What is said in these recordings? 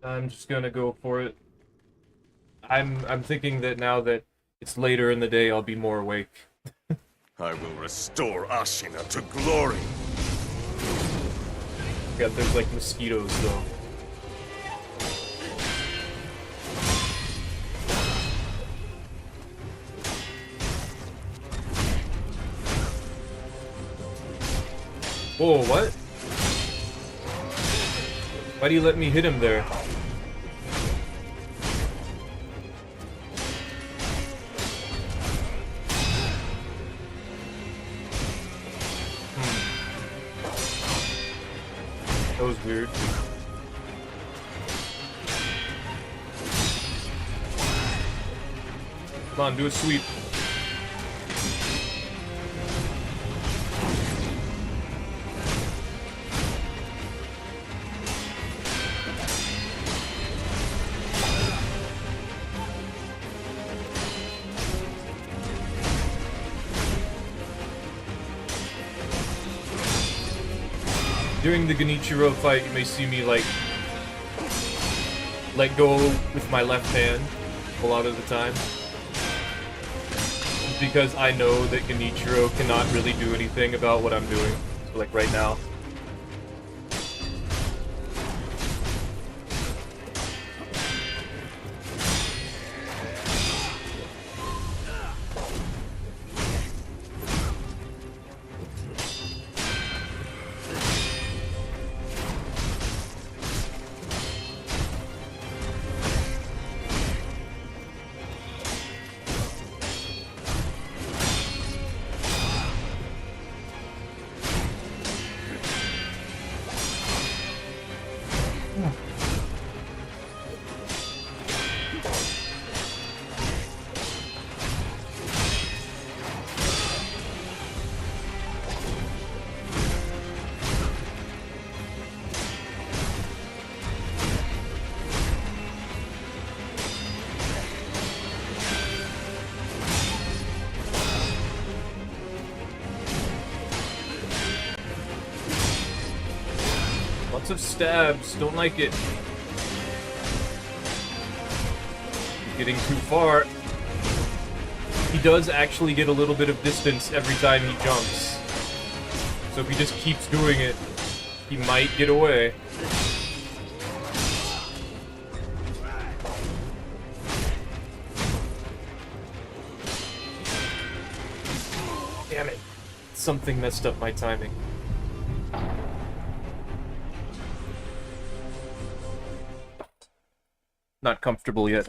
I'm just gonna go for it. I'm thinking that now that it's later in the day, I'll be more awake. I will restore Ashina to glory. Yeah, there's like mosquitoes though. Whoa, what? Why do you let me hit him there? That was weird. Come on, do a sweep. During the Genichiro fight, you may see me, like, let go with my left hand a lot of the time. Because I know that Genichiro cannot really do anything about what I'm doing. So, like, right now. Lots of stabs, don't like it. He's getting too far. He does actually get a little bit of distance every time he jumps. So if he just keeps doing it, he might get away. Damn it. Something messed up my timing. Not comfortable yet.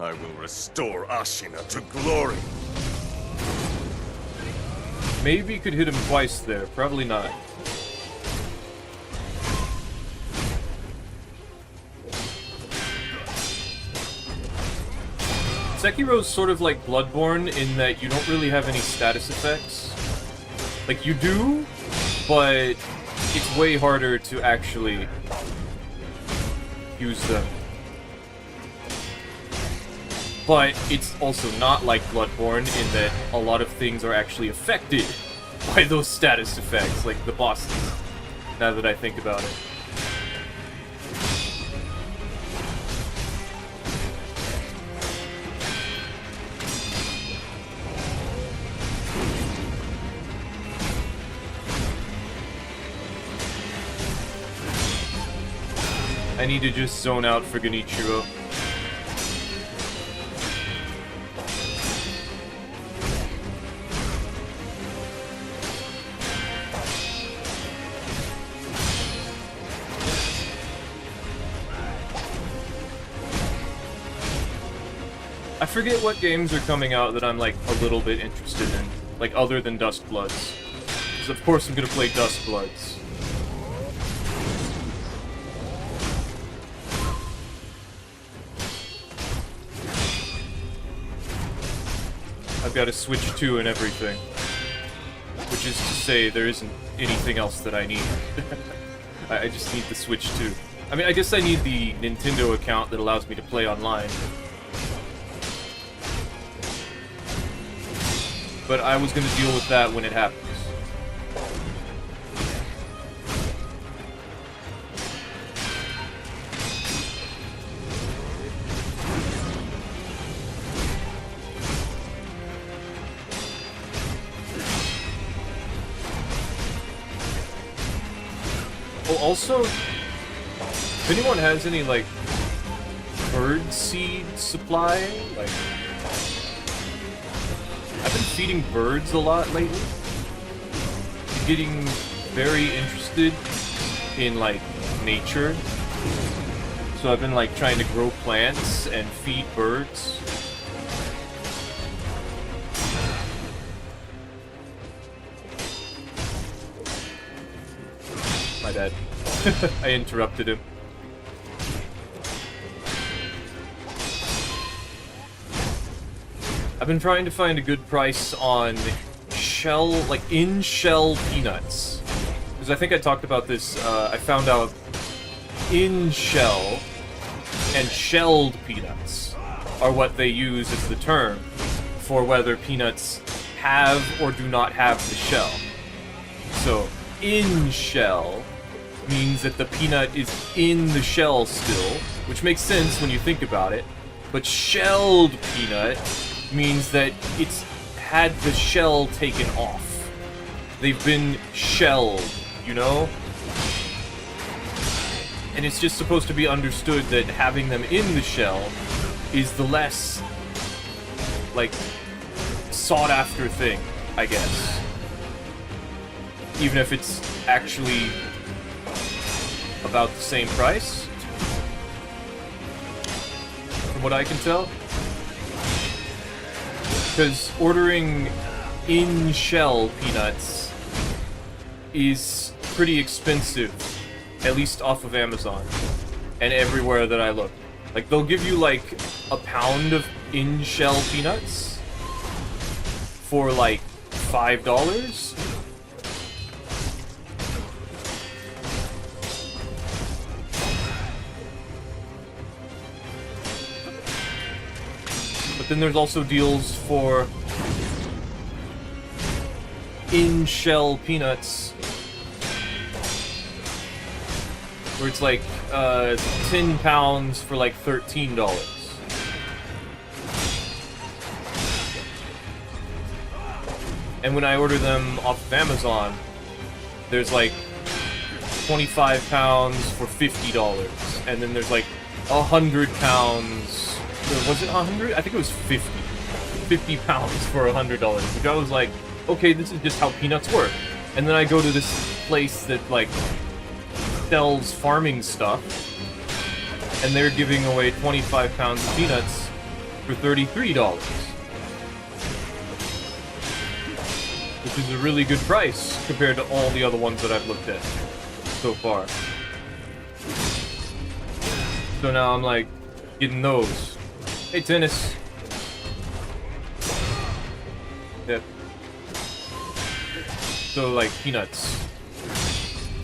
I will restore Ashina to glory. Maybe you could hit him twice there. Probably not. Sekiro's sort of like Bloodborne in that you don't really have any status effects. Like, you do, but it's way harder to actually use them. But it's also not like Bloodborne in that a lot of things are actually affected by those status effects, like the bosses, now that I think about it. I need to just zone out for Genichiro. I forget what games are coming out that I'm, like, a little bit interested in. Like, other than Duskbloods. Because of course I'm gonna play Duskbloods. I've got a Switch 2 and everything. Which is to say, there isn't anything else that I need. I just need the Switch 2. I mean, I guess I need the Nintendo account that allows me to play online. But I was gonna deal with that when it happens. Oh, also, if anyone has any, like, bird seed supply, like, I've been feeding birds a lot lately. Getting very interested in, like, nature. So I've been, like, trying to grow plants and feed birds. My bad. I interrupted him. I've been trying to find a good price on shell, like in-shell peanuts. Because I think I talked about this, I found out in-shell and shelled peanuts are what they use as the term for whether peanuts have or do not have the shell. So, in-shell means that the peanut is in the shell still, which makes sense when you think about it. But shelled peanut means that it's had the shell taken off. They've been shelled, you know? And it's just supposed to be understood that having them in the shell is the less, like, sought-after thing, I guess. Even if it's actually about the same price, from what I can tell. Because ordering in-shell peanuts is pretty expensive, at least off of Amazon, and everywhere that I look. Like, they'll give you, like, a pound of in-shell peanuts for, like, $5. Then there's also deals for in-shell peanuts where it's like 10 pounds for like $13. And when I order them off of Amazon, there's like 25 pounds for $50, and then there's like 100 pounds. Was it 100? I think it was 50. 50 pounds for $100, which I was like, okay, this is just how peanuts work. And then I go to this place that, like, sells farming stuff, and they're giving away 25 pounds of peanuts for $33. Which is a really good price compared to all the other ones that I've looked at so far. So now I'm, like, getting those. Hey, Tennis. Yep. So, like, peanuts.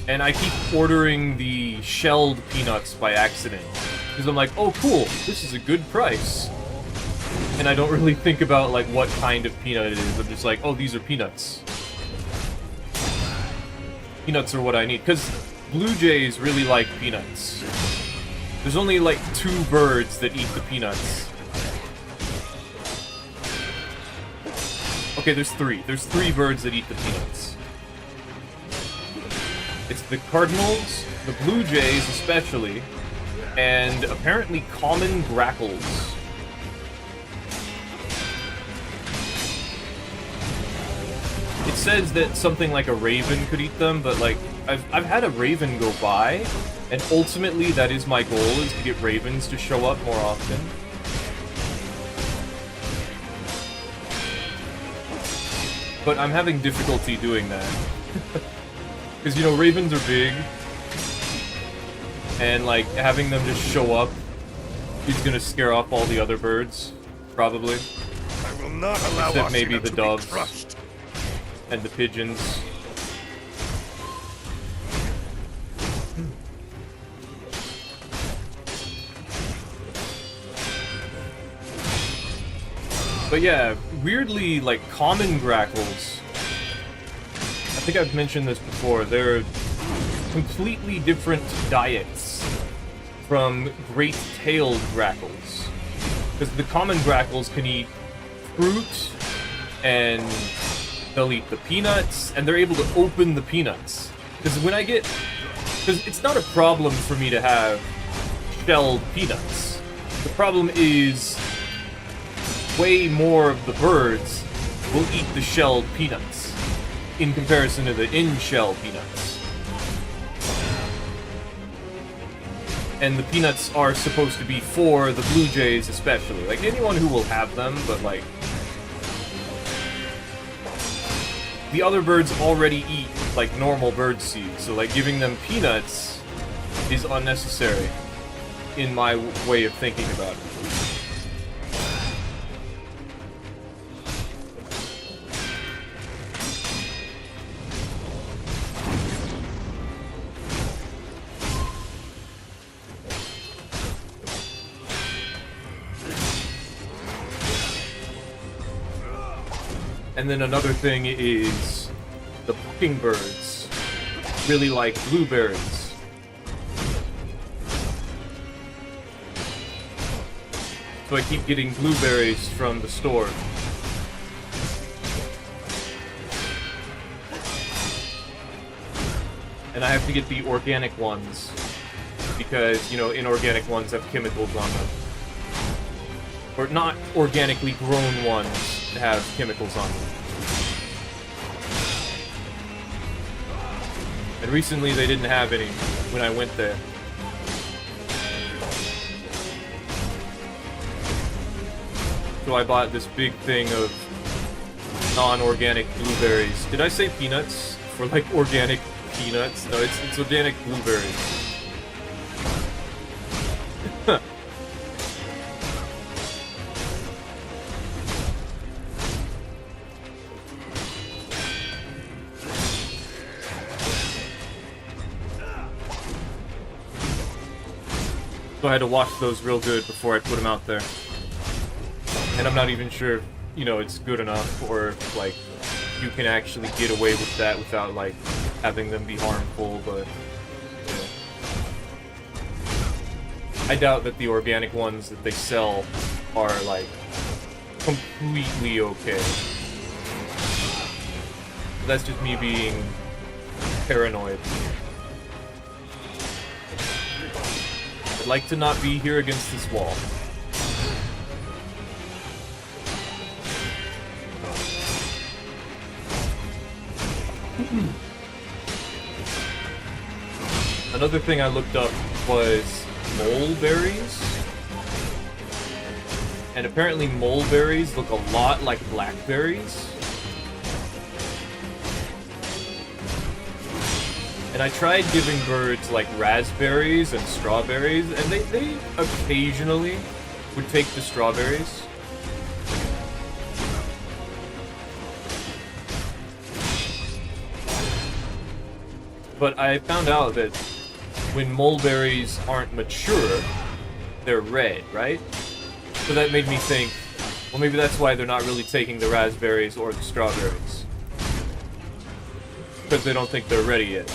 And I keep ordering the shelled peanuts by accident. Because I'm like, oh, cool, this is a good price. And I don't really think about, like, what kind of peanut it is. I'm just like, oh, these are peanuts. Peanuts are what I need. Because blue jays really like peanuts. There's only, like, 2 birds that eat the peanuts. Okay, there's 3. There's 3 birds that eat the peanuts. It's the cardinals, the blue jays especially, and apparently common grackles. It says that something like a raven could eat them, but like, I've had a raven go by, and ultimately that is my goal, is to get ravens to show up more often. But I'm having difficulty doing that. Because, you know, ravens are big, and, like, having them just show up is gonna scare off all the other birds, probably. I will will not allow Except maybe Ashina the to doves. be crushed. And the pigeons. But yeah, weirdly, like, common grackles, I think I've mentioned this before, they're completely different diets from great-tailed grackles. Because the common grackles can eat fruit, and they'll eat the peanuts, and they're able to open the peanuts. Because it's not a problem for me to have shelled peanuts. The problem is way more of the birds will eat the shelled peanuts in comparison to the in-shell peanuts. And the peanuts are supposed to be for the blue jays especially. Like, anyone who will have them, but like... the other birds already eat, like, normal bird seed, so like, giving them peanuts is unnecessary in my way of thinking about it. And then another thing is the mockingbirds really like blueberries. So I keep getting blueberries from the store. And I have to get the organic ones because, you know, inorganic ones have chemicals on them. Or not organically grown ones have chemicals on them. And recently they didn't have any when I went there. So I bought this big thing of non-organic blueberries. Did I say peanuts? For like organic peanuts? No, it's organic blueberries. So I had to wash those real good before I put them out there. And I'm not even sure, you know, it's good enough, or, like, you can actually get away with that without, like, having them be harmful, but, you know. I doubt that the organic ones that they sell are, like, completely okay. That's just me being paranoid. I'd like to not be here against this wall. Another thing I looked up was mulberries. And apparently mulberries look a lot like blackberries. And I tried giving birds like raspberries and strawberries, and they occasionally would take the strawberries. But I found out that when mulberries aren't mature, they're red, right? So that made me think, well, maybe that's why they're not really taking the raspberries or the strawberries. Because they don't think they're ready yet.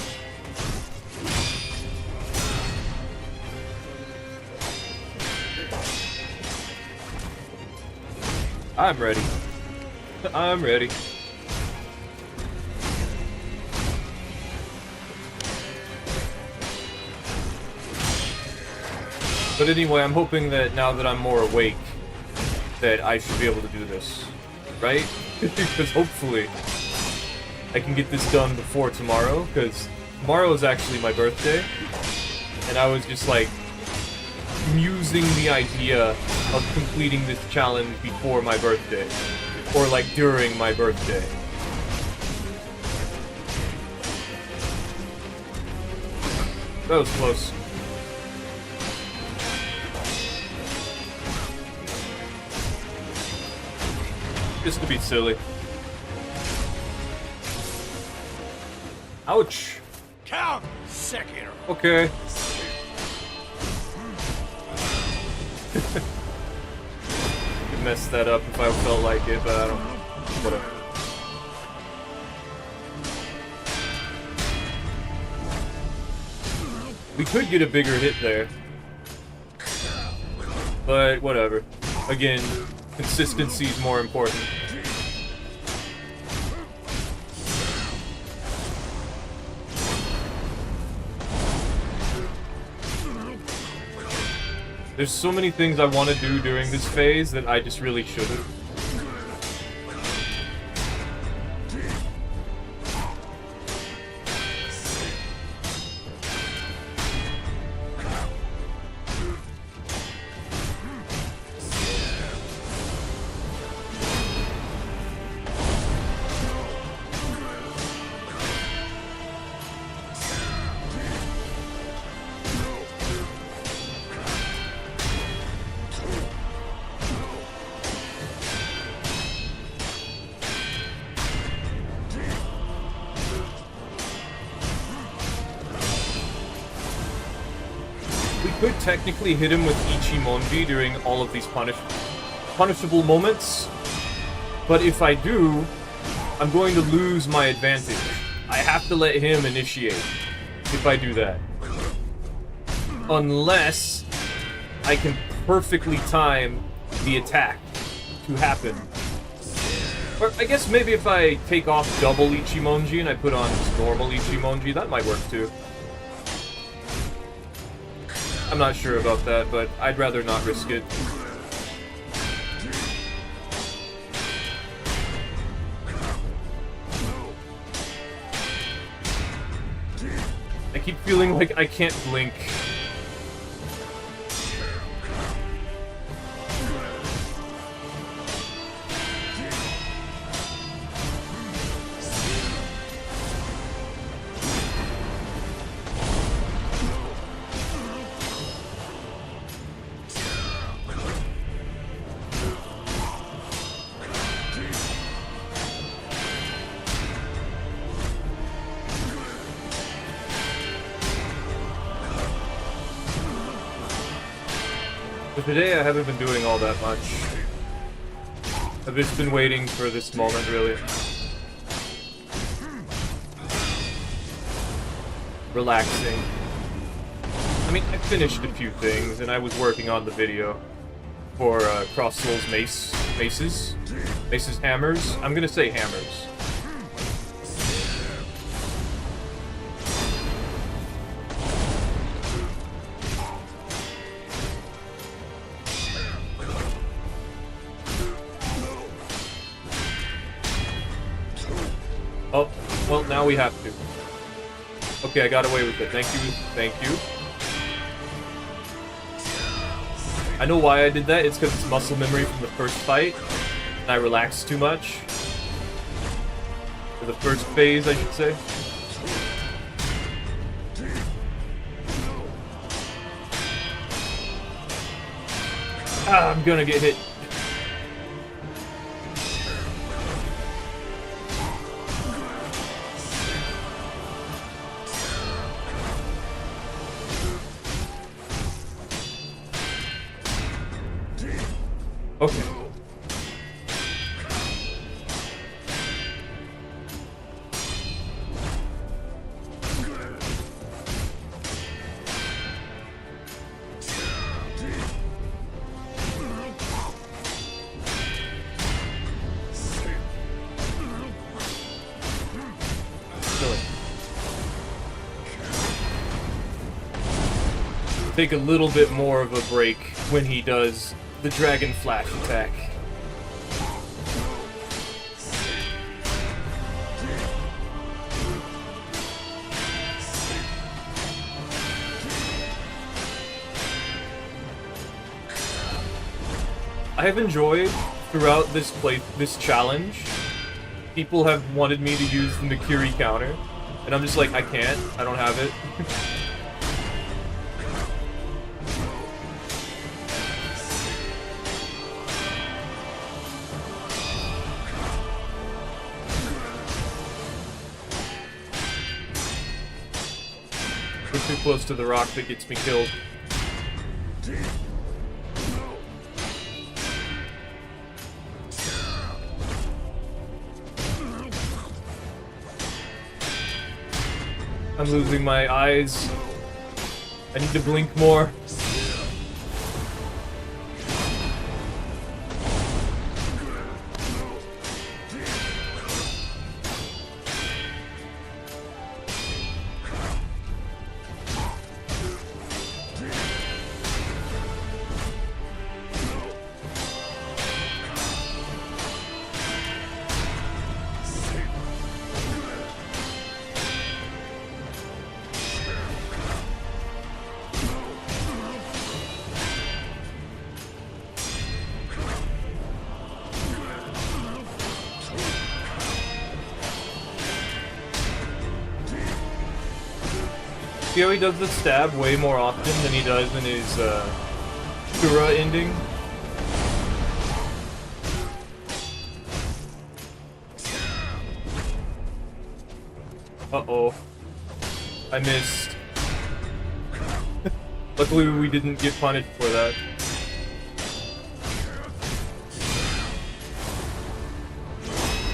I'm ready. I'm ready. But anyway, I'm hoping that now that I'm more awake, that I should be able to do this. Right? Because hopefully I can get this done before tomorrow, because tomorrow is actually my birthday. And I was just like musing the idea of completing this challenge before my birthday. Or like during my birthday. That was close. Just to be silly. Ouch. Count Sekiro. Okay. Could mess that up if I felt like it, but I don't. Whatever. We could get a bigger hit there. But whatever. Again, consistency is more important. There's so many things I want to do during this phase that I just really shouldn't. Could technically hit him with Ichimonji during all of these punishable moments, but if I do, I'm going to lose my advantage. I have to let him initiate if I do that. Unless I can perfectly time the attack to happen. Or I guess maybe if I take off double Ichimonji and I put on just normal Ichimonji, that might work too. I'm not sure about that, but I'd rather not risk it. I keep feeling like I can't blink. But today I haven't been doing all that much. I've just been waiting for this moment, really. Relaxing. I mean, I finished a few things, and I was working on the video for Cross Souls Maces. Maces Hammers. I'm gonna say Hammers. Oh, well, now we have to. Okay, I got away with it. Thank you. Thank you. I know why I did that. It's because it's muscle memory from the first fight. And I relaxed too much. For the first phase, I should say. Ah, I'm gonna get hit. Okay. Take a little bit more of a break when he does the Dragon Flash attack. I have enjoyed throughout this challenge. People have wanted me to use the Mikiri counter, and I'm just like, I can't. I don't have it. too close to the rock that gets me killed. I'm losing my eyes. I need to blink more. See how he does the stab way more often than he does in his Kura ending? Uh-oh. I missed. Luckily we didn't get punished for that.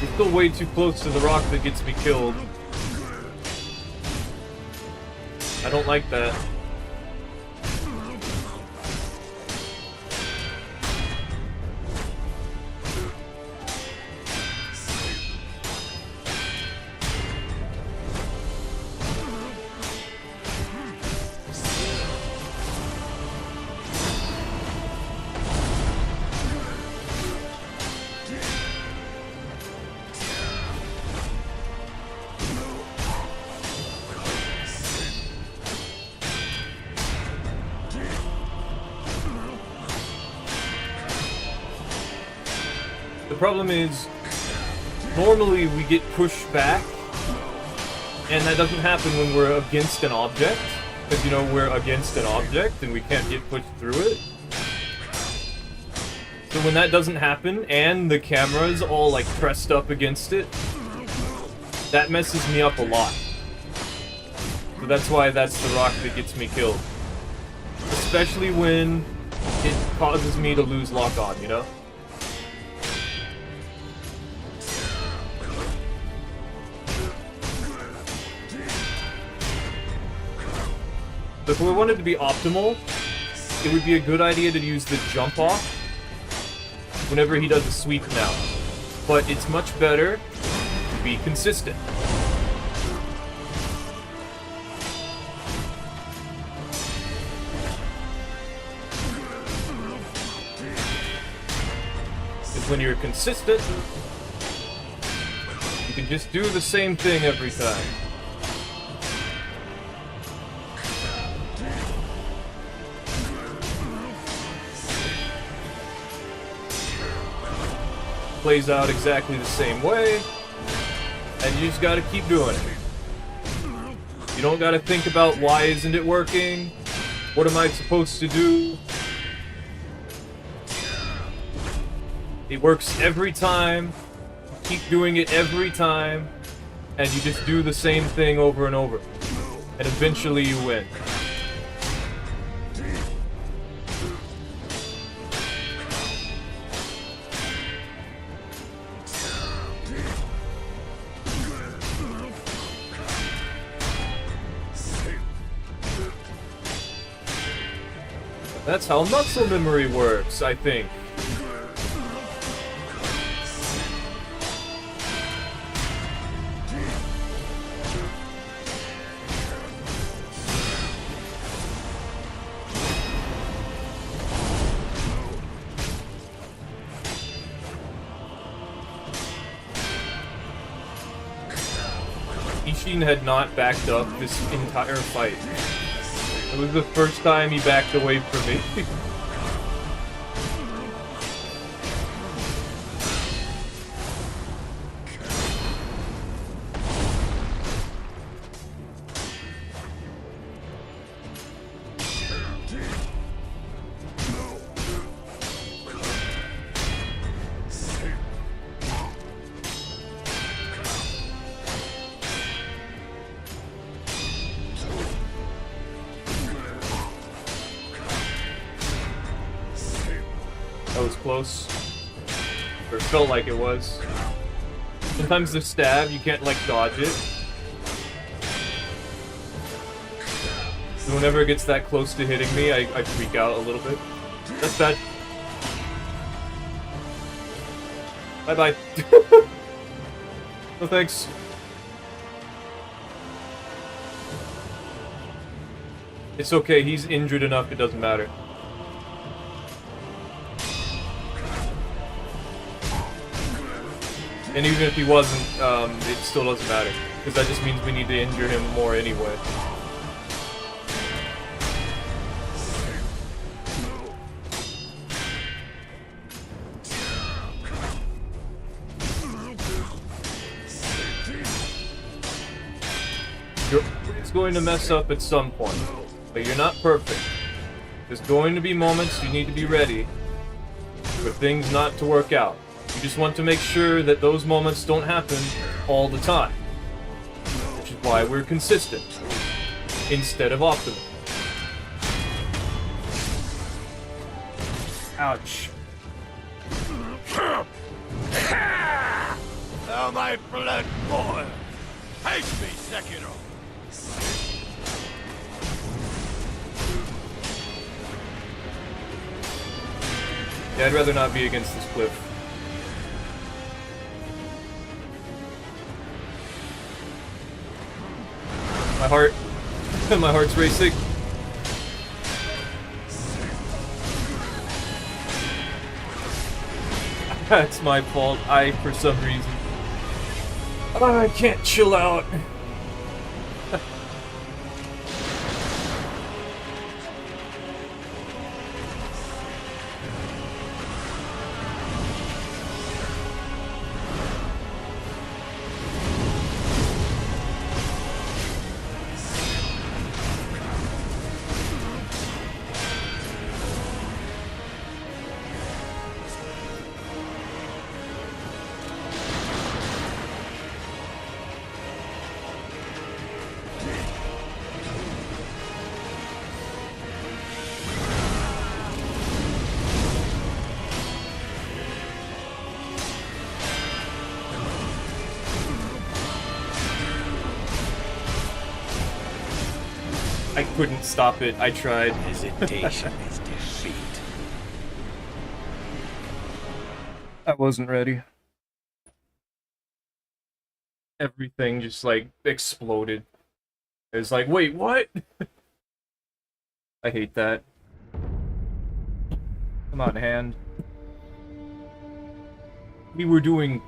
We're still way too close to the rock that gets me killed. I don't like that. The problem is, normally we get pushed back, and that doesn't happen when we're against an object, because, you know, we're against an object and we can't get pushed through it. So when that doesn't happen, and the camera's all, like, pressed up against it, that messes me up a lot. So that's why that's the rock that gets me killed. Especially when it causes me to lose lock on, you know? So if we wanted to be optimal, it would be a good idea to use the jump off whenever he does a sweep now. But it's much better to be consistent. Because when you're consistent, you can just do the same thing every time. Plays out exactly the same way, and you just gotta keep doing it. You don't gotta think about why isn't it working, what am I supposed to do. It works every time, keep doing it every time, and you just do the same thing over and over, and eventually you win. That's how muscle memory works, I think. Ishin had not backed up this entire fight. It was the first time he backed away from me. close. Or it felt like it was. Sometimes the stab, you can't, like, dodge it. So whenever it gets that close to hitting me, I freak out a little bit. That's bad. Bye-bye. No thanks. It's okay, he's injured enough, it doesn't matter. And even if he wasn't, it still doesn't matter. Because that just means we need to injure him more anyway. You're always going to mess up at some point. But you're not perfect. There's going to be moments you need to be ready for things not to work out. You just want to make sure that those moments don't happen all the time. Which is why we're consistent, instead of optimal. Ouch. Now my blood boil! Hate me, Sekiro! Yeah, I'd rather not be against this cliff. My heart's racing. That's my fault. For some reason, I can't chill out. I couldn't stop it. I tried. Hesitation is defeat. I wasn't ready. Everything just, like, exploded. It was like, wait, what? I hate that. Come on, hand. We were doing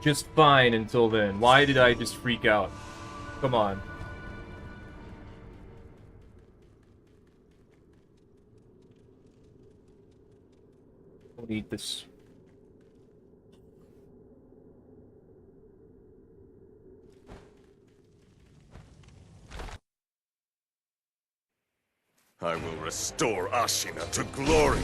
just fine until then. Why did I just freak out? Come on. I'll eat this. I will restore Ashina to glory.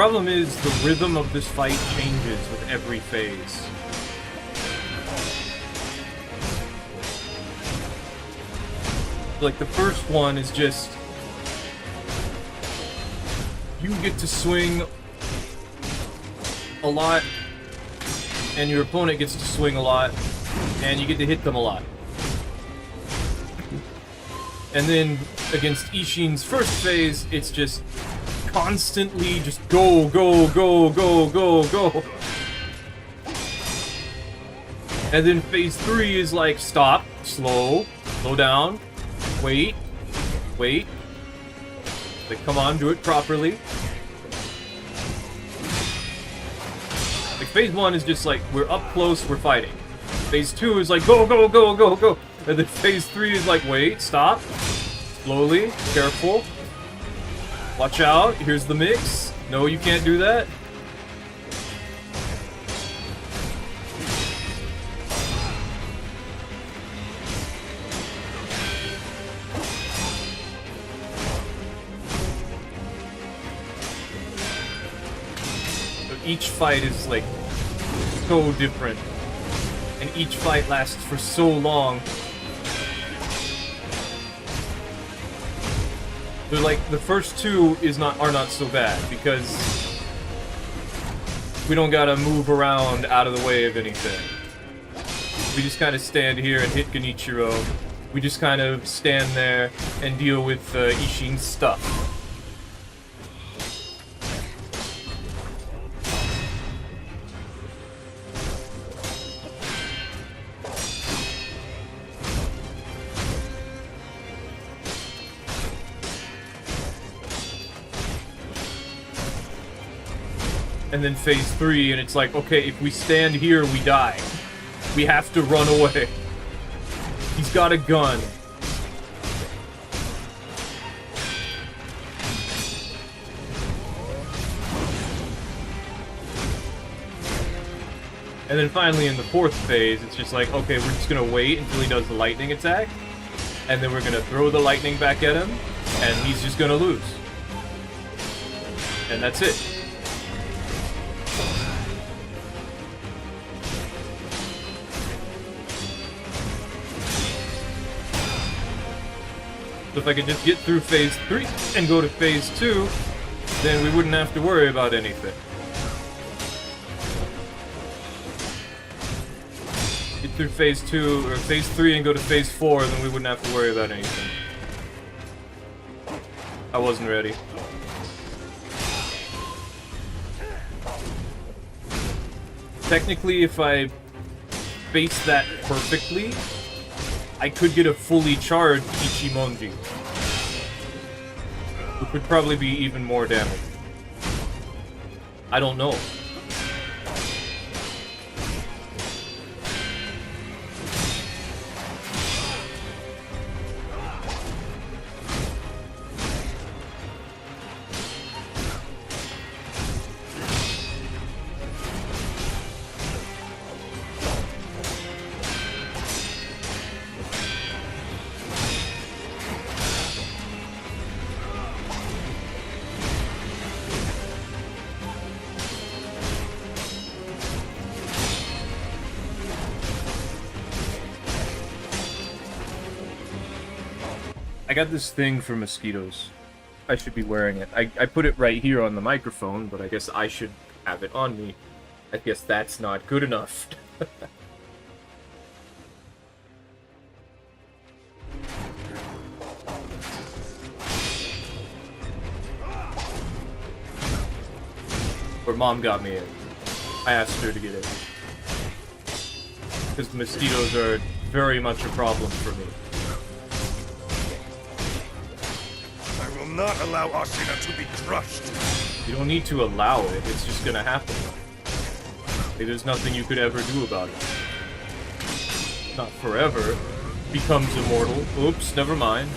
Problem is, the rhythm of this fight changes with every phase. Like, the first one is just... you get to swing a lot, and your opponent gets to swing a lot, and you get to hit them a lot. And then, against Ishin's first phase, it's just constantly just go, go, go, go, go, go. And then phase 3 is like, stop, slow down, wait. Like, come on, do it properly. Like, phase 1 is just like, we're up close, we're fighting. Phase 2 is like, go, go, go, go, go. And then phase 3 is like, wait, stop. Slowly, careful. Watch out, here's the mix. No, you can't do that. Each fight is like so different, and each fight lasts for so long. They're like, the first two are not so bad because we don't gotta move around out of the way of anything. We just kind of stand here and hit Genichiro. We just kind of stand there and deal with Ishin's stuff. And then phase 3, and it's like, okay, if we stand here, we die. We have to run away. He's got a gun. And then finally in the fourth phase, it's just like, okay, we're just gonna wait until he does the lightning attack, and then we're gonna throw the lightning back at him, and he's just gonna lose. And that's it. So if I could just get through phase 3 and go to phase 2, then we wouldn't have to worry about anything. Get through phase 2, or phase 3 and go to phase 4, then we wouldn't have to worry about anything. I wasn't ready. Technically, if I face that perfectly, I could get a fully charged Ichimonji, which would probably be even more damage. I don't know. I got this thing for mosquitoes. I should be wearing it. I put it right here on the microphone, but I guess I should have it on me. I guess that's not good enough. Or Mom got me in. I asked her to get in. Because mosquitoes are very much a problem for me. Not allow Ashina to be crushed. You don't need to allow it, it's just gonna happen. Like, there's nothing you could ever do about it. Not forever. Becomes immortal. Oops, never mind.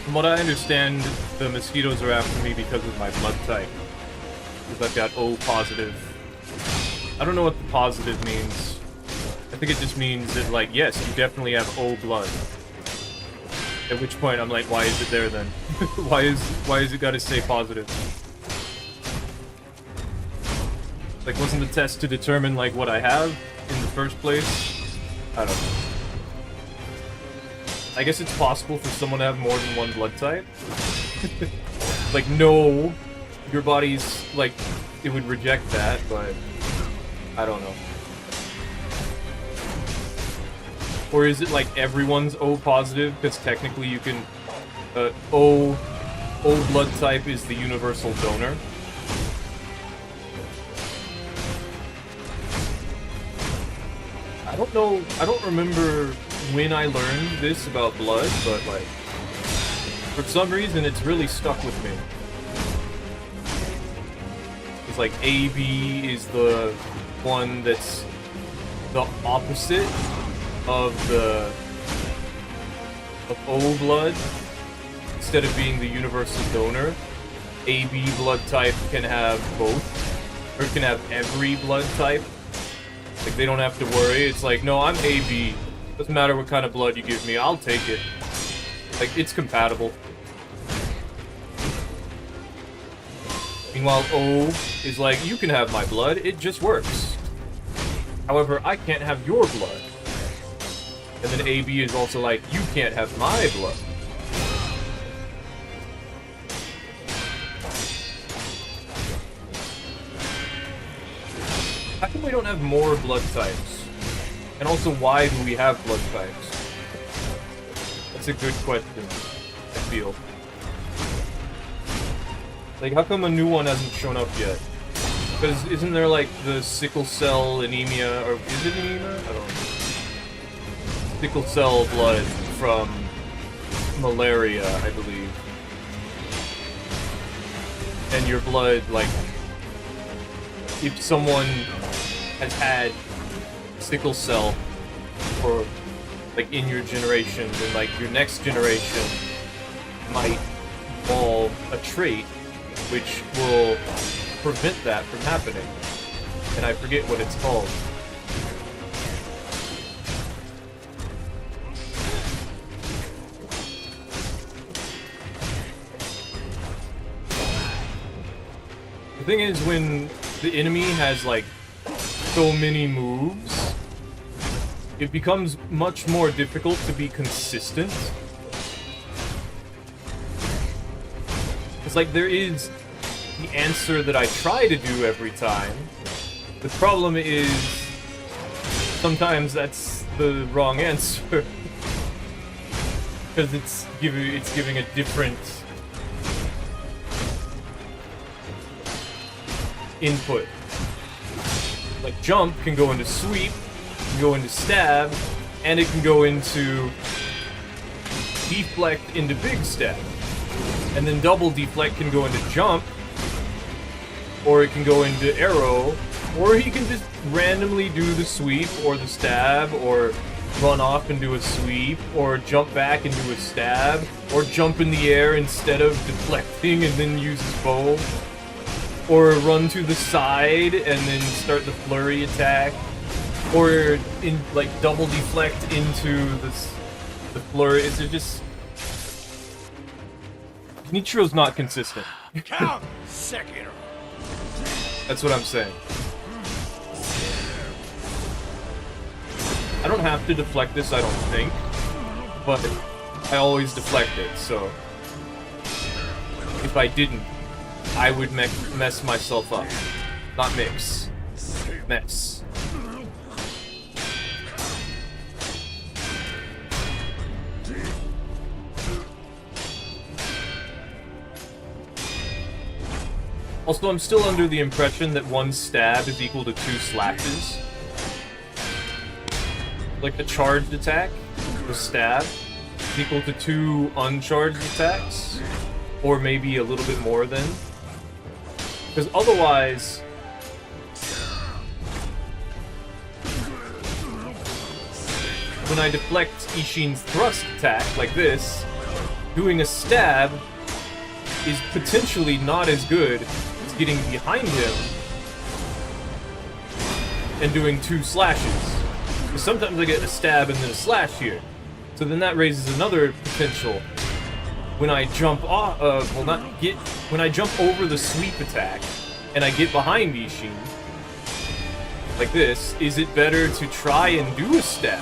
From what I understand, the mosquitoes are after me because of my blood type. Because I've got O positive. I don't know what the positive means. I think it just means that, like, yes, you definitely have O blood. At which point I'm like, why is it there then? why is it gotta say positive? Like, wasn't the test to determine, like, what I have in the first place? I don't know. I guess it's possible for someone to have more than one blood type. Like, no, your body's, like, it would reject that, but I don't know. Or is it like everyone's O positive? Because technically you can, O blood type is the universal donor. I don't know, I don't remember when I learned this about blood, but like, for some reason it's really stuck with me. It's like AB is the one that's the opposite of O blood. Instead of being the universal donor, AB blood type can have both, or can have every blood type. Like, they don't have to worry. It's like, no, I'm AB. Doesn't matter what kind of blood you give me, I'll take it. Like, it's compatible. Meanwhile, O is like, you can have my blood, it just works. However, I can't have your blood. And then AB is also like, you can't have my blood. How come we don't have more blood types? And also, why do we have blood types? That's a good question, I feel. Like, how come a new one hasn't shown up yet? Because isn't there, like, the sickle cell anemia, or is it anemia? I don't know. Sickle cell blood from malaria, I believe. And your blood, like, if someone has had sickle cell, or like in your generation, then like your next generation might evolve a trait which will prevent that from happening. And I forget what it's called. The thing is, when the enemy has like so many moves, it becomes much more difficult to be consistent. It's like there is the answer that I try to do every time. The problem is sometimes that's the wrong answer. Because it's giving a different input. Like jump can go into sweep, can go into stab, and it can go into deflect into big stab. And then double deflect can go into jump, or it can go into arrow, or he can just randomly do the sweep or the stab, or run off and do a sweep, or jump back and do a stab, or jump in the air instead of deflecting and then use his bow. Or run to the side and then start the flurry attack, or in like double deflect into the flurry. It's just Nichiro's not consistent. Count Sekiro. That's what I'm saying. I don't have to deflect this, I don't think, but I always deflect it. So if I didn't, I would mess myself up. Not mix. Mess. Also, I'm still under the impression that one stab is equal to 2 slashes. Like a charged attack, the stab, is equal to 2 uncharged attacks. Or maybe a little bit more than. Because otherwise, when I deflect Ishin's thrust attack like this, doing a stab is potentially not as good as getting behind him and doing 2 slashes. Because sometimes I get a stab and then a slash here. So then that raises another potential. When I jump off, when I jump over the sweep attack and I get behind Ishin, like this, is it better to try and do a stab?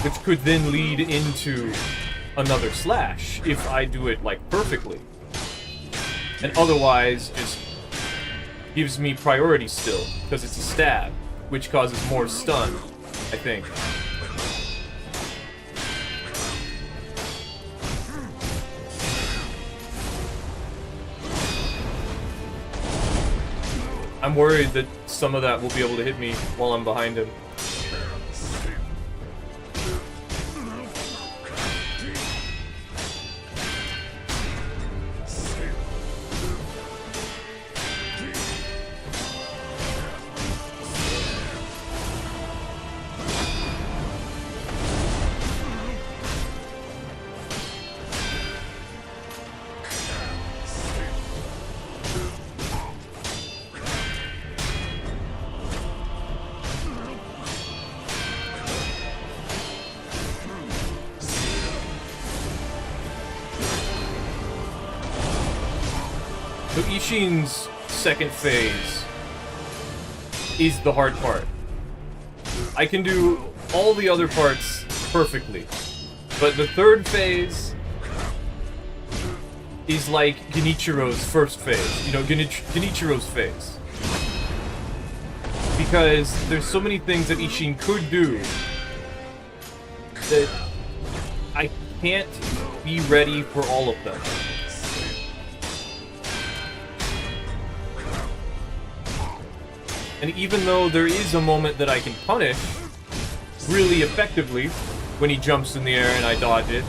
Which could then lead into another slash if I do it like perfectly. And otherwise just gives me priority still, because it's a stab, which causes more stun, I think. I'm worried that some of that will be able to hit me while I'm behind him. So Ishin's second phase is the hard part. I can do all the other parts perfectly, but the third phase is like Genichiro's first phase. You know, Genichiro's phase. Because there's so many things that Ishin could do that I can't be ready for all of them. And even though there is a moment that I can punish really effectively when he jumps in the air and I dodge it,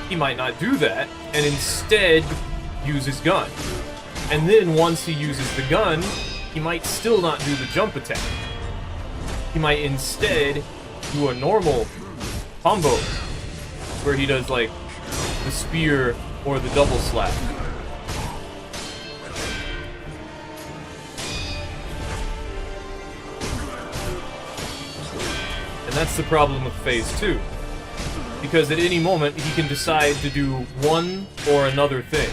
he might not do that and instead use his gun. And then once he uses the gun, he might still not do the jump attack. He might instead do a normal combo where he does like the spear or the double slap. And that's the problem with Phase 2. Because at any moment, he can decide to do one or another thing.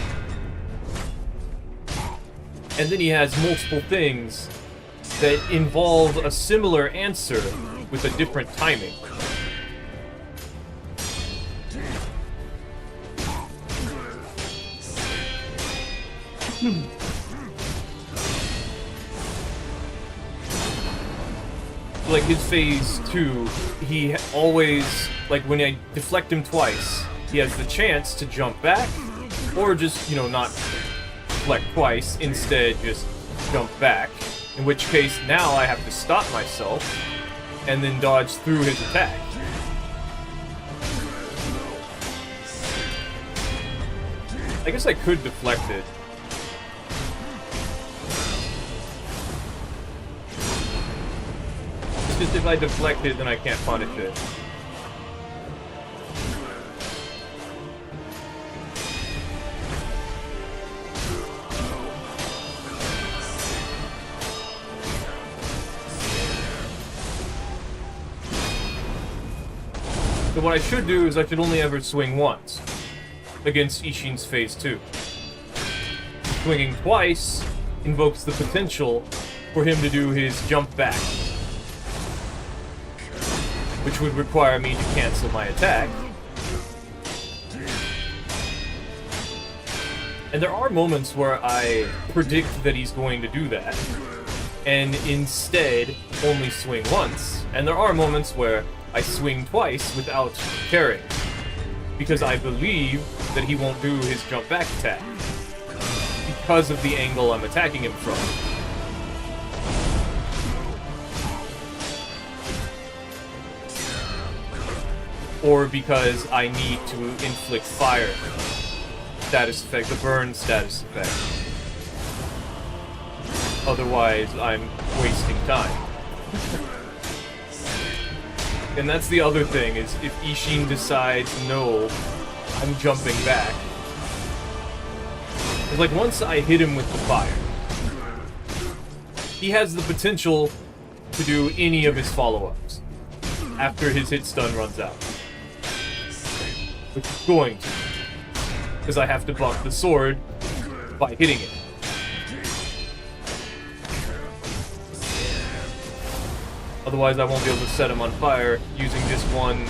And then he has multiple things that involve a similar answer with a different timing. Like his Phase 2, he always, like when I deflect him twice, he has the chance to jump back, or just, you know, not deflect twice, instead just jump back. In which case, now I have to stop myself, and then dodge through his attack. I guess I could deflect it. Just if I deflect it, then I can't punish it. So what I should do is I should only ever swing once against Ishin's Phase 2. Swinging twice invokes the potential for him to do his jump back, which would require me to cancel my attack. And there are moments where I predict that he's going to do that, and instead only swing once. And there are moments where I swing twice without caring, because I believe that he won't do his jump back attack, because of the angle I'm attacking him from. Or because I need to inflict fire status effect, the burn status effect. Otherwise, I'm wasting time. And that's the other thing, is if Ishin decides, no, I'm jumping back. It's like, once I hit him with the fire, he has the potential to do any of his follow-ups after his hit stun runs out. Which is going to. Because I have to buff the sword by hitting it. Otherwise, I won't be able to set him on fire using just one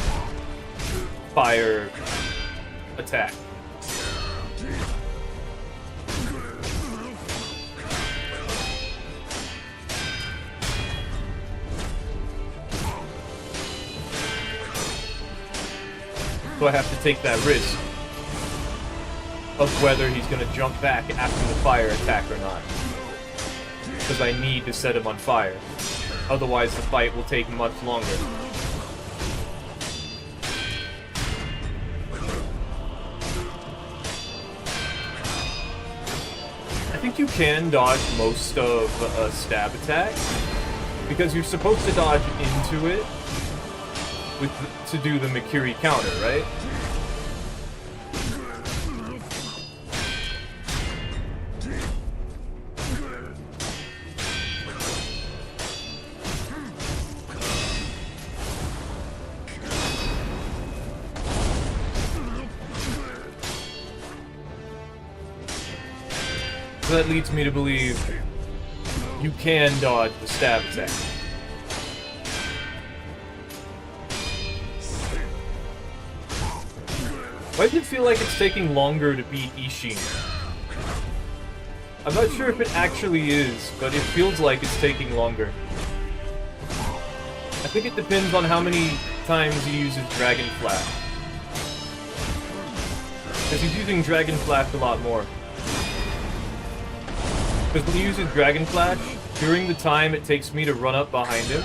fire attack. So I have to take that risk of whether he's going to jump back after the fire attack or not. Because I need to set him on fire. Otherwise, the fight will take much longer. I think you can dodge most of a stab attack, because you're supposed to dodge into it to do the Mikiri counter, right? So that leads me to believe you can dodge the stab attack. Why does it feel like it's taking longer to beat Ishin? I'm not sure if it actually is, but it feels like it's taking longer. I think it depends on how many times he uses Dragon Flash. Because he's using Dragon Flash a lot more. Because when he uses Dragon Flash, during the time it takes me to run up behind him,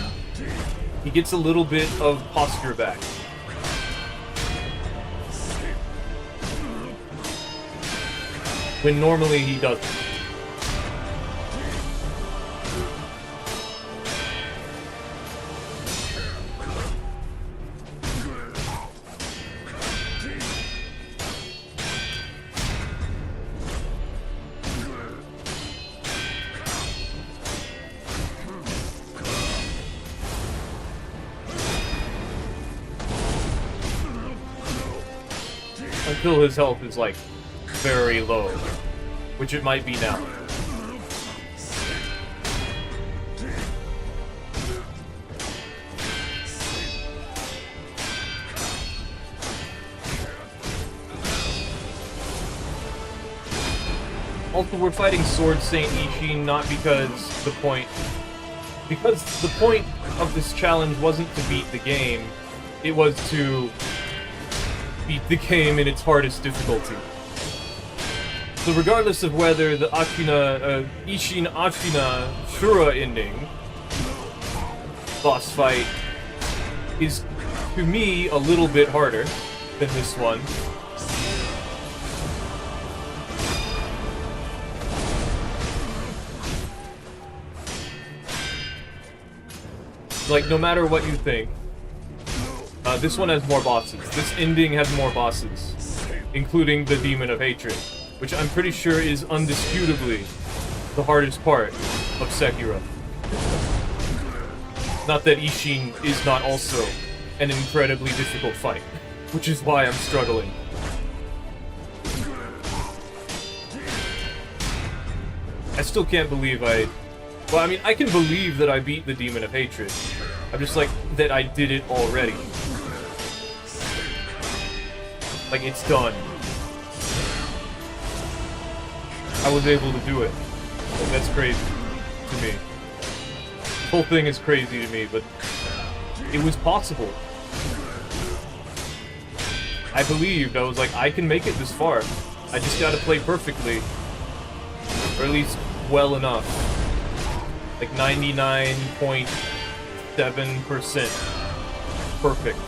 he gets a little bit of posture back. When normally he doesn't. Until his health is, like, very low. Which it might be now. Also, we're fighting Sword Saint Ishin not because the point of this challenge wasn't to beat the game, it was to beat the game in its hardest difficulty. So regardless of whether the Ishin Ashina Shura ending boss fight is, to me, a little bit harder than this one, like, no matter what you think, this one has more bosses. This ending has more bosses, including the Demon of Hatred, which I'm pretty sure is undisputably the hardest part of Sekiro. Not that Ishin is not also an incredibly difficult fight, which is why I'm struggling. I still can't believe well, I mean, I can believe that I beat the Demon of Hatred. I'm just like, that I did it already. Like, it's done. I was able to do it. Like, that's crazy to me. The whole thing is crazy to me, but it was possible. I believed. I was like, I can make it this far. I just gotta play perfectly. Or at least well enough. Like 99.7% perfect.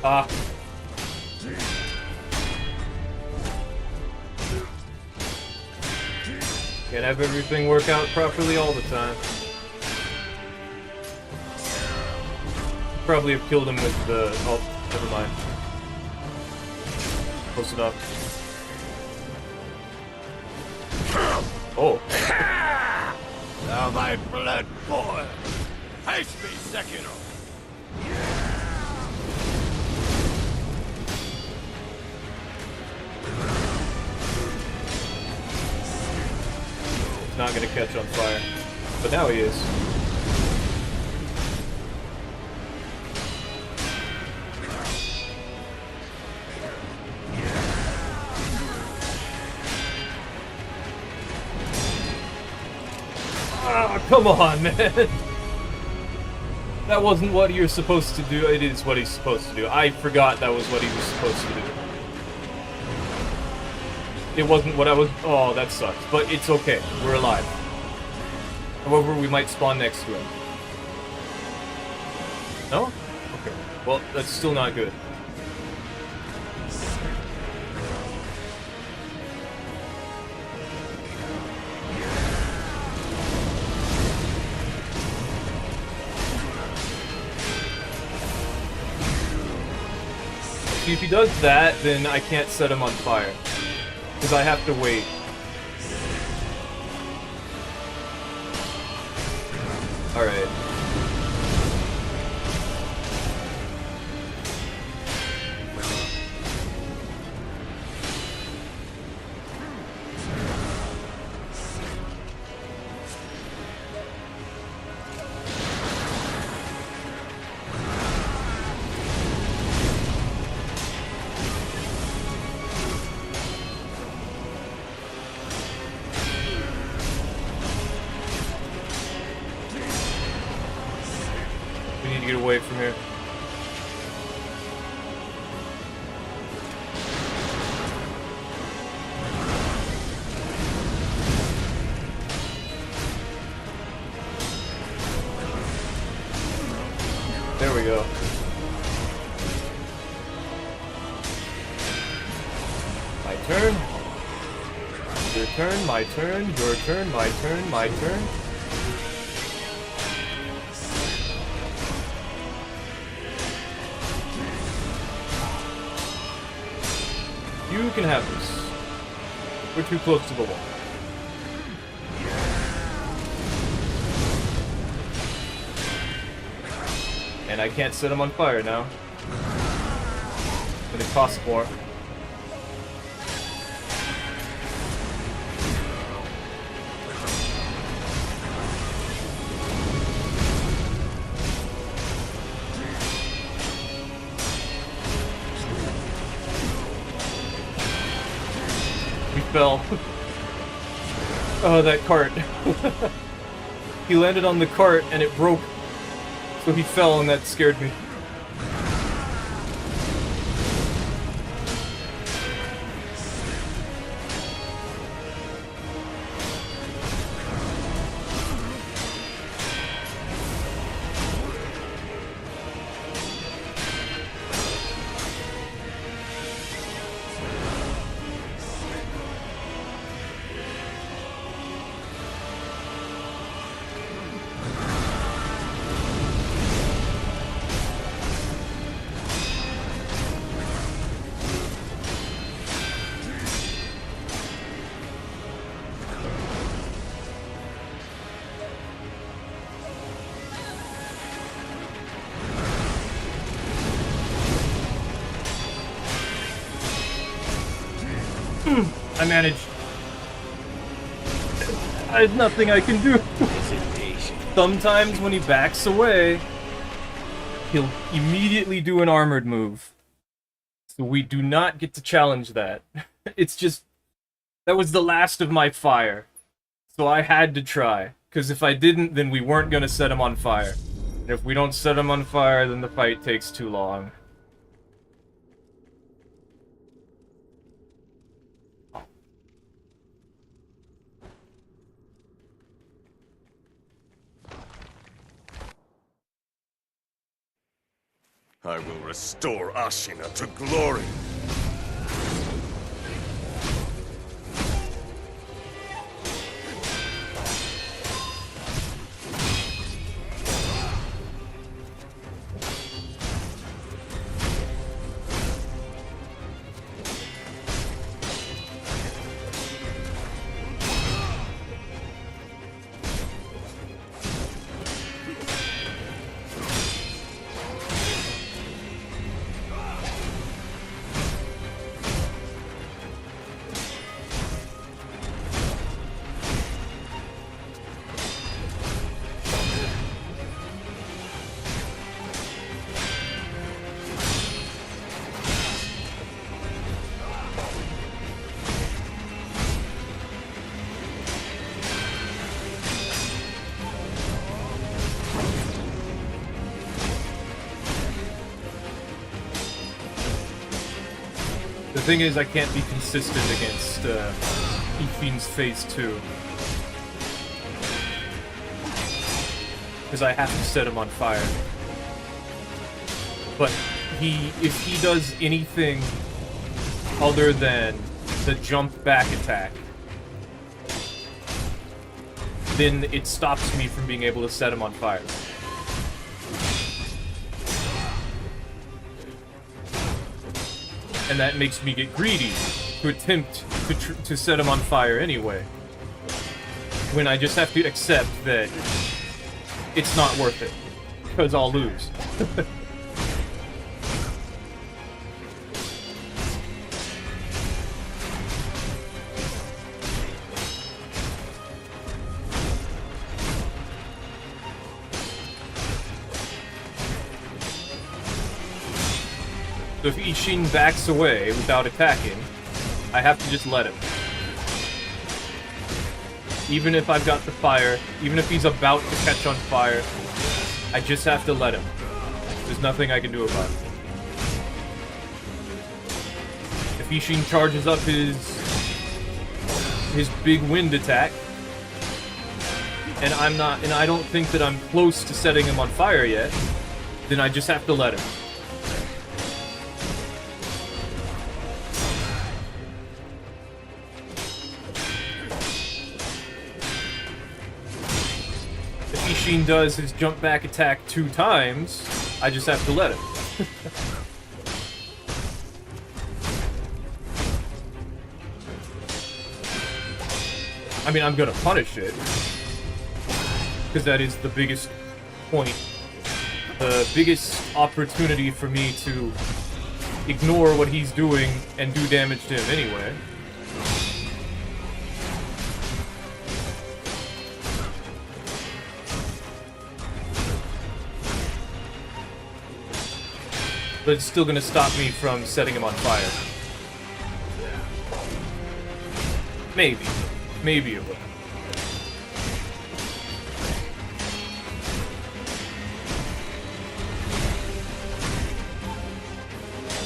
Ah. Can't have everything work out properly all the time. Probably have killed him with the... Oh, never mind. Close enough. Oh. Now my blood boils. Face me, Sekiro. He's not gonna catch on fire. But now he is. Ah, come on, man! That wasn't what you're supposed to do. It is what he's supposed to do. I forgot that was what he was supposed to do. It wasn't what I was... Oh, that sucks. But it's okay. We're alive. However, we might spawn next to him. No? Okay. Well, that's still not good. See, if he does that, then I can't set him on fire. Because I have to wait. Alright. We need to get away from here. There we go. My turn. Your turn, my turn, your turn, my turn, my turn. You can have this. We're too close to the wall. And I can't set him on fire now. And it costs more. We fell. Oh, that cart. He landed on the cart and it broke. So he fell and that scared me. I managed. There's nothing I can do. Sometimes when he backs away, he'll immediately do an armored move. So we do not get to challenge that. It's just... That was the last of my fire. So I had to try. Because if I didn't, then we weren't going to set him on fire. And if we don't set him on fire, then the fight takes too long. I will restore Ashina to glory. The thing is, I can't be consistent against Ishin's phase 2. Because I have to set him on fire. But if he does anything other than the jump back attack, then it stops me from being able to set him on fire. And that makes me get greedy to attempt to set him on fire anyway. When I just have to accept that it's not worth it, because I'll lose. So if Ishin backs away without attacking, I have to just let him. Even if I've got the fire, even if he's about to catch on fire, I just have to let him. There's nothing I can do about it. If Ishin charges up his big wind attack, and I don't think that I'm close to setting him on fire yet, then I just have to let him. Ishin does his jump back attack 2 times, I just have to let him. I mean, I'm gonna punish it, because that is the biggest point, the biggest opportunity for me to ignore what he's doing and do damage to him anyway. But it's still gonna stop me from setting him on fire. Maybe. Maybe it will.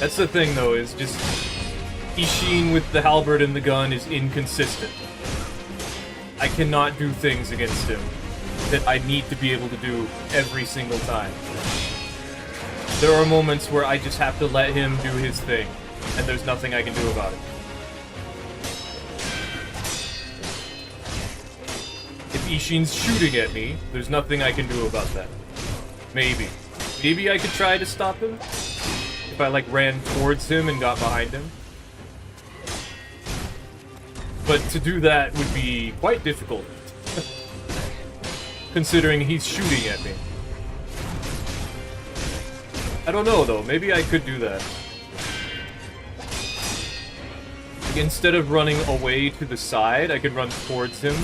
That's the thing, though, is just Ishin with the halberd and the gun is inconsistent. I cannot do things against him that I need to be able to do every single time. There are moments where I just have to let him do his thing, and there's nothing I can do about it. If Ishin's shooting at me, there's nothing I can do about that. Maybe. Maybe I could try to stop him? If I, like, ran towards him and got behind him? But to do that would be quite difficult. Considering he's shooting at me. I don't know, though. Maybe I could do that. Like, instead of running away to the side, I could run towards him.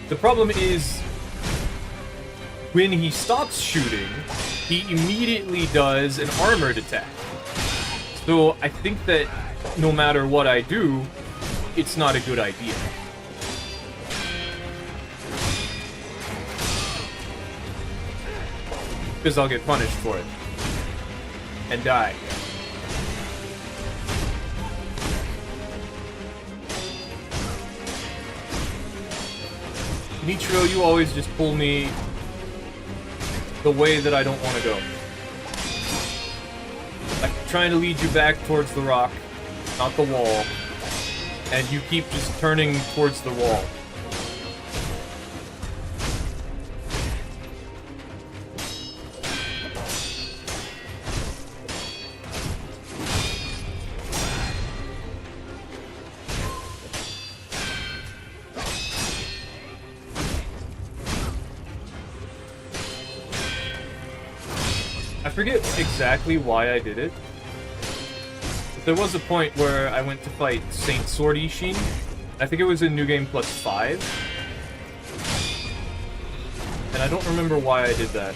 The problem is, when he stops shooting, he immediately does an armored attack. So I think that no matter what I do, it's not a good idea. Because I'll get punished for it. And die. Nichiro, you always just pull me the way that I don't want to go. trying to lead you back towards the rock, not the wall. And you keep just turning towards the wall. I forget exactly why I did it. But there was a point where I went to fight Saint Sword Ishin. I think it was in New Game Plus 5. And I don't remember why I did that.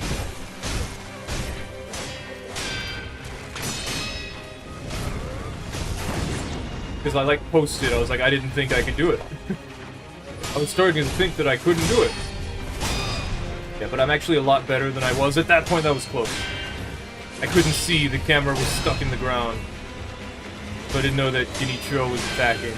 Because I like posted, I was like, I didn't think I could do it. I was starting to think that I couldn't do it. Yeah, but I'm actually a lot better than I was. At that point, that was close. I couldn't see, the camera was stuck in the ground. So I didn't know that Genichiro was attacking.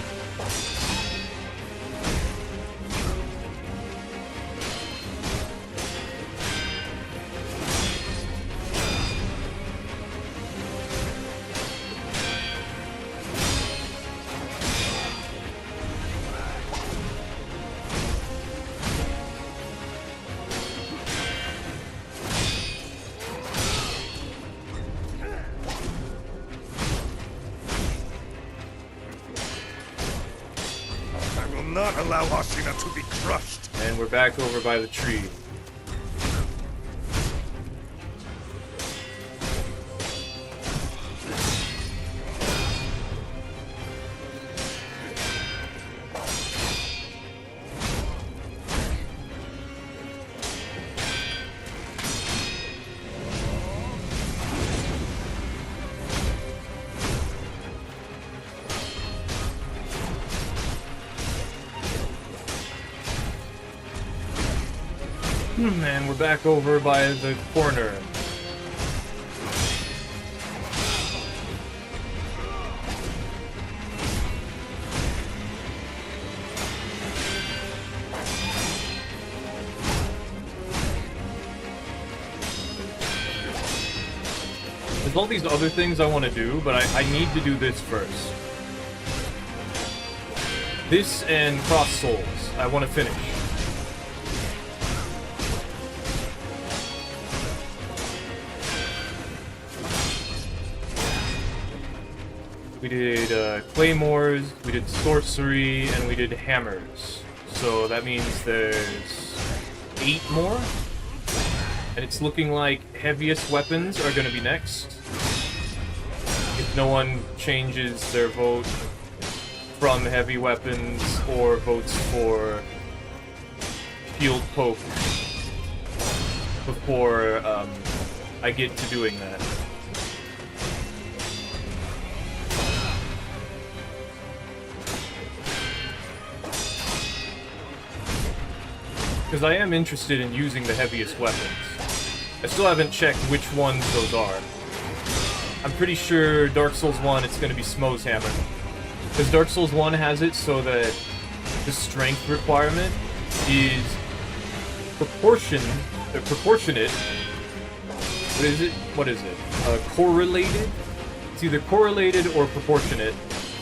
Not allow Ashina to be crushed. And we're back over by the tree. And we're back over by the corner. There's all these other things I want to do, but I need to do this first. This and Cross Souls, I want to finish. We did claymores, we did sorcery, and we did hammers. So that means there's 8 more. And it's looking like heaviest weapons are going to be next. If no one changes their vote from heavy weapons or votes for shield poke before I get to doing that. Because I am interested in using the heaviest weapons. I still haven't checked which ones those are. I'm pretty sure Dark Souls 1 it's going to be Smo's Hammer. Because Dark Souls 1 has it so that the strength requirement is proportionate. What is it? Correlated? It's either correlated or proportionate,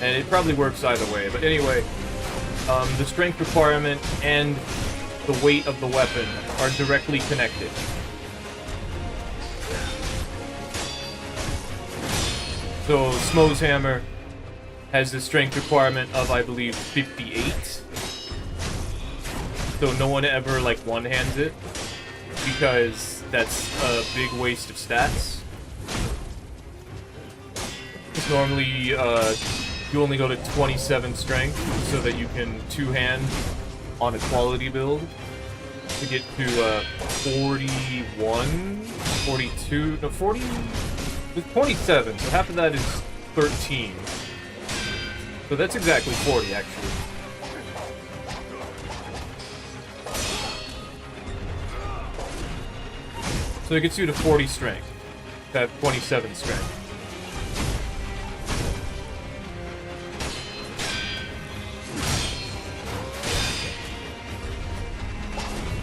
and it probably works either way. But anyway, the strength requirement and the weight of the weapon are directly connected. So Smo's Hammer has the strength requirement of, I believe, 58. So no one ever, like, one-hands it, because that's a big waste of stats. Because normally, you only go to 27 strength, so that you can two-hand on a quality build to get to 41, 42, no, 40, it's 27, so half of that is 13. So that's exactly 40, actually. So it gets you to 40 strength, to have 27 strength.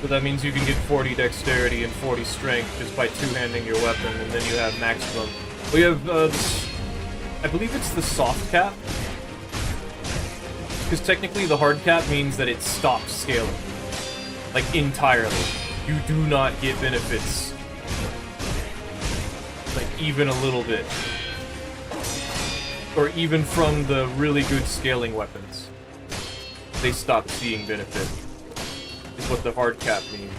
So that means you can get 40 dexterity and 40 strength just by two-handing your weapon, and then you have maximum. We have I believe it's the soft cap. Because technically the hard cap means that it stops scaling. Like, entirely. You do not get benefits. Like, even a little bit. Or even from the really good scaling weapons. They stop seeing benefit. Is what the hard cap means.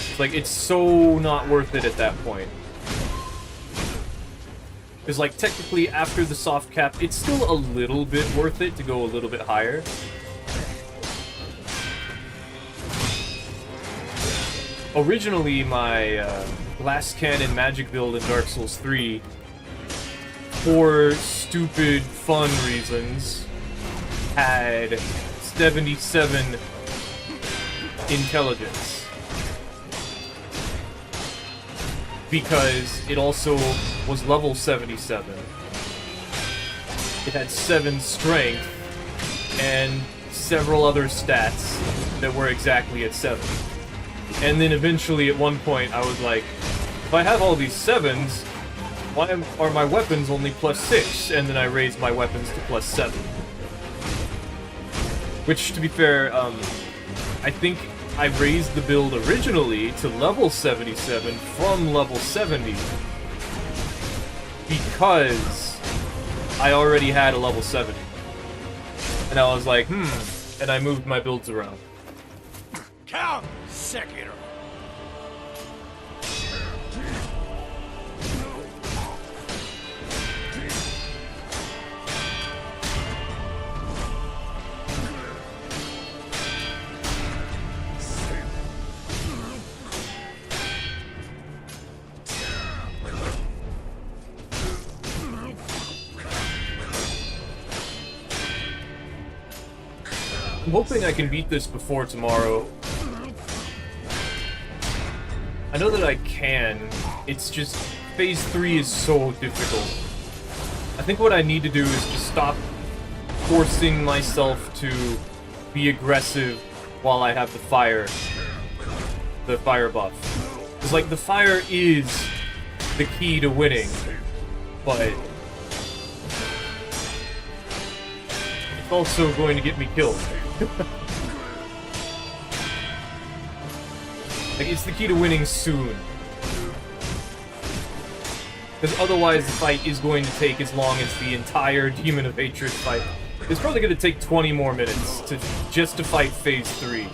It's like, it's so not worth it at that point. Because, like, technically, after the soft cap, it's still a little bit worth it to go a little bit higher. Originally, my glass cannon magic build in Dark Souls 3, for stupid fun reasons, had 77 intelligence. Because it also was level 77. It had 7 strength, and several other stats that were exactly at 7. And then eventually, at one point, I was like, if I have all these 7s, why are my weapons only +6? And then I raised my weapons to +7. Which, to be fair, I think I raised the build originally to level 77 from level 70 because I already had a level 70. And I was like, and I moved my builds around. Count Sekiro. I'm hoping I can beat this before tomorrow. I know that I can, it's just Phase 3 is so difficult. I think what I need to do is just stop forcing myself to be aggressive while I have the fire buff. Because, like, the fire is the key to winning, but it's also going to get me killed. Like, it's the key to winning soon. Because otherwise the fight is going to take as long as the entire Demon of Hatred fight. It's probably going to take 20 more minutes just to fight Phase 3.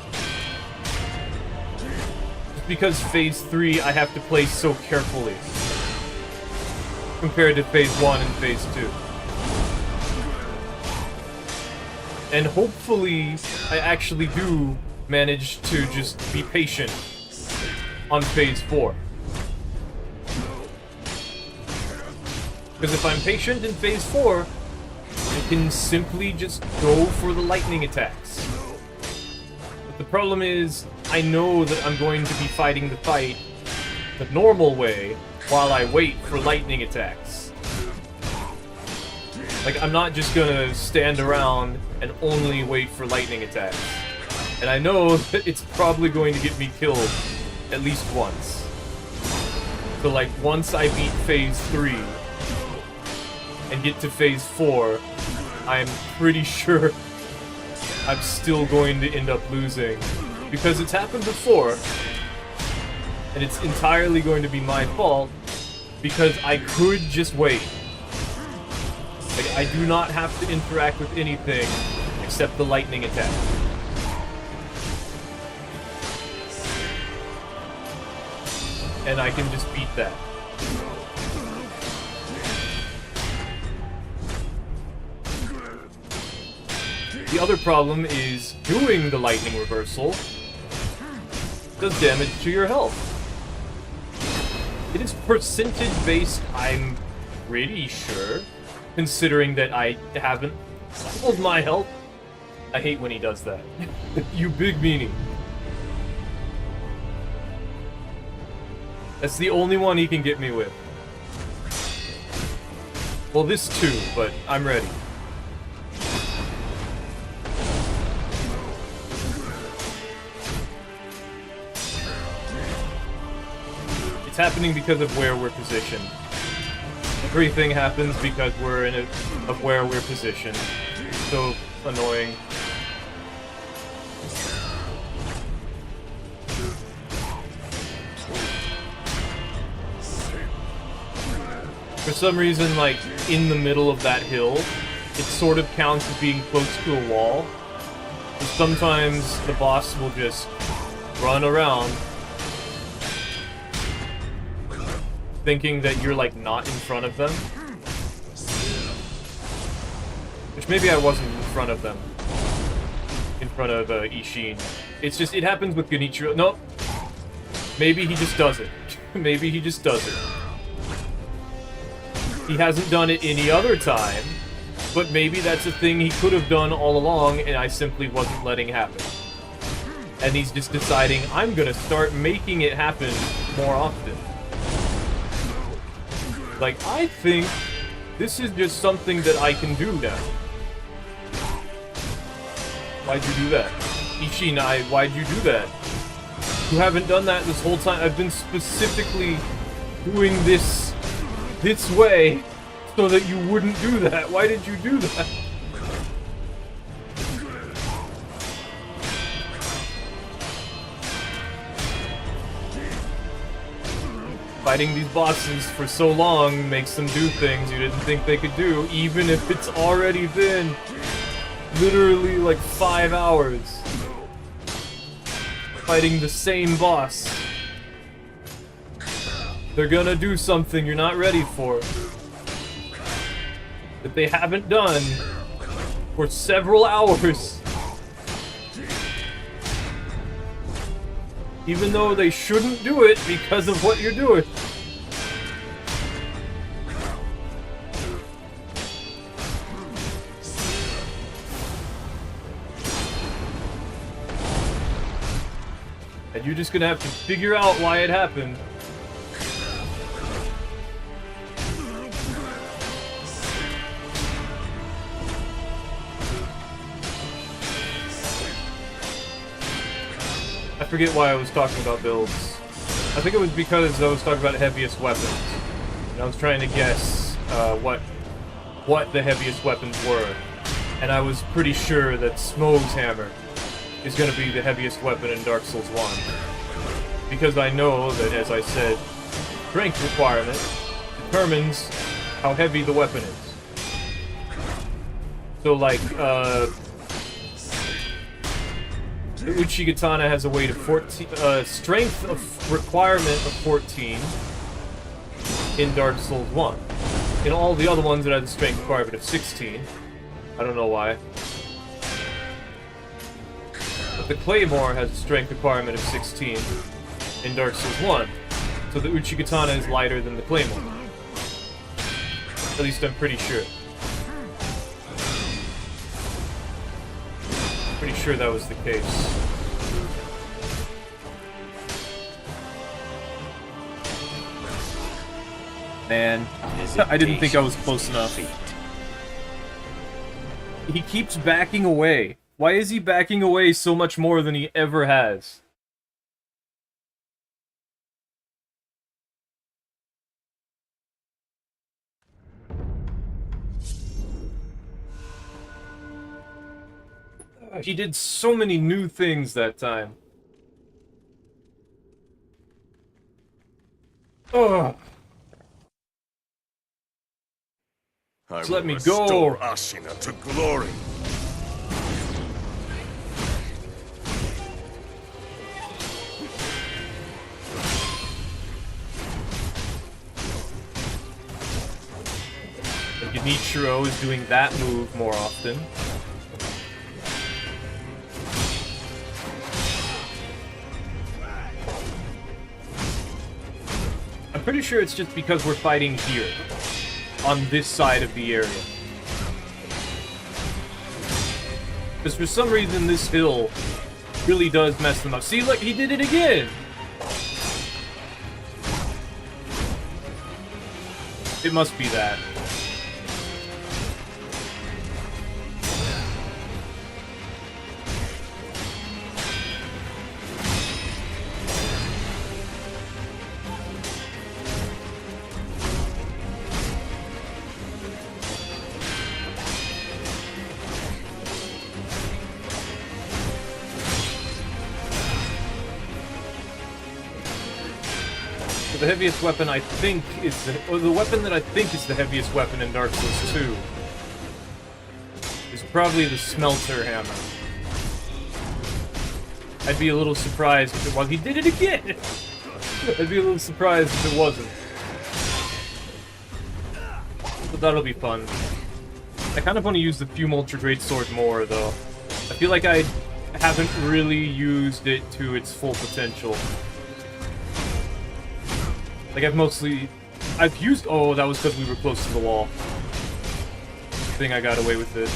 Just because Phase 3 I have to play so carefully. Compared to Phase 1 and Phase 2. And hopefully, I actually do manage to just be patient on Phase 4. Because if I'm patient in Phase 4, I can simply just go for the lightning attacks. But the problem is, I know that I'm going to be fighting the fight the normal way while I wait for lightning attacks. Like, I'm not just gonna stand around and only wait for lightning attacks. And I know that it's probably going to get me killed at least once. So, like, once I beat Phase 3 and get to Phase 4, I'm pretty sure I'm still going to end up losing. Because it's happened before, and it's entirely going to be my fault, because I could just wait. Like, I do not have to interact with anything except the lightning attack. And I can just beat that. The other problem is doing the lightning reversal does damage to your health. It is percentage based, I'm pretty sure. Considering that I haven't leveled my health. I hate when he does that. You big meanie. That's the only one he can get me with. Well, this too, but I'm ready. It's happening because of where we're positioned. Everything happens because we're in of where we're positioned. So annoying. For some reason, like, in the middle of that hill, it sort of counts as being close to a wall. So sometimes the boss will just run around thinking that you're, like, not in front of them. Which maybe I wasn't in front of them. In front of Ishin. It's just, it happens with Genichiro. Nope. Maybe he just does it. Maybe he just does it. He hasn't done it any other time, but maybe that's a thing he could have done all along and I simply wasn't letting happen. And he's just deciding, I'm gonna start making it happen more often. Like, I think this is just something that I can do now. Why'd you do that? Ishin, why'd you do that? You haven't done that this whole time. I've been specifically doing this way so that you wouldn't do that. Why did you do that? Fighting these bosses for so long makes them do things you didn't think they could do, even if it's already been literally like 5 hours fighting the same boss. They're gonna do something you're not ready for, that they haven't done for several hours. Even though they shouldn't do it because of what you're doing. And you're just gonna have to figure out why it happened. I forget why I was talking about builds. I think it was because I was talking about heaviest weapons. And I was trying to guess what the heaviest weapons were. And I was pretty sure that Smoug's hammer is going to be the heaviest weapon in Dark Souls 1. Because I know that, as I said, strength requirement determines how heavy the weapon is. So, like, the Uchigatana has a weight of 14, strength of requirement of 14 in Dark Souls 1. In all the other ones, it has a strength requirement of 16. I don't know why. But the Claymore has a strength requirement of 16 in Dark Souls 1. So the Uchigatana is lighter than the Claymore. At least I'm pretty sure. Pretty sure that was the case. Man, I didn't think I was close enough. He keeps backing away. Why is he backing away so much more than he ever has? He did so many new things that time. Ugh. Just let me go. Restore Ashina to glory. And Genichiro is doing that move more often. I'm pretty sure it's just because we're fighting here, on this side of the area. Because for some reason this hill really does mess them up. See, look, he did it again! It must be that. So the heaviest weapon I think is the weapon that I think is the heaviest weapon in Dark Souls 2 is probably the Smelter Hammer. I'd be a little surprised if it was. He did it again! I'd be a little surprised if it wasn't. But that'll be fun. I kind of want to use the Fume Ultra Greatsword more, though. I feel like I haven't really used it to its full potential. Like, I've used... Oh, that was because we were close to the wall. I think I got away with it.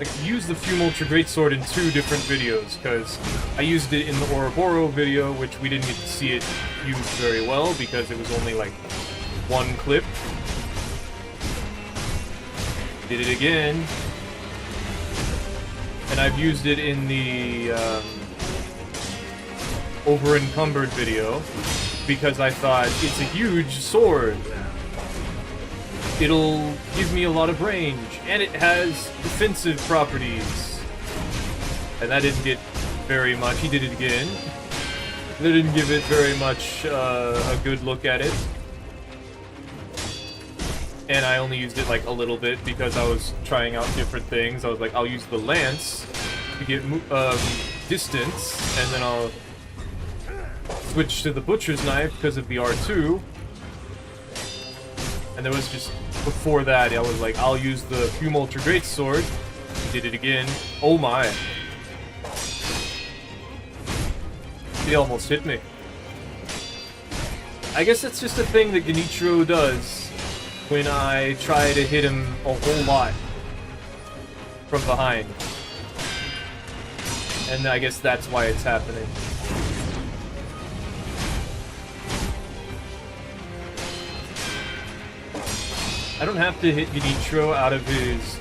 Like, I used the Fume Ultra Greatsword in 2 different videos, because I used it in the Ouroboros video, which we didn't get to see it used very well, because it was only, like, 1 clip. Did it again. And I've used it in the Over-Encumbered video, because I thought, it's a huge sword. It'll give me a lot of range, and it has defensive properties. And that didn't get very much. He did it again. They didn't give it very much a good look at it. And I only used it like a little bit because I was trying out different things. I was like, I'll use the lance to get distance, and then I'll switch to the butcher's knife because of the R2. And there was just, before that, I was like, I'll use the Fume Ultra Greatsword. Did it again. Oh my. He almost hit me. I guess that's just a thing that Genichiro does when I try to hit him a whole lot from behind. And I guess that's why it's happening. I don't have to hit Genichiro out of his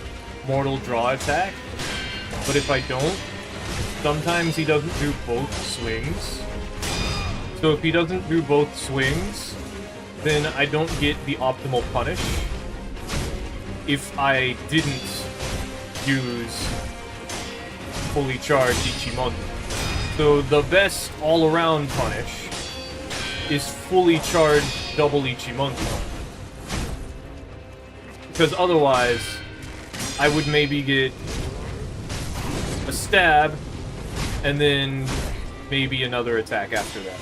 mortal draw attack, but if I don't, sometimes he doesn't do both swings. So if he doesn't do both swings, then I don't get the optimal punish if I didn't use fully charged Ichimonji. So the best all-around punish is fully charged double Ichimonji. Because otherwise, I would maybe get a stab, and then maybe another attack after that.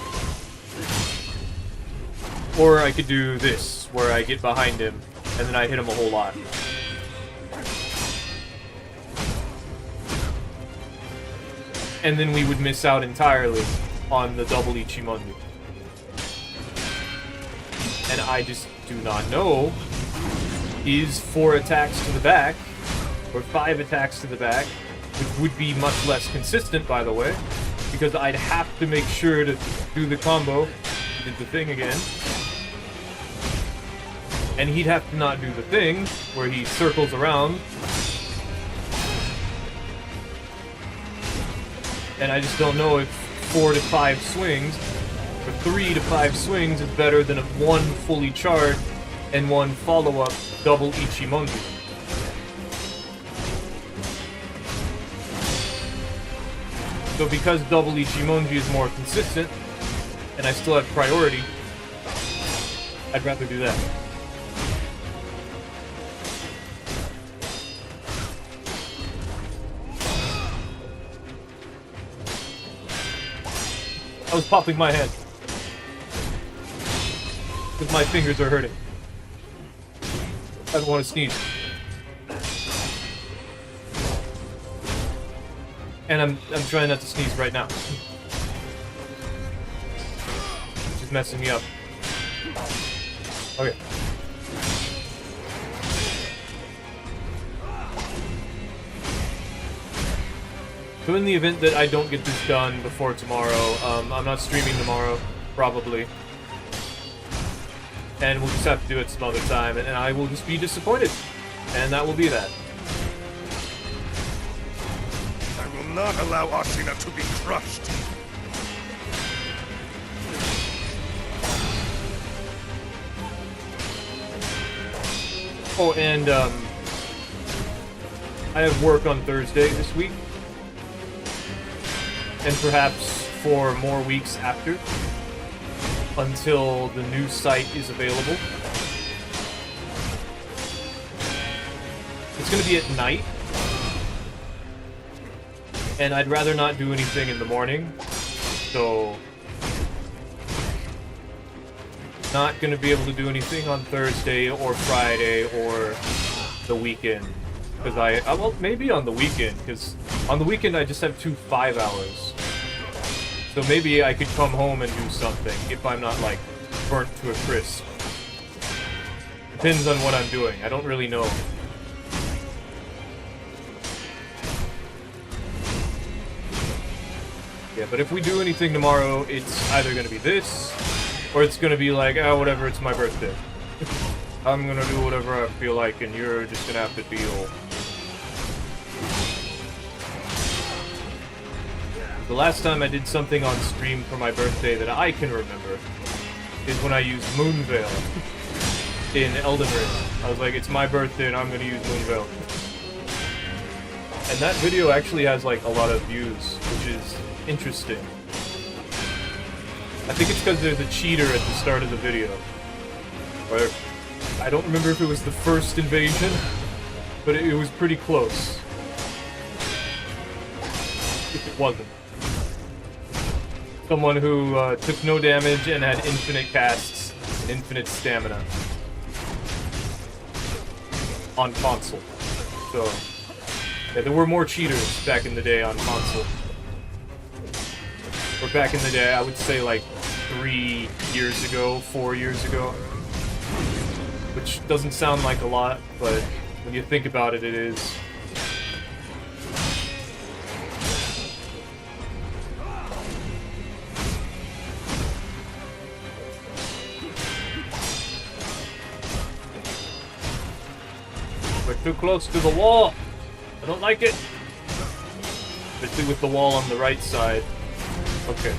Or I could do this, where I get behind him, and then I hit him a whole lot. And then we would miss out entirely on the double Ichimonji. And I just do not know, is 4 attacks to the back, or 5 attacks to the back, which would be much less consistent, by the way, because I'd have to make sure to do the combo, did the thing again, and he'd have to not do the thing, where he circles around, and I just don't know if 4 to 5 swings, or 3 to 5 swings is better than 1 fully charged and 1 follow-up double Ichimonji. So because double Ichimonji is more consistent, and I still have priority, I'd rather do that. I was popping my head because my fingers are hurting. I don't want to sneeze. And I'm trying not to sneeze right now. It's just messing me up. Okay. So in the event that I don't get this done before tomorrow, I'm not streaming tomorrow, probably. And we'll just have to do it some other time, and I will just be disappointed. And that will be that. I will not allow Ashina to be crushed. Oh, and I have work on Thursday this week. And perhaps for more weeks after. Until the new site is available. It's going to be at night. And I'd rather not do anything in the morning. So... not going to be able to do anything on Thursday or Friday or the weekend. Because well, maybe on the weekend, because on the weekend I just have 2 5 hours. So maybe I could come home and do something if I'm not, like, burnt to a crisp. Depends on what I'm doing. I don't really know. Yeah, but if we do anything tomorrow, it's either going to be this, or it's going to be like, oh, whatever, it's my birthday. I'm going to do whatever I feel like, and you're just going to have to deal. The last time I did something on stream for my birthday that I can remember is when I used Moonveil in Elden Ring. I was like, it's my birthday and I'm going to use Moonveil. And that video actually has, like, a lot of views, which is interesting. I think it's because there's a cheater at the start of the video. Where, I don't remember if it was the first invasion, but it was pretty close. If it wasn't. Someone who took no damage and had infinite casts, and infinite stamina. On console. So, yeah, there were more cheaters back in the day on console. Or back in the day, I would say like 3 years ago, 4 years ago. Which doesn't sound like a lot, but when you think about it, it is. We're too close to the wall. I don't like it. Especially with the wall on the right side. Okay.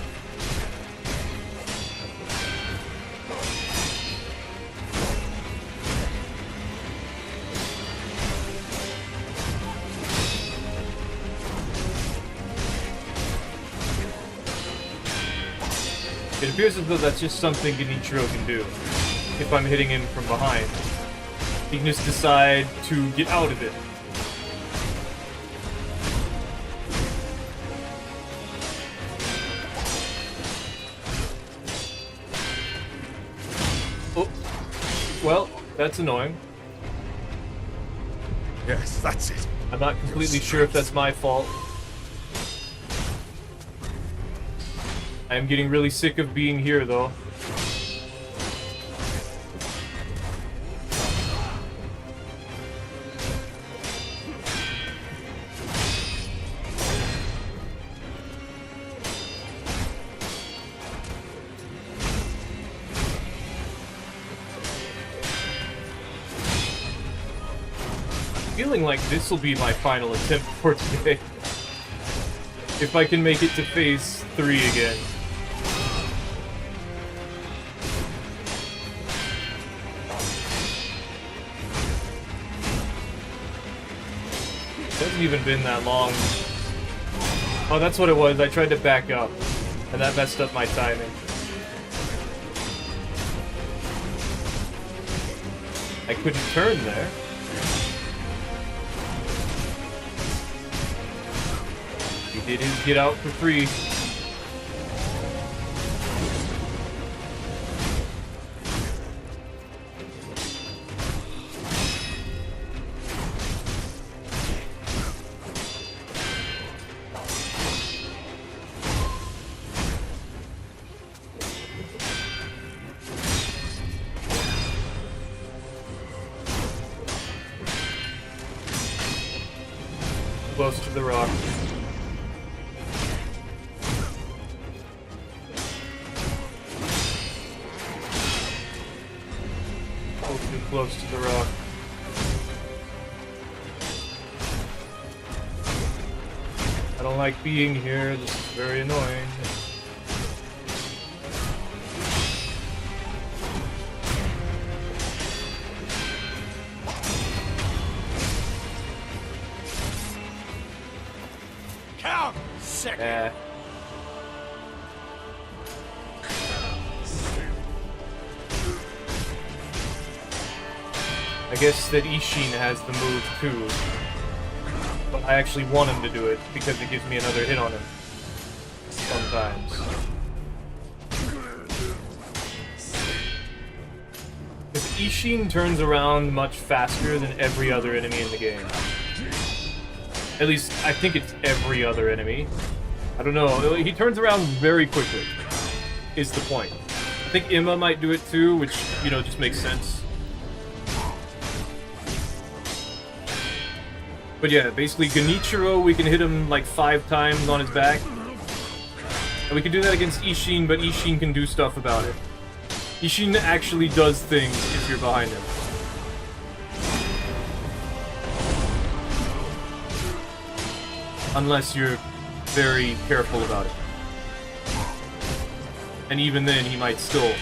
It appears as though that's just something Genichiro can do. If I'm hitting him from behind. He can just decide to get out of it. Oh. Well, that's annoying. Yes, that's it. I'm not completely sure if that's my fault. I am getting really sick of being here, though. Feeling like this will be my final attempt for today. If I can make it to phase 3 again. It hasn't even been that long. Oh, that's what it was. I tried to back up, and that messed up my timing. I couldn't turn there. He did his get out for free. Close to the rock. Too close to the rock. I don't like being here. This is very annoying. Count Sekiro. I guess that Ishin has the move too, but I actually want him to do it because it gives me another hit on him sometimes. Because Ishin turns around much faster than every other enemy in the game. At least, I think it's every other enemy. I don't know, he turns around very quickly, is the point. I think Imma might do it too, which, you know, just makes sense. But yeah, basically Genichiro, we can hit him like 5 times on his back. And we can do that against Ishin, but Ishin can do stuff about it. Ishin actually does things if you're behind him. Unless you're very careful about it. And even then, he might still,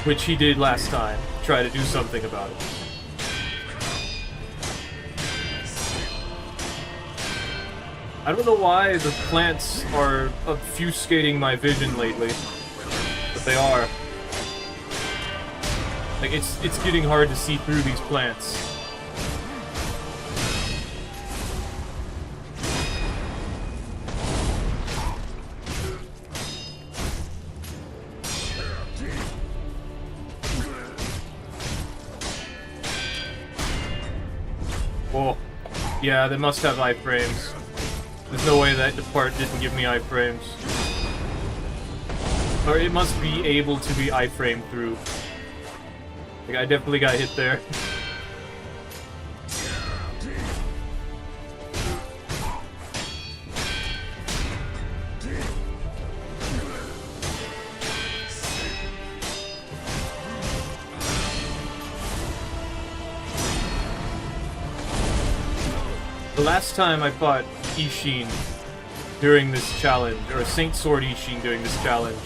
which he did last time, try to do something about it. I don't know why the plants are obfuscating my vision lately, but they are. Like, it's getting hard to see through these plants. Whoa. Yeah, they must have iframes. There's no way that the part didn't give me iframes. Or it must be able to be iframed through. Like, I definitely got hit there. The last time I fought Ishin during this challenge, or Saint Sword Ishin during this challenge,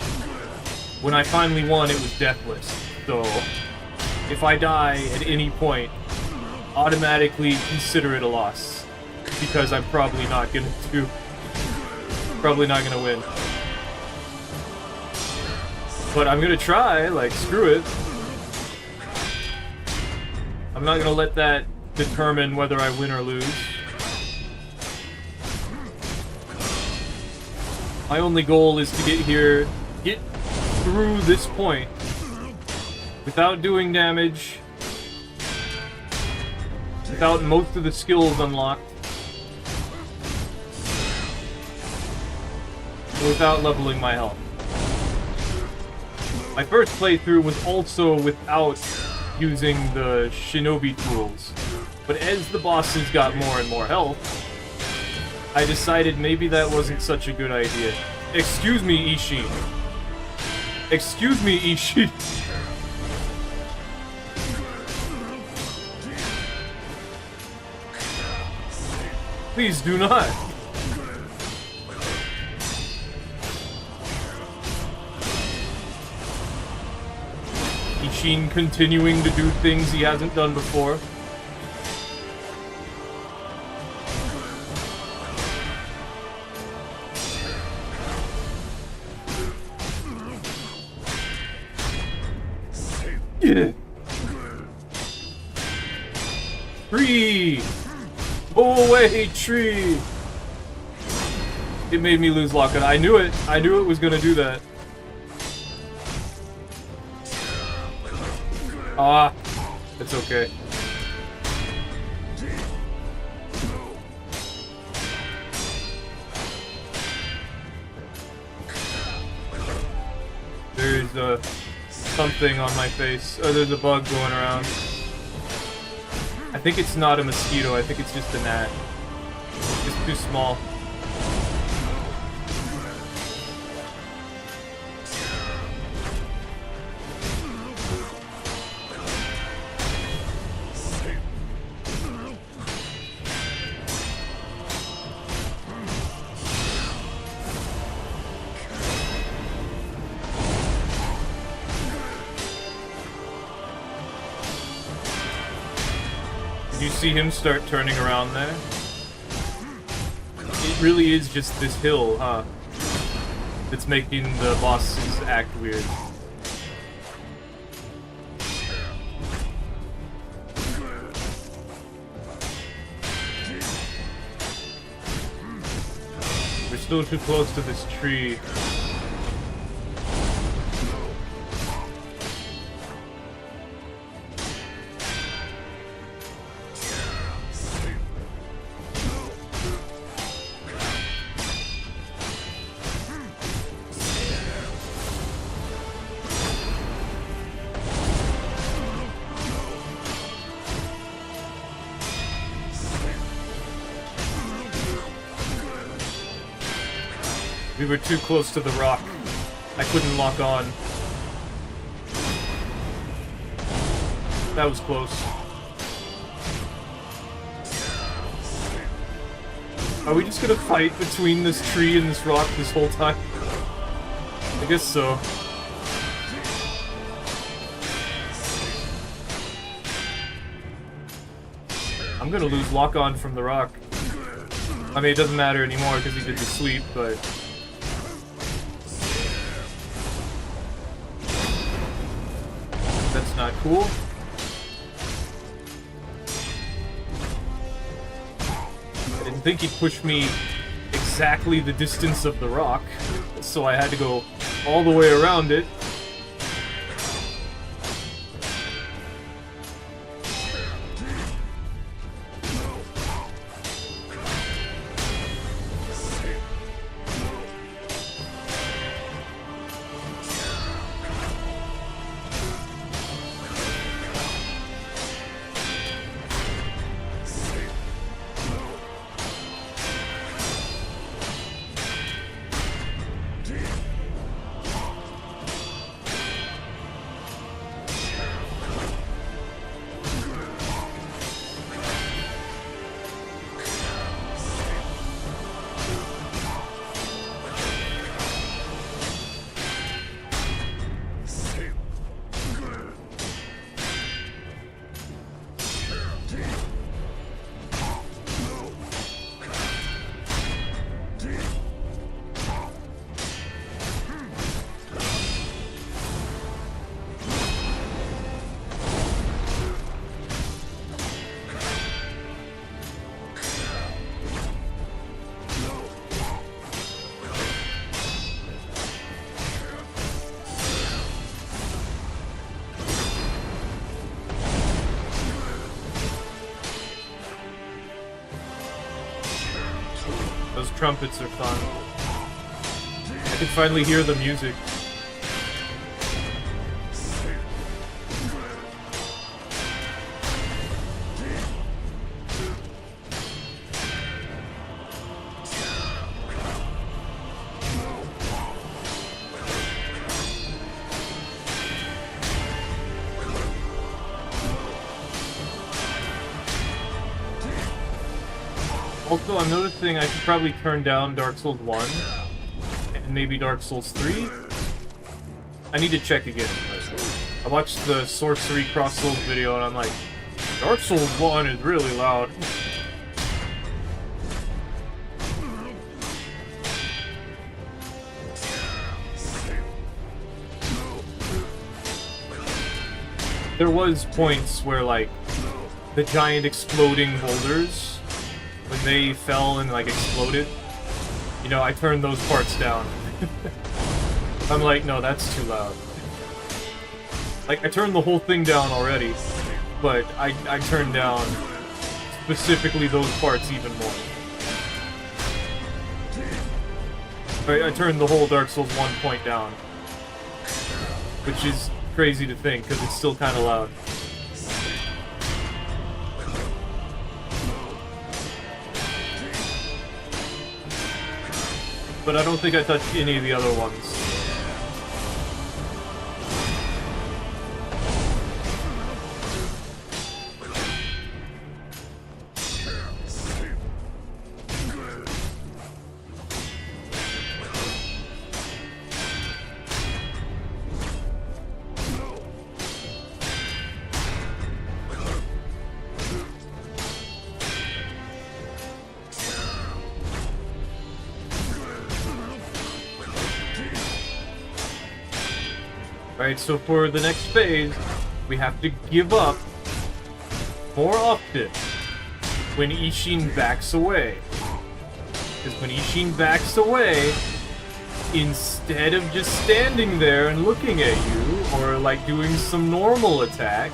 when I finally won, it was deathless. So, if I die at any point, automatically consider it a loss, because I'm probably not gonna win. But I'm gonna try, like, screw it. I'm not gonna let that determine whether I win or lose. My only goal is to get through this point without doing damage, without most of the skills unlocked, without leveling my health. My first playthrough was also without using the shinobi tools, but as the bosses got more and more health, I decided maybe that wasn't such a good idea. Excuse me, Ishin. Excuse me, Ishin. Please do not. Ishin continuing to do things he hasn't done before. Tree! Go away, tree! It made me lose Lockout. I knew it. I knew it was gonna do that. Ah, it's okay. There's something on my face. Oh, there's a bug going around. I think it's not a mosquito, I think it's just a gnat. It's too small. Did you see him start turning around there? It really is just this hill, huh? That's making the bosses act weird. We're still too close to this tree. We were too close to the rock. I couldn't lock on. That was close. Are we just gonna fight between this tree and this rock this whole time? I guess so. I'm gonna lose lock on from the rock. I mean, it doesn't matter anymore because he did the sweep, but... that's not cool. I didn't think he'd push me exactly the distance of the rock, so I had to go all the way around it. Those trumpets are fun. I can finally hear the music. Also, I'm noticing I should probably turn down Dark Souls 1 and maybe Dark Souls 3. I need to check again. I watched the Sorcery Cross Souls video and I'm like, Dark Souls 1 is really loud. There was points where, like, the giant exploding boulders, when they fell and, like, exploded, you know, I turned those parts down. I'm like, no, that's too loud. Like, I turned the whole thing down already, but I turned down specifically those parts even more. I turned the whole Dark Souls 1 point down, which is crazy to think, because it's still kind of loud. But I don't think I touched any of the other ones. Alright, so for the next phase, we have to give up more often when Ishin backs away. Because when Ishin backs away, instead of just standing there and looking at you, or like doing some normal attack,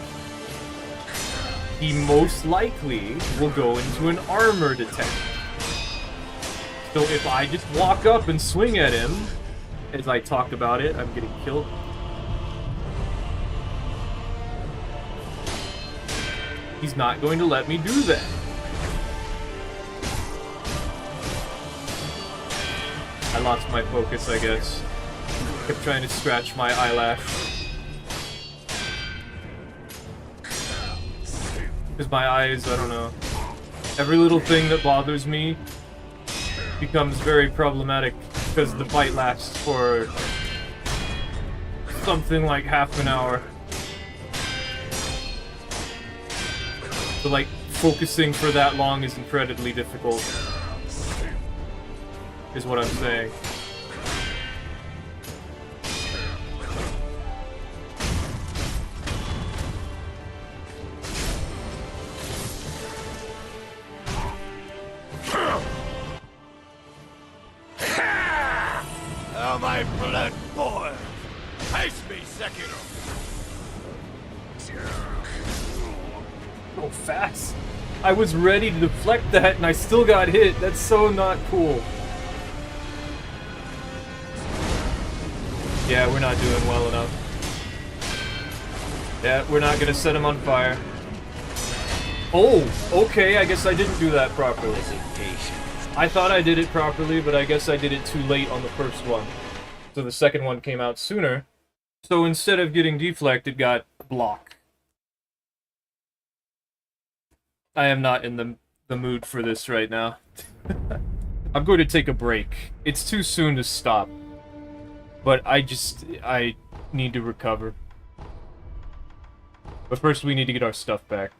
he most likely will go into an armored attack. So if I just walk up and swing at him, as I talk about it, I'm getting killed. He's not going to let me do that. I lost my focus, I guess. Kept trying to scratch my eyelash. Because my eyes, I don't know. Every little thing that bothers me becomes very problematic because the fight lasts for something like half an hour. So, like, focusing for that long is incredibly difficult. Is what I'm saying. Oh, my blood boils! Face me, Sekiro! So fast. I was ready to deflect that and I still got hit. That's so not cool. Yeah, we're not doing well enough. Yeah, we're not gonna set him on fire. Oh, okay, I guess I didn't do that properly. I thought I did it properly, but I guess I did it too late on the first one. So the second one came out sooner. So instead of getting deflect, it got block. I am not in the mood for this right now. I'm going to take a break. It's too soon to stop. But I need to recover. But first we need to get our stuff back.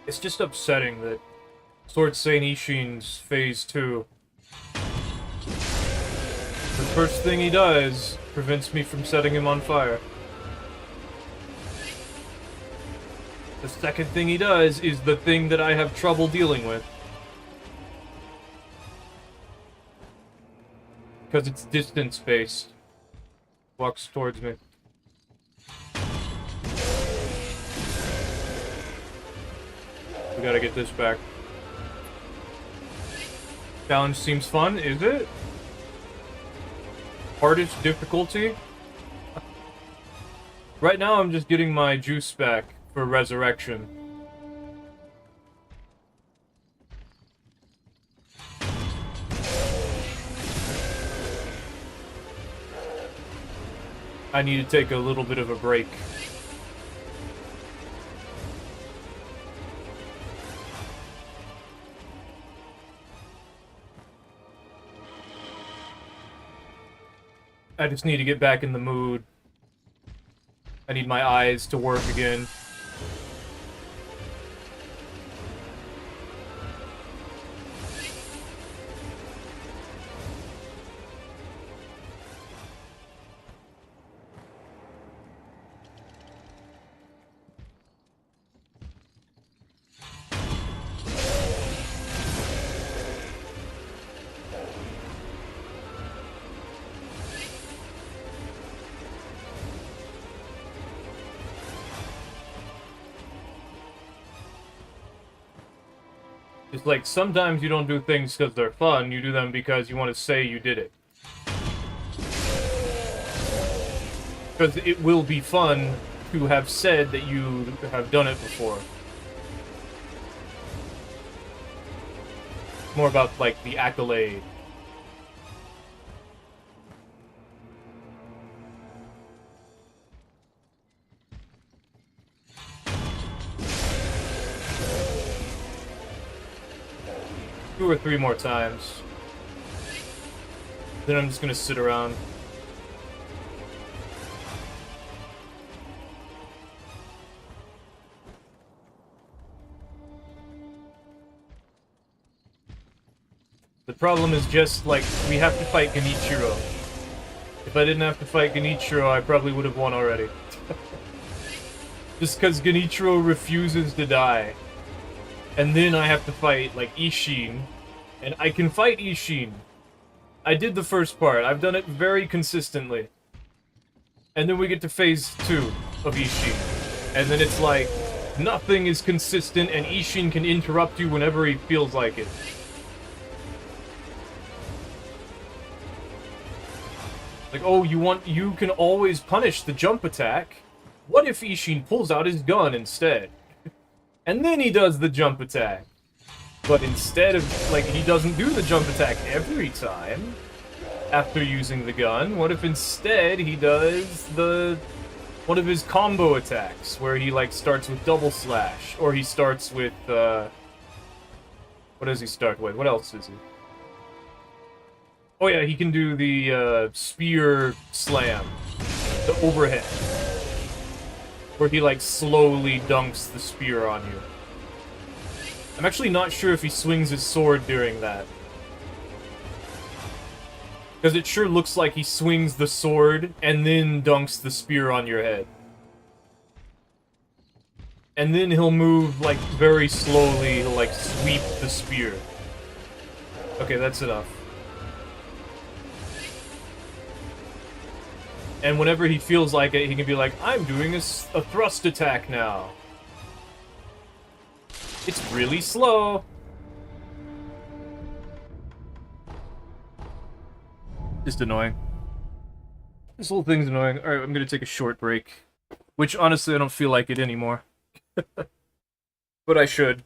It's just upsetting that Sword Saint Ishin's Phase 2. The first thing he does prevents me from setting him on fire. The second thing he does is the thing that I have trouble dealing with. Because it's distance-based. Walks towards me. We gotta get this back. Challenge seems fun, is it? Hardest difficulty? Right now I'm just getting my juice back for resurrection. I need to take a little bit of a break. I just need to get back in the mood. I need my eyes to work again. It's like, sometimes you don't do things because they're fun, you do them because you want to say you did it. Because it will be fun to have said that you have done it before. More about, like, the accolade. Two or three more times. Then I'm just gonna sit around. The problem is just, like, we have to fight Genichiro. If I didn't have to fight Genichiro, I probably would have won already. Just because Genichiro refuses to die. And then I have to fight, like, Ishin. And I can fight Ishin. I did the first part. I've done it very consistently. And then we get to phase 2 of Ishin. And then it's like, nothing is consistent, and Ishin can interrupt you whenever he feels like it. Like, oh, you can always punish the jump attack. What if Ishin pulls out his gun instead? And then he does the jump attack. But instead of, like, he doesn't do the jump attack every time after using the gun. What if instead he does one of his combo attacks, where he, like, starts with double slash, or he starts with, what does he start with? What else is he? Oh yeah, he can do the, spear slam. The overhead. Where he, like, slowly dunks the spear on you. I'm actually not sure if he swings his sword during that. Because it sure looks like he swings the sword and then dunks the spear on your head. And then he'll move, like, very slowly, he'll, like, sweep the spear. Okay, that's enough. And whenever he feels like it, he can be like, I'm doing a thrust attack now. It's really slow. Just annoying. This whole thing's annoying. Alright, I'm gonna take a short break. Which, honestly, I don't feel like it anymore. But I should.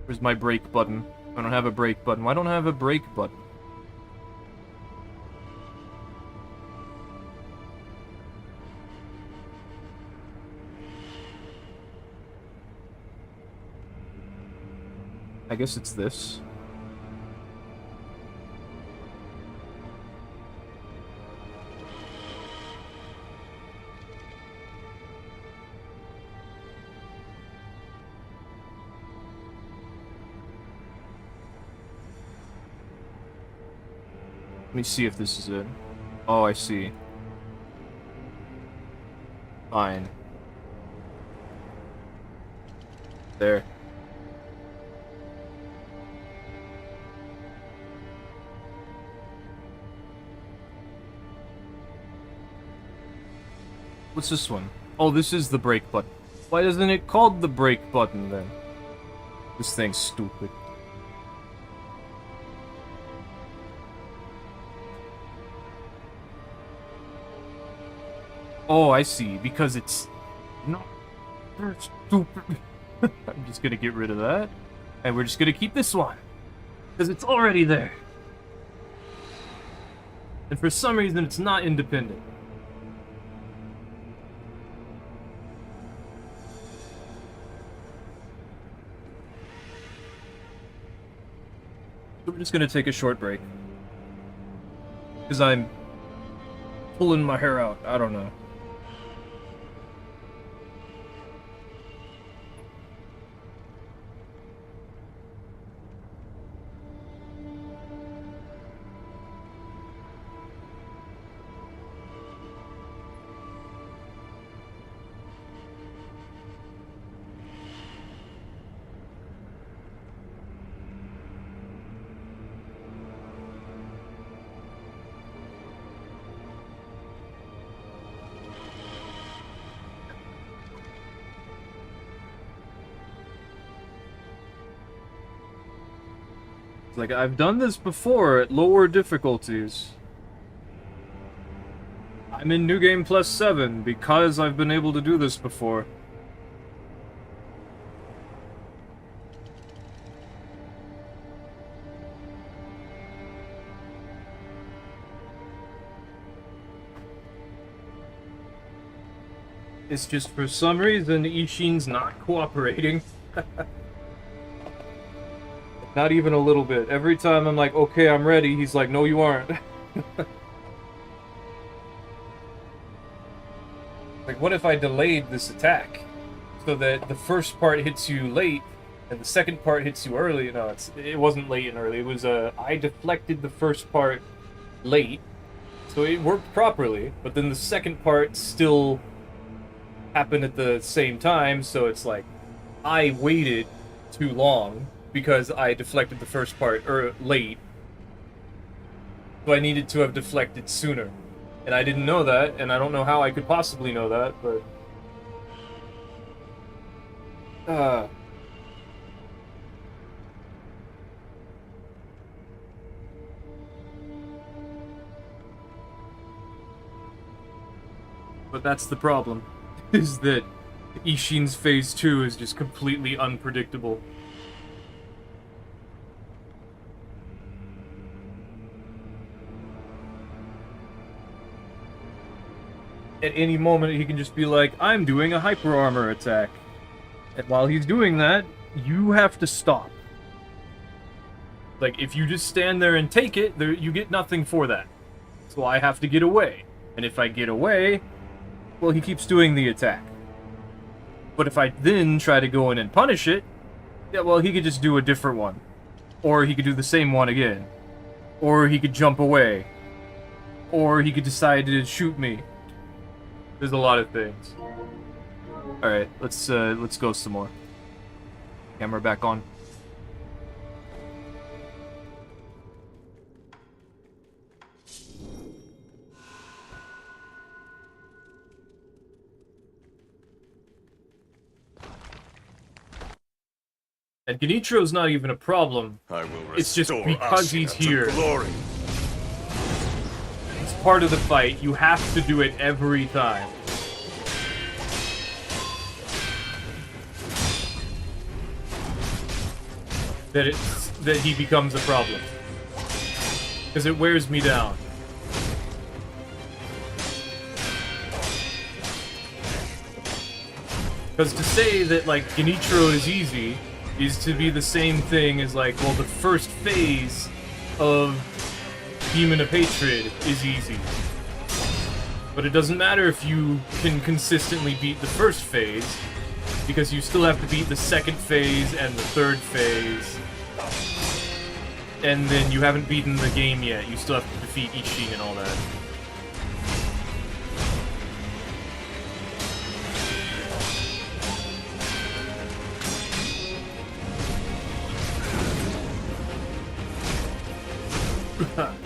Where's my break button? I don't have a break button. Why don't I have a break button? I guess it's this. Let me see if this is it. Oh, I see. Fine. There. What's this one? Oh, this is the brake button. Why isn't it called the brake button, then? This thing's stupid. Oh, I see. Because it's... not... they're stupid. I'm just gonna get rid of that. And we're just gonna keep this one. Because it's already there. And for some reason, it's not independent. So we're just gonna take a short break. Because I'm pulling my hair out. I don't know. Like, I've done this before at lower difficulties. I'm in New Game Plus 7 because I've been able to do this before. It's just for some reason Ishin's not cooperating. Not even a little bit. Every time I'm like, okay, I'm ready, he's like, no, you aren't. Like, what if I delayed this attack? So that the first part hits you late, and the second part hits you early? No, it wasn't late and early. It was, I deflected the first part late, so it worked properly, but then the second part still happened at the same time, so it's like, I waited too long, because I deflected the first part late. So I needed to have deflected sooner. And I didn't know that, and I don't know how I could possibly know that, but... But that's the problem, is that Ishin's Phase 2 is just completely unpredictable. At any moment, he can just be like, I'm doing a hyper armor attack. And while he's doing that, you have to stop. Like, if you just stand there and take it, you get nothing for that. So I have to get away. And if I get away, well, he keeps doing the attack. But if I then try to go in and punish it, yeah, well, he could just do a different one. Or he could do the same one again. Or he could jump away. Or he could decide to shoot me. There's a lot of things. Alright, let's go some more. Camera back on. And Genichiro's not even a problem. I will It's just restore because he's Ashina to here. glory. It's part of the fight. You have to do it every time. That he becomes a problem. Because it wears me down. Because to say that, like, Genichiro is easy is to be the same thing as, like, well, the first phase of Demon of Hatred is easy. But it doesn't matter if you can consistently beat the first phase, because you still have to beat the second phase and the third phase. And then you haven't beaten the game yet. You still have to defeat Ishin and all that.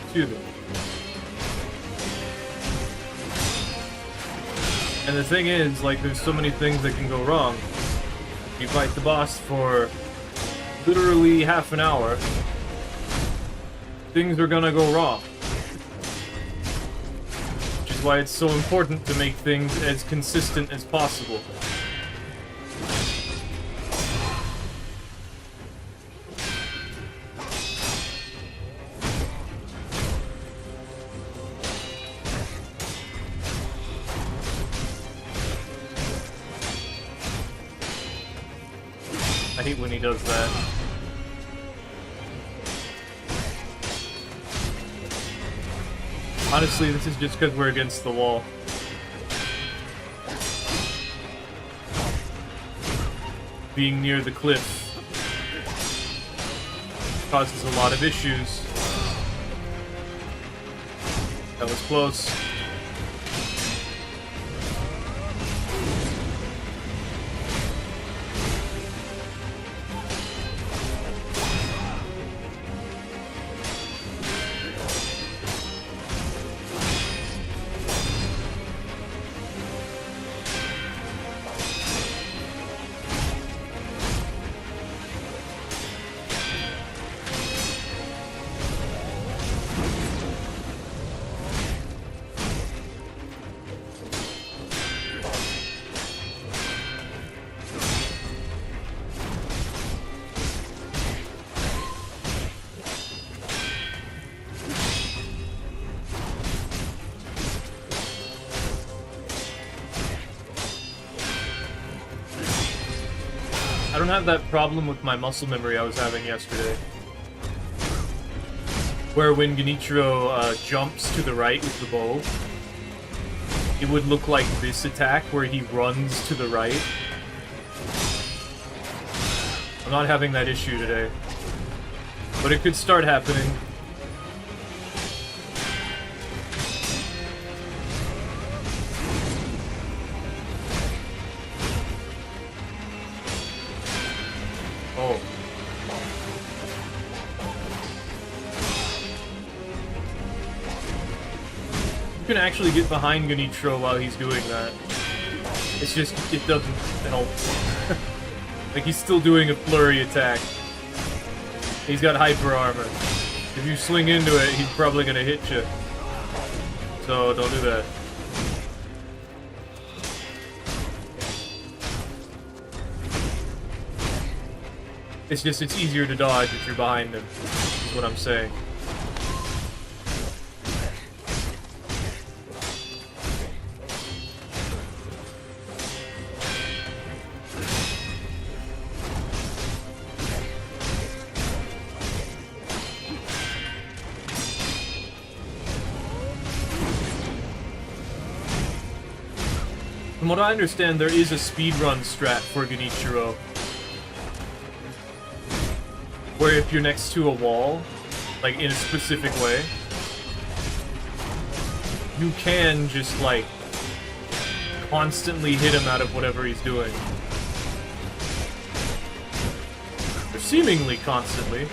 Excuse me. And the thing is, like, there's so many things that can go wrong. You fight the boss for literally half an hour. Things are gonna go wrong. Which is why it's so important to make things as consistent as possible. I hate when he does that. Honestly, this is just because we're against the wall. Being near the cliff causes a lot of issues. That was close. I don't have that problem with my muscle memory I was having yesterday. Where when Genichiro jumps to the right with the bow, it would look like this attack where he runs to the right. I'm not having that issue today. But it could start happening. Oh. You can actually get behind Genichiro while he's doing that. It's just, it doesn't help. Like, he's still doing a flurry attack. He's got hyper armor. If you swing into it, he's probably gonna hit you. So, don't do that. It's just, it's easier to dodge if you're behind him, is what I'm saying. From what I understand, there is a speedrun strat for Genichiro. Where if you're next to a wall, like in a specific way, you can just like constantly hit him out of whatever he's doing. Or seemingly constantly.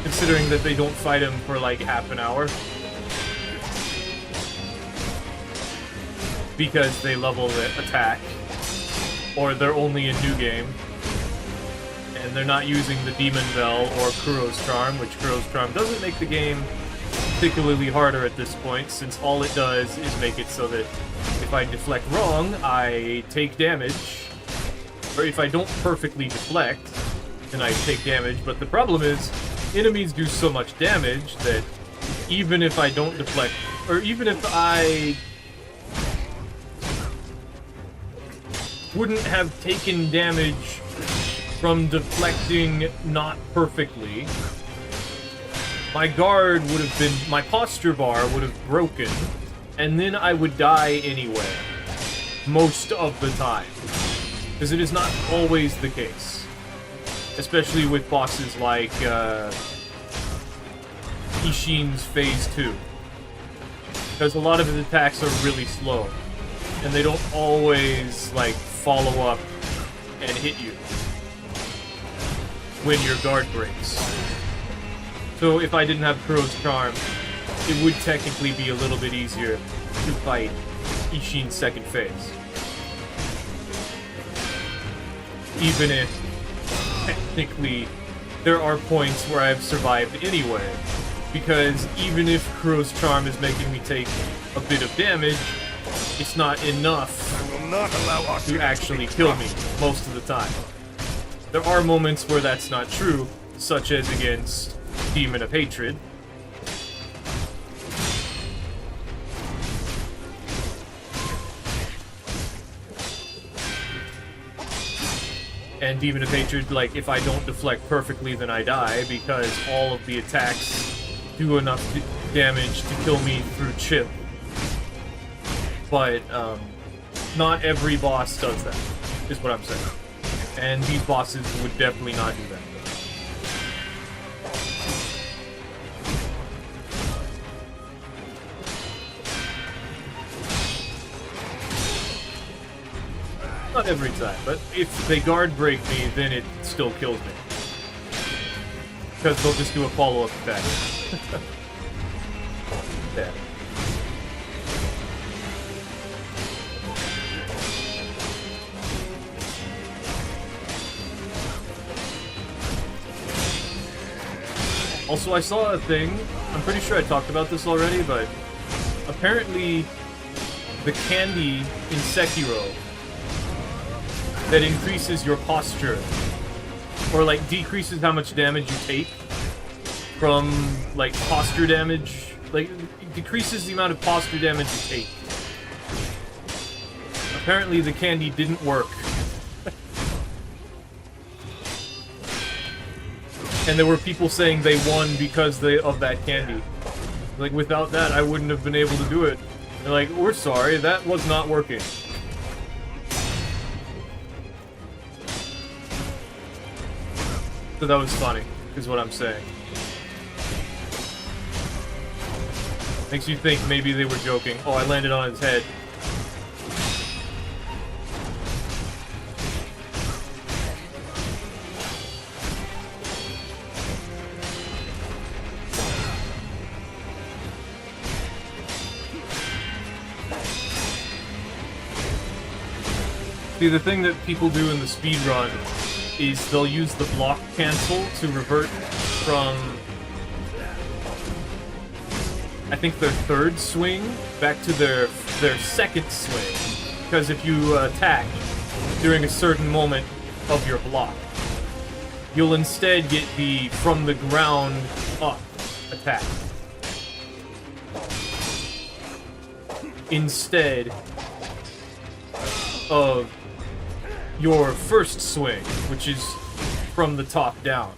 Considering that they don't fight him for like half an hour. Because they level the attack. Or they're only in new game. And they're not using the Demon Bell or Kuro's Charm, which Kuro's Charm doesn't make the game particularly harder at this point, since all it does is make it so that if I deflect wrong, I take damage. Or if I don't perfectly deflect, then I take damage. But the problem is, enemies do so much damage that even if I don't deflect, or even if I wouldn't have taken damage from deflecting not perfectly, my guard would have been, my posture bar would have broken, and then I would die anyway. Most of the time. Because it is not always the case. Especially with bosses like Ishin's Phase 2. Because a lot of his attacks are really slow. And they don't always, like, follow up and hit you when your guard breaks. So if I didn't have Kuro's Charm, it would technically be a little bit easier to fight Ishin's second phase. Even if, technically, there are points where I've survived anyway. Because even if Kuro's Charm is making me take a bit of damage, it's not enough to actually kill me most of the time. There are moments where that's not true, such as against Demon of Hatred. And Demon of Hatred, like, if I don't deflect perfectly, then I die, because all of the attacks do enough damage to kill me through chip. But, not every boss does that, is what I'm saying. And these bosses would definitely not do that. Not every time, but if they guard break me, then it still kills me. Because they'll just do a follow-up attack. Yeah. Also, I saw a thing, I'm pretty sure I talked about this already, but apparently the candy in Sekiro that increases your posture, or like decreases how much damage you take from like posture damage, like it decreases the amount of posture damage you take. Apparently the candy didn't work. And there were people saying they won because of that candy. Like, without that, I wouldn't have been able to do it. They're like, we're sorry, that was not working. So that was funny, is what I'm saying. Makes you think maybe they were joking. Oh, I landed on his head. See, the thing that people do in the speedrun is they'll use the block cancel to revert from, I think, their third swing back to their second swing. Because if you attack during a certain moment of your block, you'll instead get the from the ground up attack. Instead of your first swing, which is from the top down.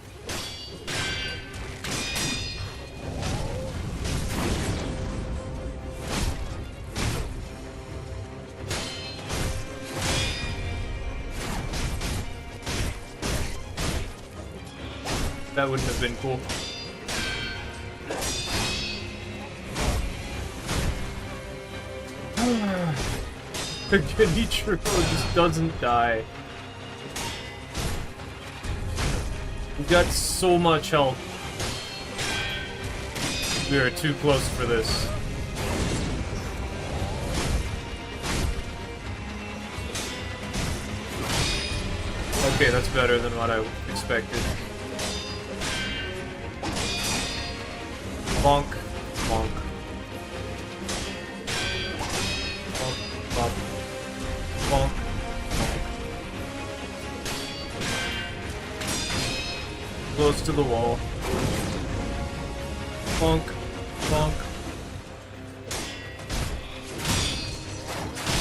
That wouldn't have been cool. Genichiro just doesn't die. We've got so much health. We are too close for this. Okay, that's better than what I expected. Bonk. Bonk. Bonk. Bonk. Bonk. Close to the wall. Bonk. Bonk.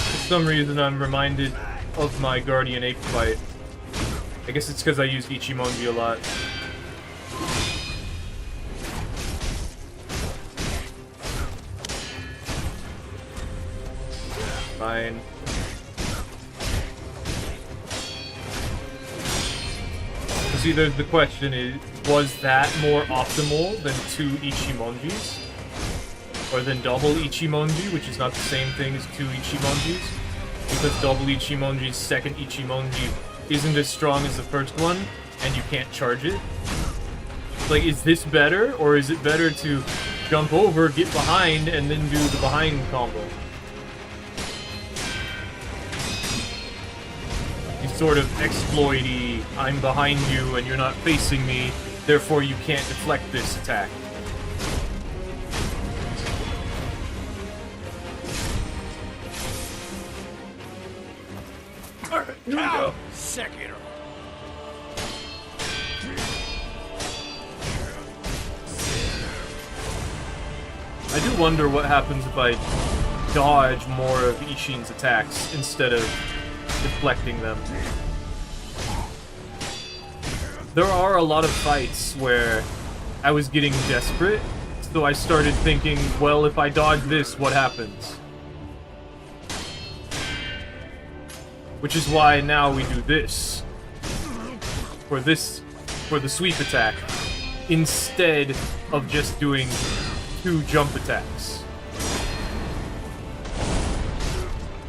For some reason I'm reminded of my Guardian Ape fight. I guess it's because I use Ichimonji a lot. Fine. See, the question is, was that more optimal than 2 Ichimonjis? Or than double Ichimonji, which is not the same thing as 2 Ichimonjis? Because double Ichimonji's second Ichimonji isn't as strong as the first one, and you can't charge it? Like, is this better, or is it better to jump over, get behind, and then do the behind combo? Sort of exploity, I'm behind you and you're not facing me, therefore you can't deflect this attack. Alright, here we go. Sekiro. I do wonder what happens if I dodge more of Ishin's attacks instead of deflecting them. there are a lot of fights where I was getting desperate, so I started thinking, well, if I dodge this, what happens? Which is why now we do this. For the sweep attack, instead of just doing 2 jump attacks.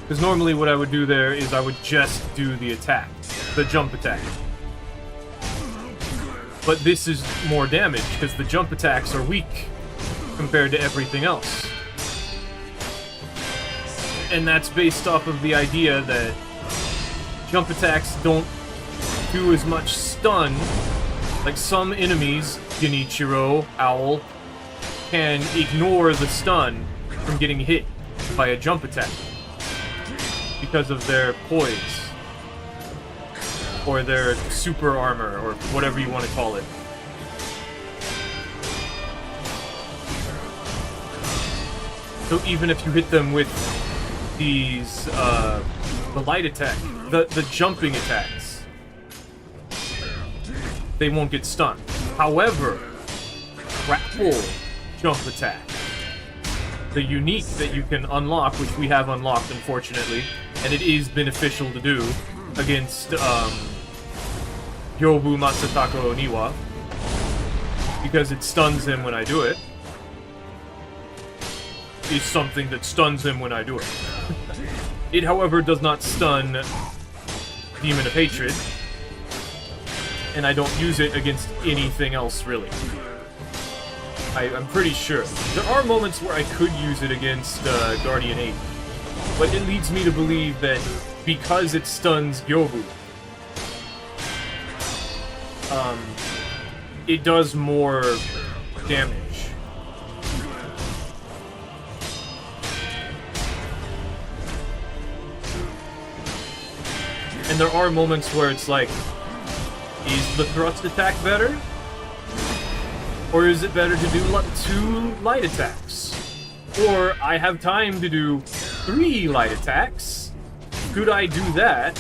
Because normally what I would do there is I would just do the attack, the jump attack. But this is more damage, because the jump attacks are weak compared to everything else. And that's based off of the idea that jump attacks don't do as much stun. Like some enemies, Genichiro, Owl, can ignore the stun from getting hit by a jump attack because of their poise. Or their super armor, or whatever you want to call it. So even if you hit them with these, the light attack, the jumping attacks, they won't get stunned. However, grapple jump attack, the unique that you can unlock, which we have unlocked, unfortunately, and it is beneficial to do against, Yobu Masatako Oniwa, because it stuns him when I do it, is something that stuns him when I do it. It, however, does not stun Demon of Hatred, and I don't use it against anything else, really. I'm pretty sure. There are moments where I could use it against Guardian 8, but it leads me to believe that because it stuns Gyobu, it does more damage. And there are moments where it's like, is the thrust attack better? Or is it better to do 2 light attacks? Or I have time to do 3 light attacks. Could I do that?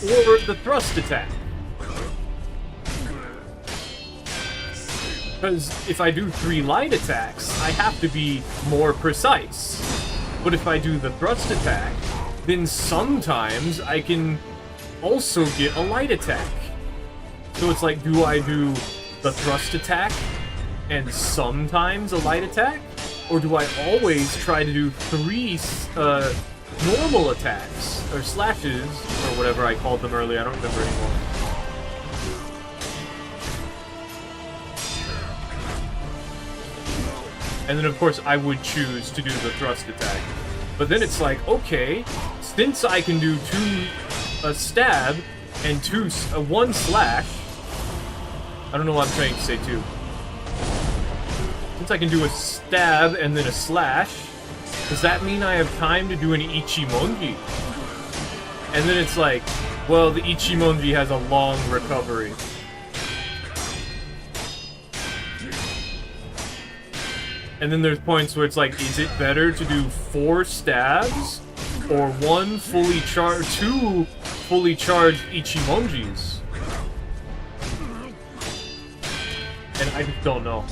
Or the thrust attack? Because if I do 3 light attacks, I have to be more precise. But if I do the thrust attack, then sometimes I can also get a light attack. So it's like, do I do the thrust attack and sometimes a light attack? Or do I always try to do 3 normal attacks, or slashes, or whatever I called them earlier, I don't remember anymore. And then of course I would choose to do the thrust attack. But then it's like, okay, since I can do 2 stab and 1 slash, I don't know what I'm trying to say 2. Since I can do a stab and then a slash, does that mean I have time to do an Ichimonji? And then it's like, well, the Ichimonji has a long recovery. And then there's points where it's like, is it better to do 4 stabs? Or 2 fully charged Ichimonjis? And I just don't know.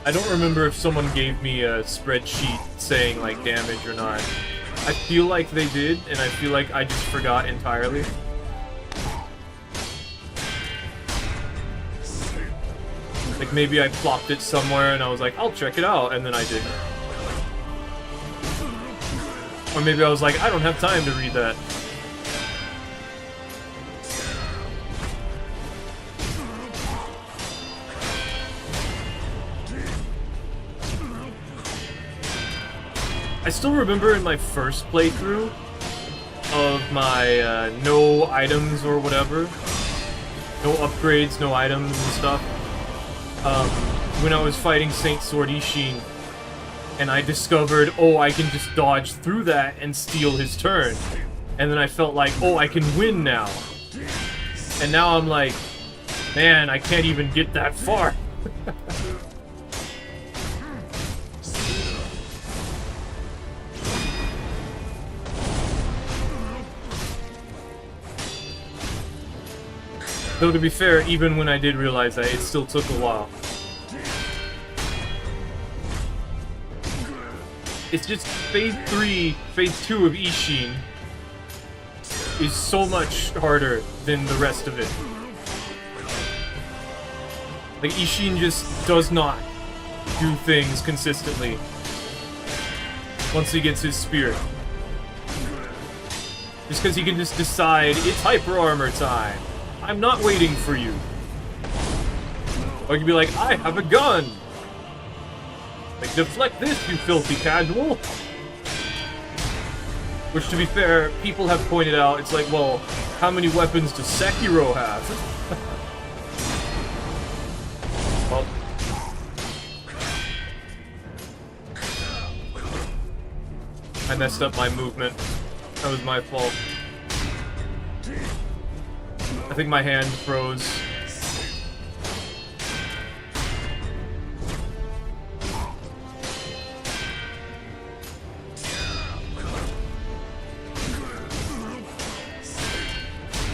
I don't remember if someone gave me a spreadsheet saying, like, damage or not. I feel like they did, and I feel like I just forgot entirely. Like, maybe I plopped it somewhere and I was like, I'll check it out, and then I didn't. Or maybe I was like, I don't have time to read that. I still remember in my first playthrough of my no items or whatever, no upgrades, no items and stuff, when I was fighting Saint Sword Ishin, and I discovered, oh, I can just dodge through that and steal his turn. And then I felt like, oh, I can win now. And now I'm like, man, I can't even get that far. Though to be fair, even when I did realize that, it still took a while. It's just phase 3, phase 2 of Ishin is so much harder than the rest of it. Like, Ishin just does not do things consistently once he gets his spirit. Just because he can just decide, it's hyper armor time. I'm not waiting for you. Or he can be like, I have a gun. Like, deflect this, you filthy casual. Which, to be fair, people have pointed out, it's like, well, how many weapons does Sekiro have? Well, I messed up my movement. That was my fault. I think my hand froze.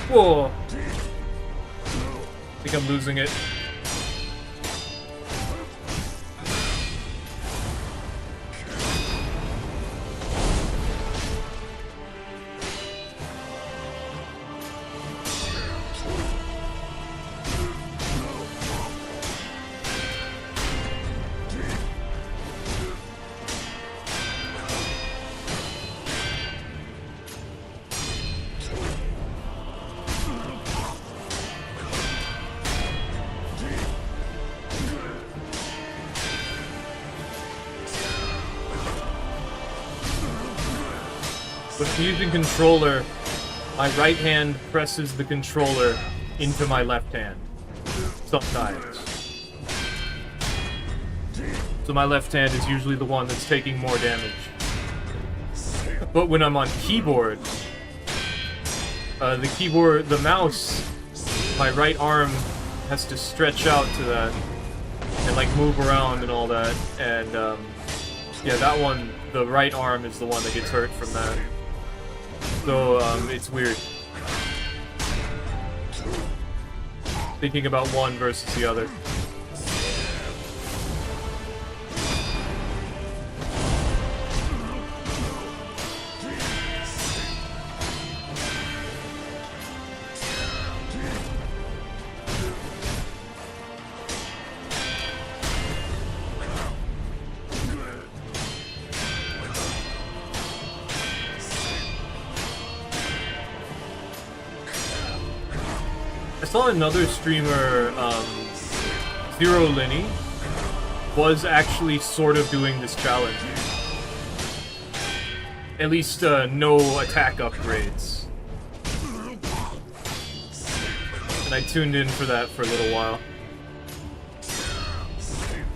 Whoa! I think I'm losing it. With the using controller, my right hand presses the controller into my left hand. Sometimes. So my left hand is usually the one that's taking more damage. But when I'm on keyboard, the mouse, my right arm has to stretch out to that and like move around and all that. And yeah, that one, the right arm is the one that gets hurt from that. So, it's weird. Thinking about one versus the other. I saw another streamer, Zero Linny, was actually sort of doing this challenge. At least, no attack upgrades. And I tuned in for that for a little while.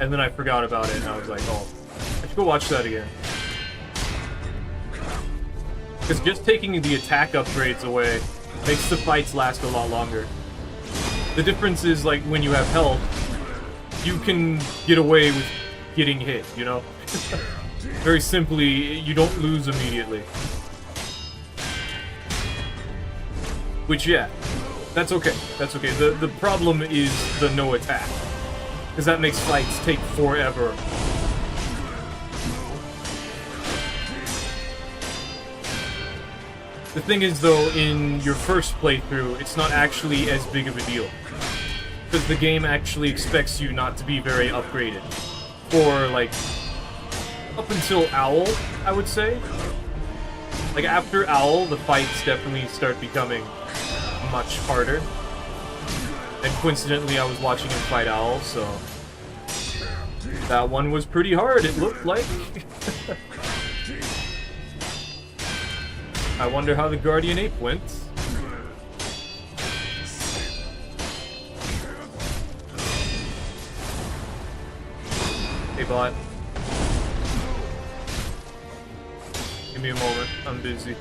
And then I forgot about it, and I was like, oh, I should go watch that again. Because just taking the attack upgrades away makes the fights last a lot longer. The difference is, like, when you have health, you can get away with getting hit, you know? Very simply, you don't lose immediately. Which, yeah, that's okay. That's okay. The problem is the no attack. Because that makes fights take forever. The thing is, though, in your first playthrough, it's not actually as big of a deal. Because the game actually expects you not to be very upgraded. For, like, up until Owl, I would say. Like, after Owl, the fights definitely start becoming much harder. And coincidentally, I was watching him fight Owl, so... that one was pretty hard, it looked like. I wonder how the Guardian Ape went. Hey, bot. Give me a moment. I'm busy.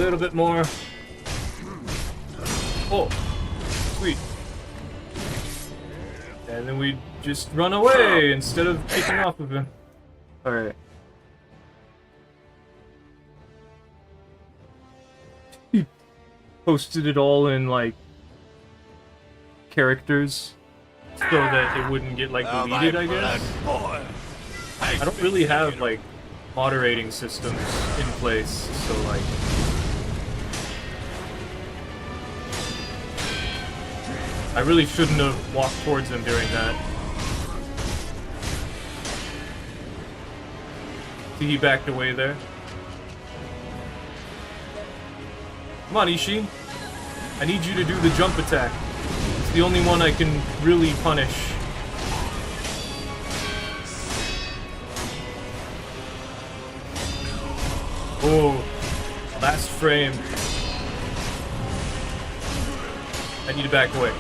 little bit more. Oh, sweet. And then we just run away instead of kicking off of him. Alright. He posted it all in, like, characters so that it wouldn't get, like, deleted, I guess. I don't really have, like, moderating systems in place, so, like... I really shouldn't have walked towards him during that. See, he backed away there. Come on, Ishii. I need you to do the jump attack. It's the only one I can really punish. Oh, last frame. I need to back away.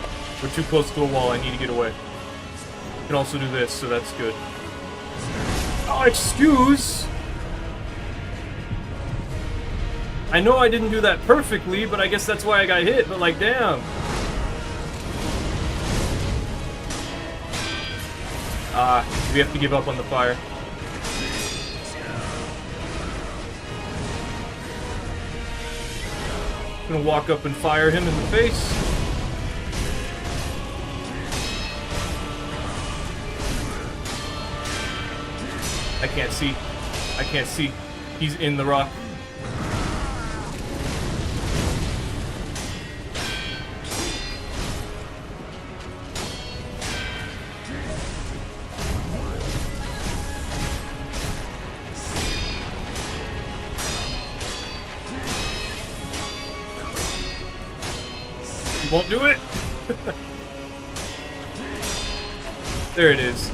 We're too close to a wall, I need to get away. I can also do this, so that's good. Oh, excuse! I know I didn't do that perfectly, but I guess that's why I got hit, but like, damn. We have to give up on the fire. I'm gonna walk up and fire him in the face. I can't see. I can't see. He's in the rock. Won't do it. There it is.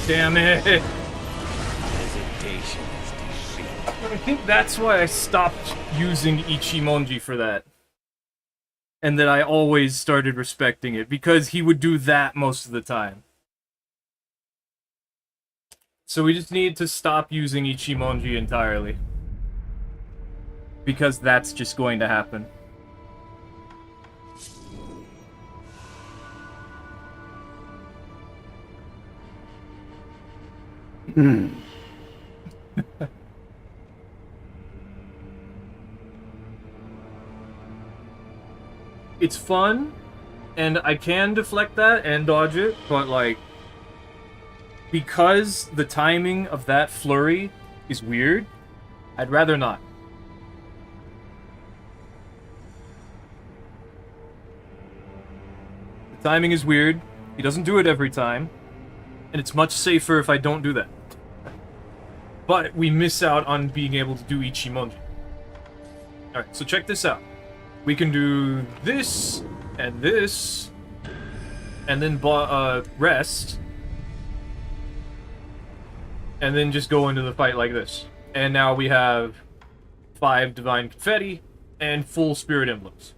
Damn it. I think that's why I stopped using Ichimonji for that. And that I always started respecting it, because he would do that most of the time. So we just need to stop using Ichimonji entirely. Because that's just going to happen. It's fun, and I can deflect that and dodge it, but like, because the timing of that flurry is weird, I'd rather not. The timing is weird, he doesn't do it every time, and it's much safer if I don't do that. But we miss out on being able to do Ichimonji. Alright, so check this out. We can do this, and then rest, and then just go into the fight like this. And now we have 5 Divine Confetti, and full Spirit Emblems.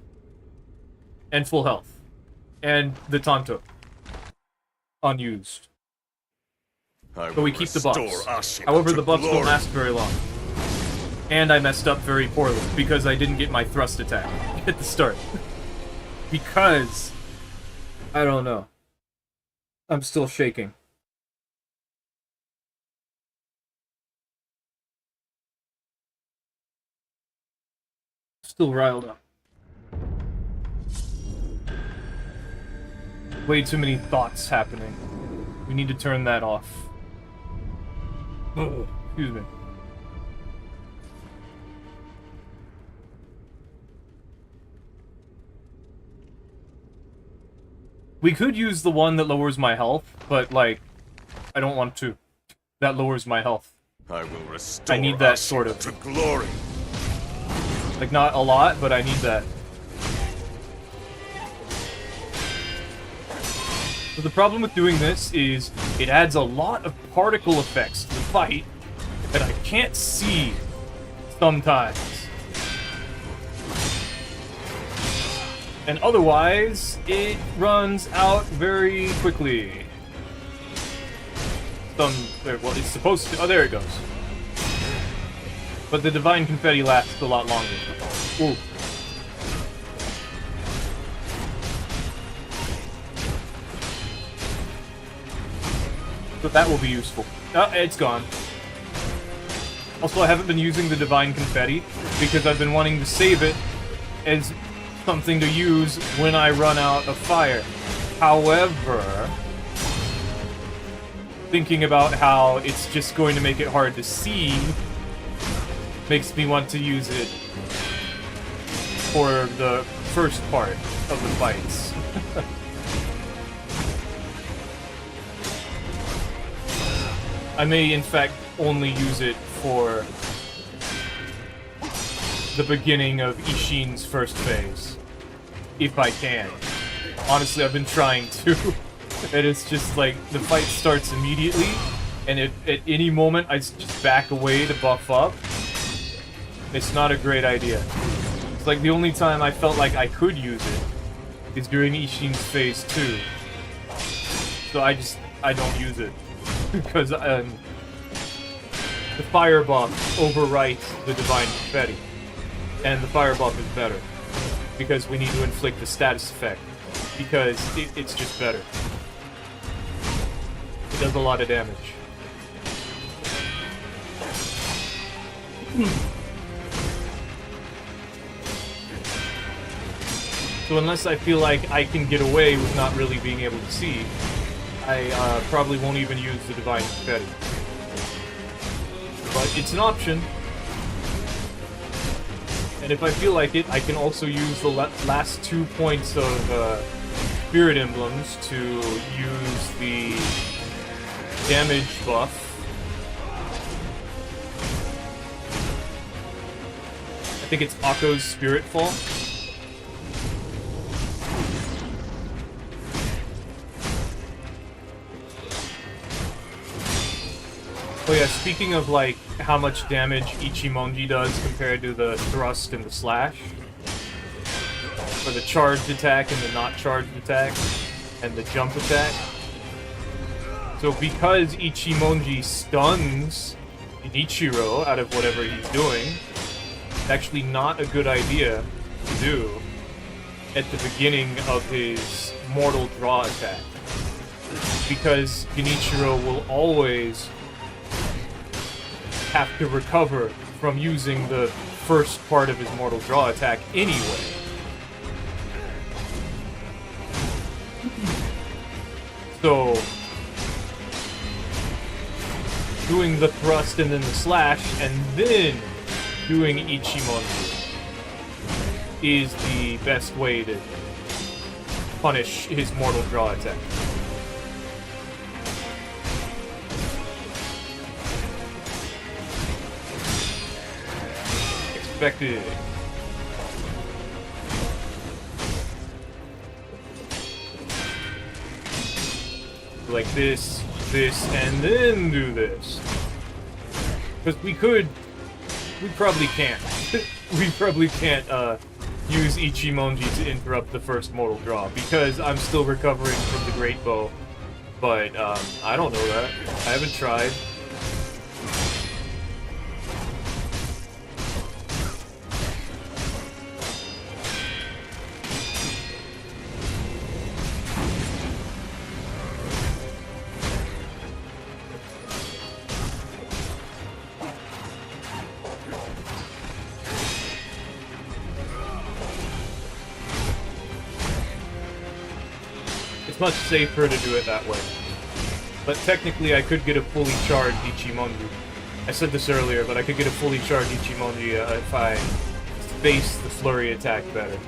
And full health. And the Tanto. Unused. But we keep the buffs. However, the buffs don't last very long. And I messed up very poorly, because I didn't get my thrust attack at the start. Because... I don't know. I'm still shaking. Still riled up. Way too many thoughts happening. We need to turn that off. Oh, excuse me. We could use the one that lowers my health, but, like, I don't want to. That lowers my health. I will restore I need that sort of. to glory. Like, not a lot, but I need that. So the problem with doing this is it adds a lot of particle effects to the fight, can't see sometimes. And otherwise, it runs out very quickly. Well, it's supposed to. Oh, there it goes. But the Divine Confetti lasts a lot longer. Ooh. So that will be useful. Oh, it's gone. Also, I haven't been using the Divine Confetti because I've been wanting to save it as something to use when I run out of fire. However, thinking about how it's just going to make it hard to see makes me want to use it for the first part of the fights. I may, in fact, only use it for the beginning of Ishin's first phase. If I can. Honestly, I've been trying to. And it's just like, the fight starts immediately, and if at any moment I just back away to buff up, it's not a great idea. It's like the only time I felt like I could use it is during Ishin's phase 2. So I don't use it. Because the fire buff overwrites the Divine Confetti. And the fire buff is better. Because we need to inflict the status effect. Because it's just better. It does a lot of damage. So unless I feel like I can get away with not really being able to see, I probably won't even use the Divine Confetti. But it's an option. And if I feel like it, I can also use the last 2 points of Spirit Emblems to use the damage buff. I think it's Akko's Spirit Fall. Oh yeah, speaking of like how much damage Ichimonji does compared to the thrust and the slash, or the charged attack and the not charged attack, and the jump attack. So because Ichimonji stuns Ichiro out of whatever he's doing, it's actually not a good idea to do at the beginning of his mortal draw attack. Because Genichiro will always have to recover from using the first part of his mortal draw attack anyway. So, doing the thrust and then the slash, and then doing Ichimonji is the best way to punish his mortal draw attack. Expected. Like this, and then do this. Because we probably can't. We probably can't, use Ichimonji to interrupt the first mortal draw, because I'm still recovering from the Great Bow. But, I don't know that. I haven't tried. Much safer to do it that way. But technically I could get a fully charged Ichimonji. I said this earlier, but I could get a fully charged Ichimonji if I space the flurry attack better.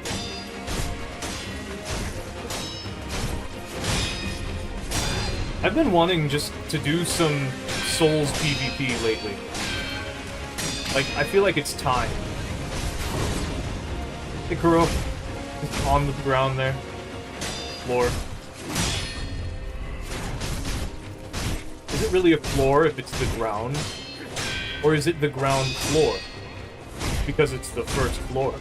I've been wanting just to do some Souls PvP lately. Like, I feel like it's time. Sekiro is on the ground there. Floor. Is it really a floor if it's the ground? Or is it the ground floor? Because it's the first floor.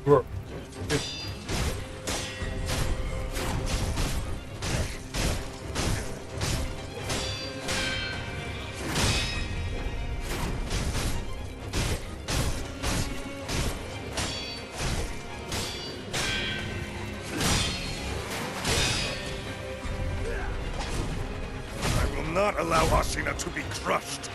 Bro. Not allow Ashina to be crushed.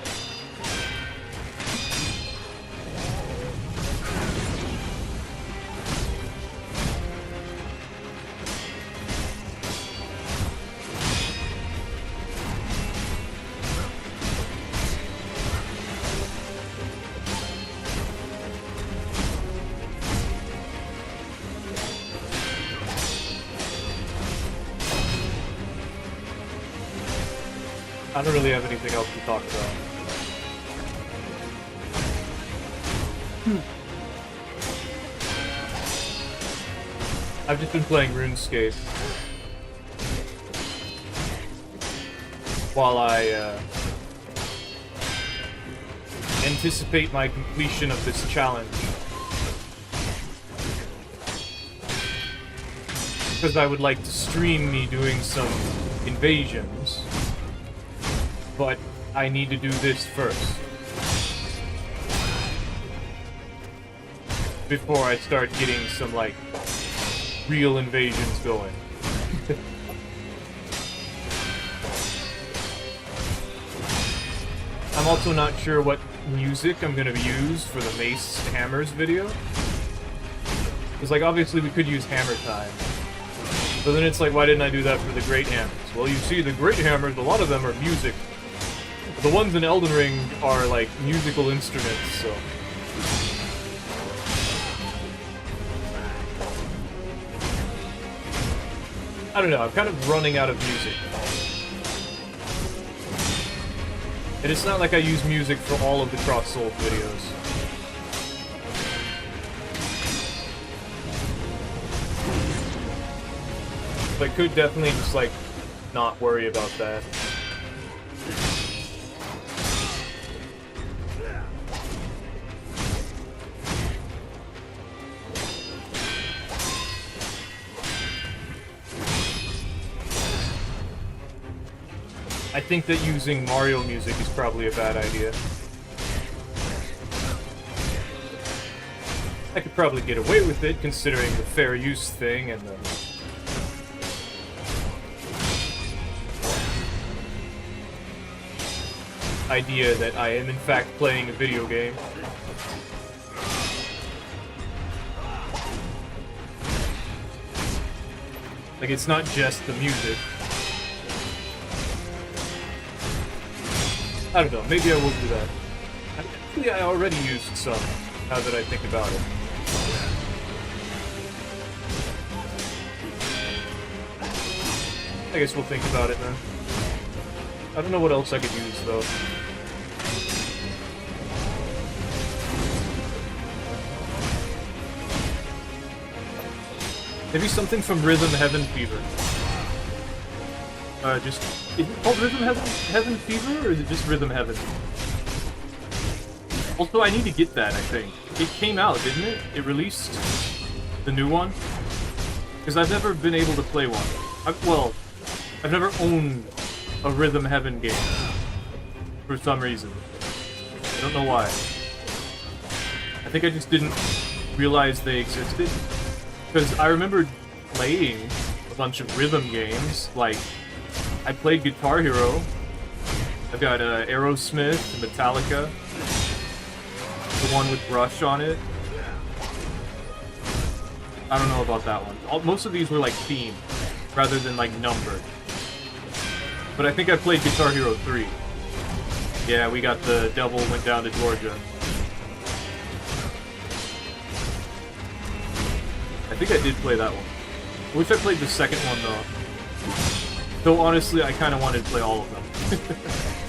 I don't really have anything else to talk about. I've just been playing RuneScape while I anticipate my completion of this challenge. Because I would like to stream me doing some invasions. But I need to do this first. Before I start getting some, like, real invasions going. I'm also not sure what music I'm gonna use for the Mace Hammers video. Because, like, obviously we could use Hammer Time. But then it's like, why didn't I do that for the Great Hammers? Well, you see, the Great Hammers, a lot of them are music. The ones in Elden Ring are, like, musical instruments, so... I don't know, I'm kind of running out of music. And it's not like I use music for all of the Cross-Soul videos. But I could definitely just, like, not worry about that. I think that using Mario music is probably a bad idea. I could probably get away with it, considering the fair use thing and the... idea that I am in fact playing a video game. Like, it's not just the music. I don't know, maybe I will do that. Actually, I already used some, now that I think about it. I guess we'll think about it then. I don't know what else I could use, though. Maybe something from Rhythm Heaven Fever. Is it called Rhythm Heaven Fever, or is it just Rhythm Heaven? Also, I need to get that, I think. It came out, didn't it? It released the new one? Because I've never been able to play one. I've never owned a Rhythm Heaven game. For some reason. I don't know why. I think I just didn't realize they existed. Because I remember playing a bunch of rhythm games, like, I played Guitar Hero. I've got Aerosmith, Metallica, the one with Rush on it. I don't know about that one. Most of these were like themed, rather than like numbered. But I think I played Guitar Hero 3. Yeah, we got the Devil Went Down to Georgia. I think I did play that one. I wish I played the second one, though. Though, honestly, I kind of wanted to play all of them.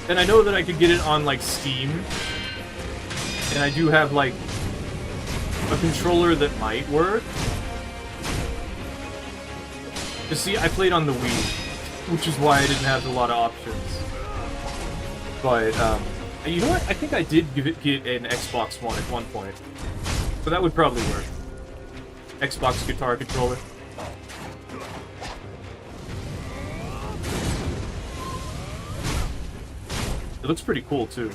And I know that I could get it on, like, Steam. And I do have, like, a controller that might work. But see, I played on the Wii. which is why I didn't have a lot of options. But, you know what? I think I did get an Xbox One at one point. So that would probably work. Xbox guitar controller. It looks pretty cool, too.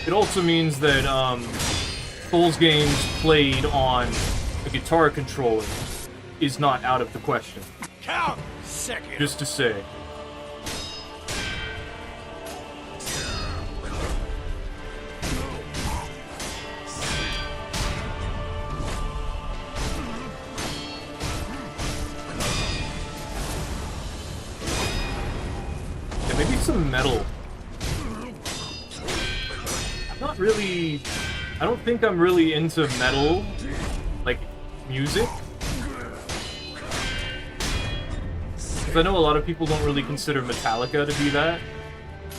It also means that, Souls games played on a guitar controller is not out of the question. Count Sekiro. Just to say. Yeah, maybe some metal. I'm not really... I don't think I'm really into metal, like, music. Because I know a lot of people don't really consider Metallica to be that.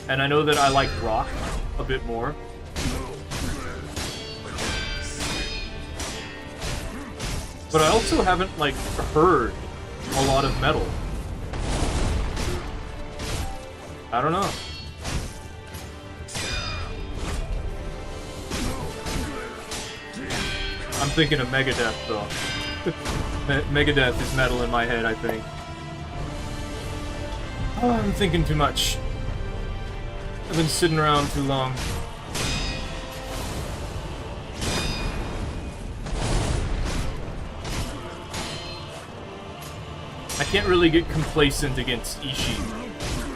And I know that I like rock a bit more. But I also haven't, like, heard a lot of metal. I don't know. I'm thinking of Megadeth, though. Megadeth is metal in my head, I think. Oh, I'm thinking too much. I've been sitting around too long. I can't really get complacent against Ishii.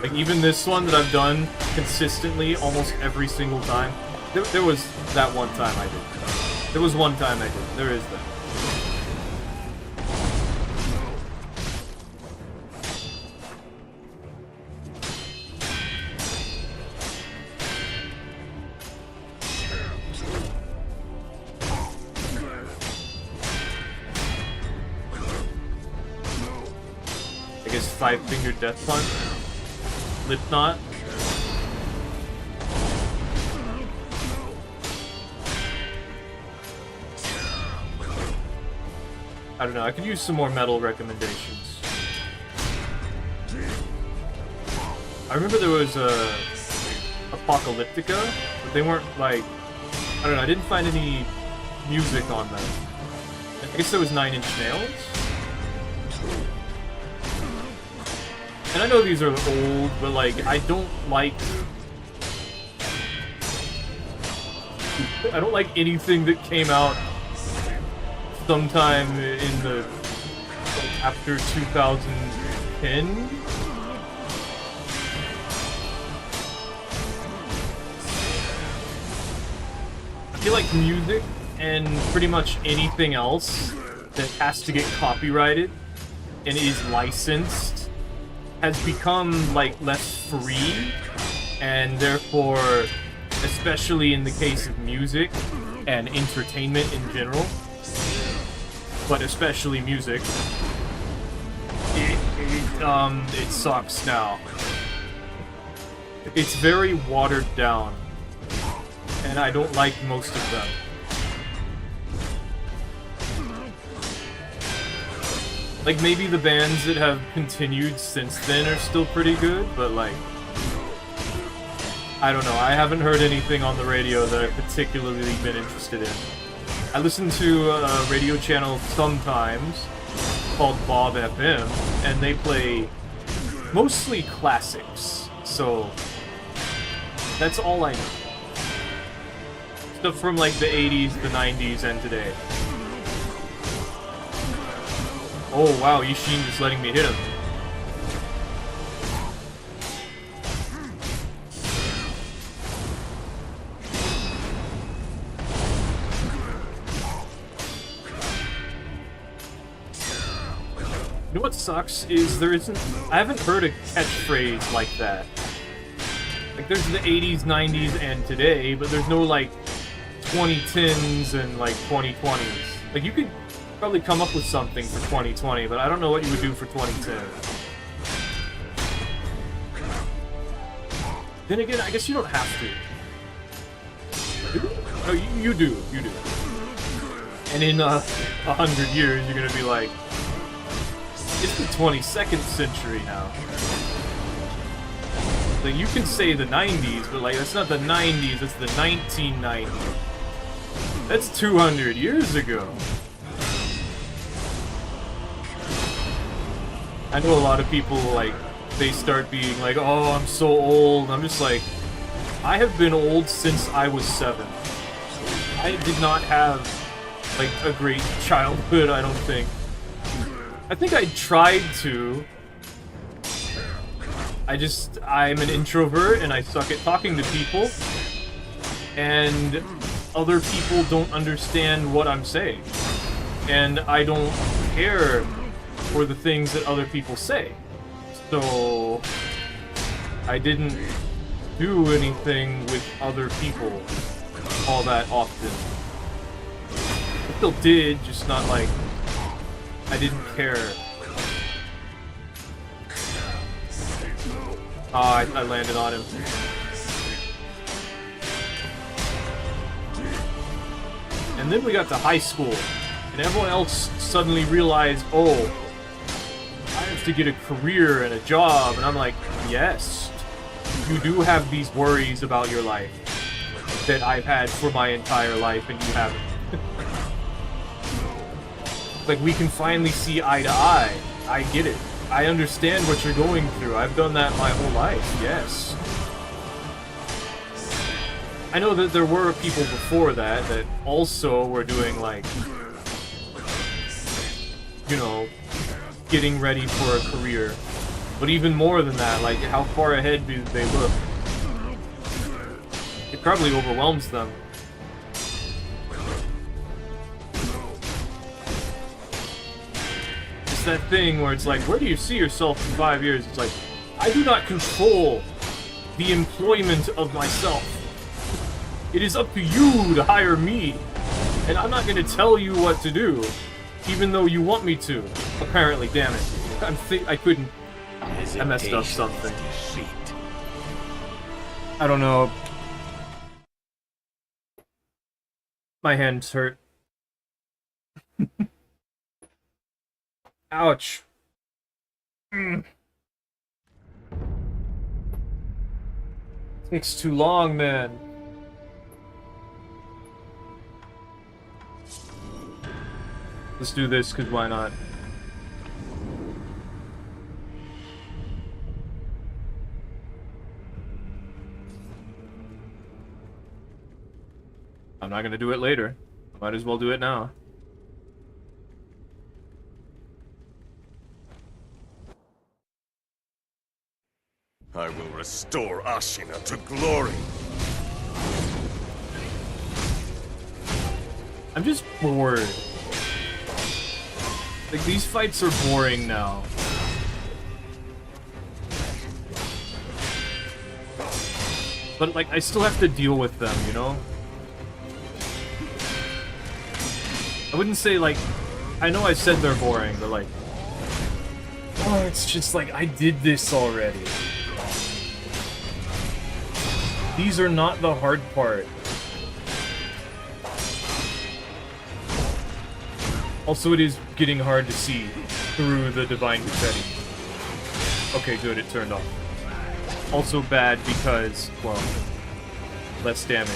Like, even this one that I've done consistently almost every single time. There was that one time I did. There was one time I did. There is that. I guess 5-finger death punch. Lip knot. I don't know, I could use some more metal recommendations. I remember there was a Apocalyptica, but they weren't like... I don't know, I didn't find any music on them. I guess there was 9 Inch Nails? And I know these are old, but like, I don't like anything that came out sometime in the after 2010. I feel like music and pretty much anything else that has to get copyrighted and is licensed has become like less free, and therefore, especially in the case of music and entertainment in general, but especially music, it sucks now. It's very watered down, and I don't like most of them. Like, maybe the bands that have continued since then are still pretty good, but like, I don't know, I haven't heard anything on the radio that I've particularly been interested in. I listen to a radio channel sometimes called Bob FM, and they play mostly classics, so that's all I know. Stuff from like the 80s, the 90s, and today. Oh wow, Yishin is letting me hit him. You know what sucks is I haven't heard a catchphrase like that. Like, there's the 80s, 90s, and today, but there's no, like, 2010s and, like, 2020s. Like, you could probably come up with something for 2020, but I don't know what you would do for 2010. Then again, I guess you don't have to. No, you do. You do. And in 100 years, you're gonna be like, it's the 22nd century now. Like, you can say the 90s, but like, that's not the 90s, that's the 1990s. That's 200 years ago. I know a lot of people, like, they start being like, oh, I'm so old. I'm just like, I have been old since I was 7. I did not have, like, a great childhood, I don't think. I think I tried to. I'm an introvert and I suck at talking to people. And other people don't understand what I'm saying. And I don't care for the things that other people say. So I didn't do anything with other people all that often. I still did, just not like I didn't care. I landed on him. And then we got to high school, and everyone else suddenly realized, oh, I have to get a career and a job, and I'm like, yes, you do have these worries about your life that I've had for my entire life, and you haven't. Like, we can finally see eye to eye. I get it. I understand what you're going through. I've done that my whole life, yes. I know that there were people before that that also were doing, like, you know, getting ready for a career. But even more than that, like, how far ahead do they look? It probably overwhelms them. It's that thing where it's like, where do you see yourself in 5 years? It's like, I do not control the employment of myself. It is up to you to hire me. And I'm not going to tell you what to do, even though you want me to. Apparently, damn it. I couldn't. I messed up something. I don't know. My hands hurt. Ouch. Takes too long, man. Let's do this, because why not? I'm not gonna do it later. Might as well do it now. I will restore Ashina to glory. I'm just bored. Like, these fights are boring now. But, like, I still have to deal with them, you know? I wouldn't say, like... I know I said they're boring, but, like... Oh, it's just like, I did this already. These are not the hard part. Also, it is getting hard to see through the divine confetti. Okay, good, it turned off. Also bad because, well, less damage.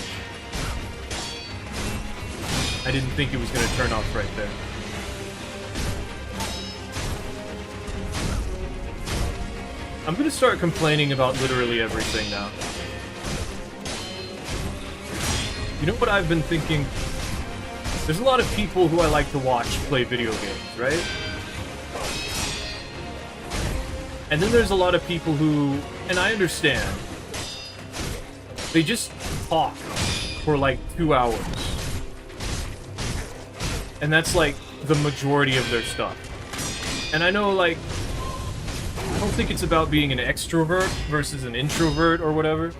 I didn't think it was going to turn off right there. I'm going to start complaining about literally everything now. You know what I've been thinking? There's a lot of people who I like to watch play video games, right? And then there's a lot of people who, and I understand, they just talk for like 2 hours. And that's like the majority of their stuff. And I know, like, I don't think it's about being an extrovert versus an introvert or whatever.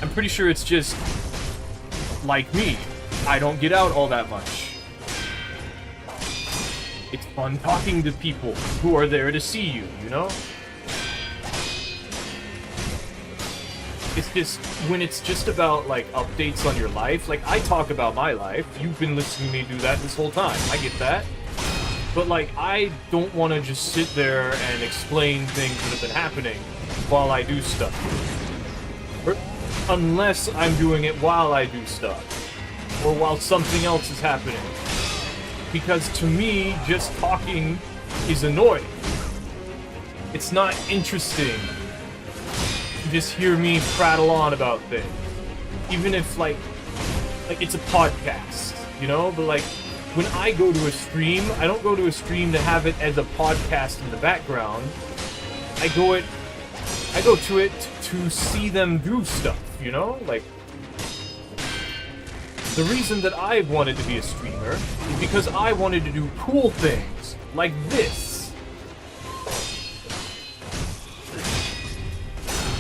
I'm pretty sure it's just, like me, I don't get out all that much. It's fun talking to people who are there to see you, you know? It's just, when it's just about, like, updates on your life, like, I talk about my life. You've been listening to me do that this whole time. I get that. But, like, I don't want to just sit there and explain things that have been happening while I do stuff. Unless I'm doing it while I do stuff. Or while something else is happening. Because to me, just talking is annoying. It's not interesting to just hear me prattle on about things. Even if, like it's a podcast, you know? But, like, when I go to a stream, I don't go to a stream to have it as a podcast in the background. I go to it to see them do stuff, you know? Like, the reason that I wanted to be a streamer is because I wanted to do cool things, like this.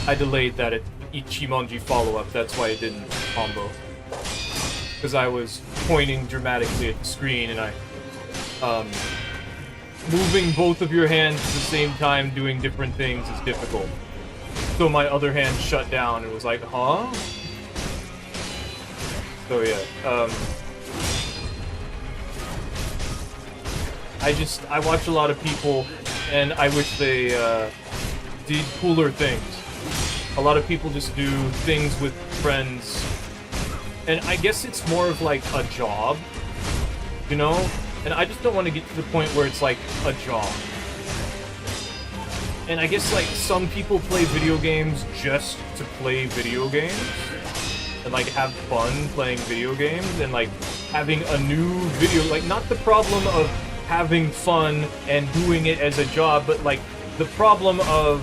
I delayed that Ichimonji follow-up, that's why it didn't combo. Because I was pointing dramatically at the screen, and moving both of your hands at the same time doing different things is difficult. So my other hand shut down and was like, huh? So yeah, I watch a lot of people, and I wish they did cooler things. A lot of people just do things with friends, and I guess it's more of like a job, you know? And I just don't want to get to the point where it's like a job. And I guess like some people play video games just to play video games. And, like, have fun playing video games, and, like, having a new video, like, not the problem of having fun and doing it as a job, but, like, the problem of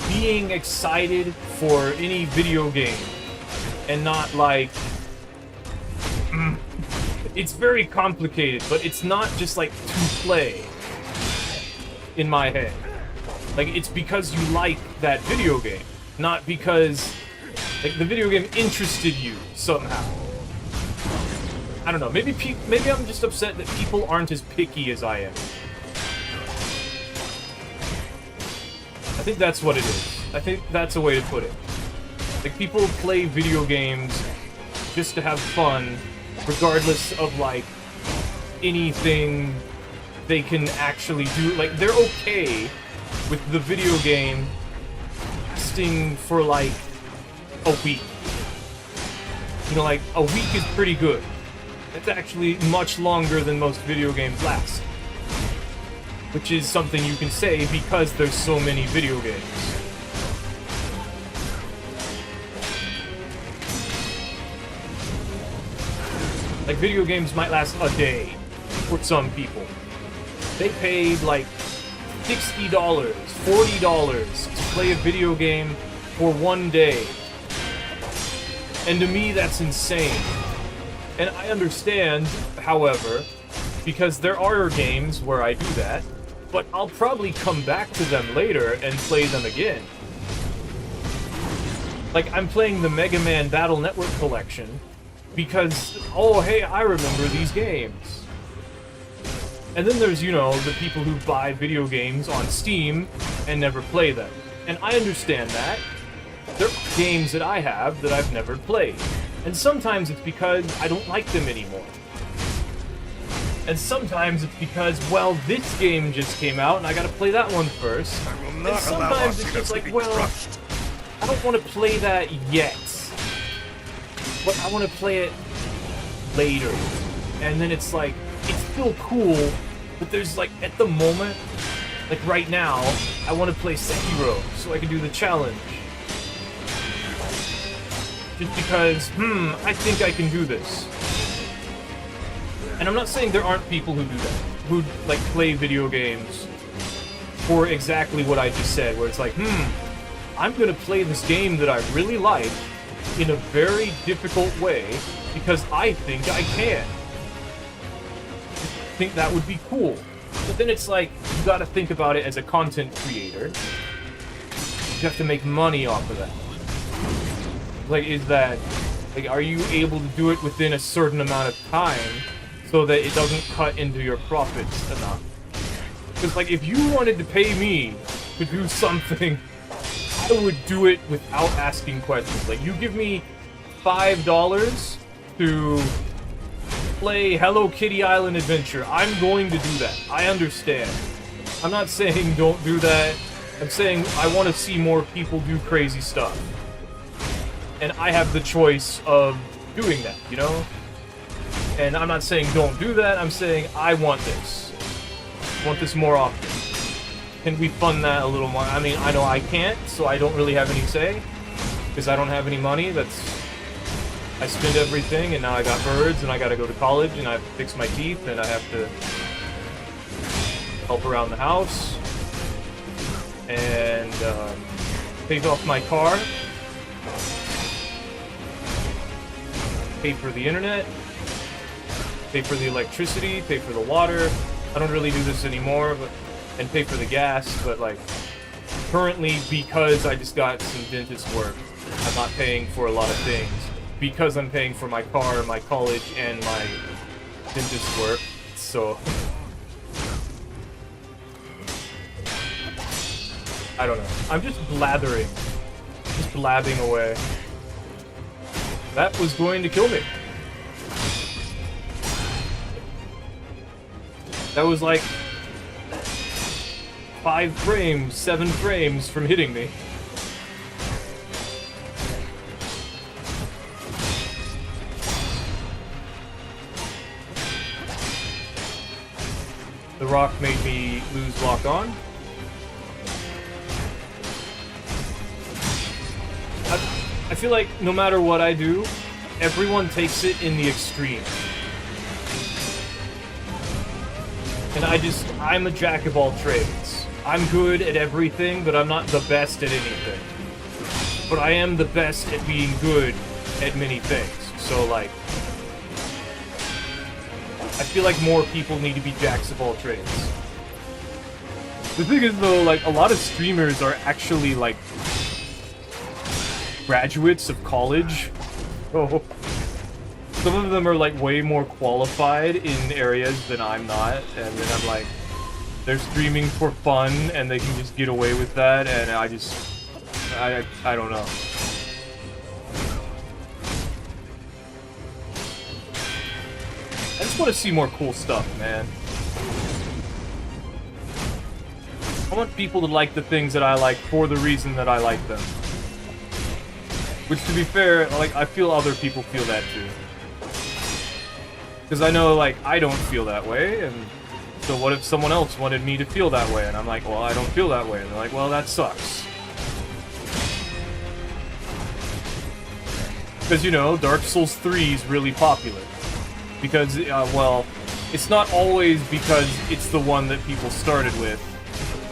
being excited for any video game, and not, like, it's very complicated, but it's not just, like, to play, in my head. Like, it's because you like that video game, not because... like, the video game interested you, somehow. I don't know, maybe I'm just upset that people aren't as picky as I am. I think that's what it is. I think that's a way to put it. Like, people play video games just to have fun, regardless of, like, anything they can actually do. Like, they're okay with the video game lasting for, like, a week. You know, like, a week is pretty good. It's actually much longer than most video games last. Which is something you can say because there's so many video games. Like, video games might last a day for some people. They paid, like, $60, $40 to play a video game for one day. And to me, that's insane. And I understand, however, because there are games where I do that, but I'll probably come back to them later and play them again. Like, I'm playing the Mega Man Battle Network Collection because, oh, hey, I remember these games. And then there's, you know, the people who buy video games on Steam and never play them. And I understand that. There are games that I have that I've never played. And sometimes it's because I don't like them anymore. And sometimes it's because, well, this game just came out and I gotta play that one first. And sometimes it's just like, well, I don't want to play that yet. But I want to play it later. And then it's like, it's still cool, but there's like, at the moment, like right now, I want to play Sekiro so I can do the challenge. Just because, I think I can do this. And I'm not saying there aren't people who do that, who, like, play video games for exactly what I just said, where it's like, I'm gonna play this game that I really like in a very difficult way because I think I can. I think that would be cool. But then it's like, you gotta think about it as a content creator. You have to make money off of that. Like, is that, like, are you able to do it within a certain amount of time so that it doesn't cut into your profits enough? Because, like, if you wanted to pay me to do something, I I would do it without asking questions. Like, you give me $5 to play Hello Kitty Island Adventure, I'm going to do that. I understand. I'm not saying don't do that. I'm saying I want to see more people do crazy stuff. And I have the choice of doing that, you know? And I'm not saying don't do that, I'm saying I want this. I want this more often. Can we fund that a little more? I mean, I know I can't, so I don't really have any say. Because I don't have any money, I spend everything, and now I got birds, and I gotta go to college, and I have to fix my teeth, and I have to help around the house, and pay off my car, pay for the internet, pay for the electricity, pay for the water. I don't really do this anymore, and pay for the gas, but like, currently, because I just got some dentist work, I'm not paying for a lot of things. Because I'm paying for my car, my college, and my dentist work, so... I don't know. I'm just blathering. Just blabbing away. That was going to kill me. That was like 5 frames, 7 frames from hitting me. The rock made me lose lock on. I feel like no matter what I do, everyone takes it in the extreme. And I'm a jack of all trades. I'm good at everything, but I'm not the best at anything. But I am the best at being good at many things. So, like, I feel like more people need to be jacks of all trades. The thing is, though, like, a lot of streamers are actually, like, graduates of college. Oh. Some of them are, like, way more qualified in areas than I'm not, and then I'm like, they're streaming for fun, and they can just get away with that, and I don't know. I just want to see more cool stuff, man. I want people to like the things that I like for the reason that I like them. Which, to be fair, like, I feel other people feel that too. Because I know, like, I don't feel that way, and so what if someone else wanted me to feel that way? And I'm like, well, I don't feel that way. And they're like, well, that sucks. Because, you know, Dark Souls 3 is really popular. Because, well, it's not always because it's the one that people started with,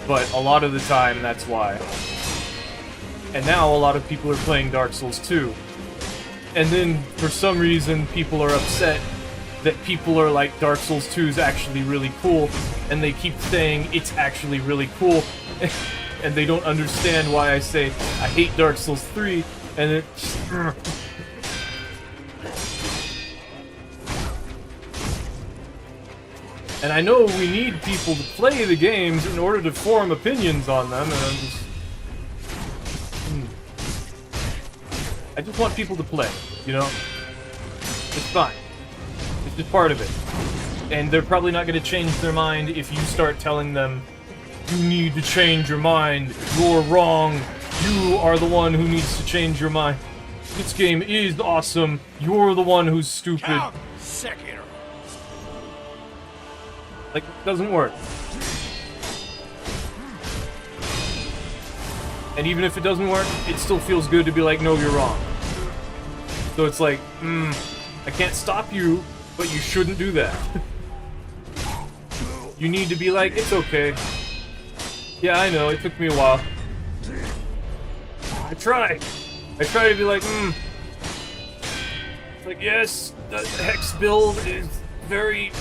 but a lot of the time, that's why. And now, a lot of people are playing Dark Souls 2. And then, for some reason, people are upset that people are like, Dark Souls 2 is actually really cool, and they keep saying it's actually really cool, and they don't understand why I say, I hate Dark Souls 3, and it just... And I know we need people to play the games in order to form opinions on them, and I'm just... I just want people to play, you know? It's fine. It's just part of it. And they're probably not going to change their mind if you start telling them, you need to change your mind, you're wrong, you are the one who needs to change your mind. This game is awesome, you're the one who's stupid. Sekiro. Like, it doesn't work. And even if it doesn't work, it still feels good to be like, no, you're wrong. So it's like, I can't stop you, but you shouldn't do that. You need to be like, it's okay. Yeah, I know, it took me a while. I try to be like, It's like, yes, the Hex build is very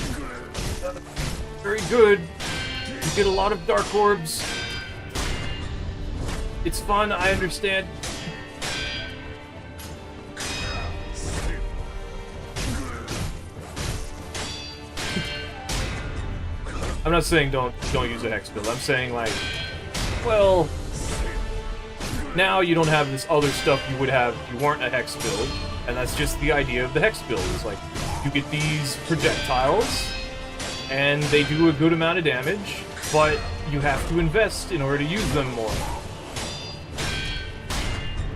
good. You get a lot of Dark Orbs. It's fun, I understand. I'm not saying don't use a Hex build. I'm saying, like, well, Now you don't have this other stuff you would have if you weren't a Hex build, and that's just the idea of the Hex build. It's like, you get these projectiles, and they do a good amount of damage, but you have to invest in order to use them more.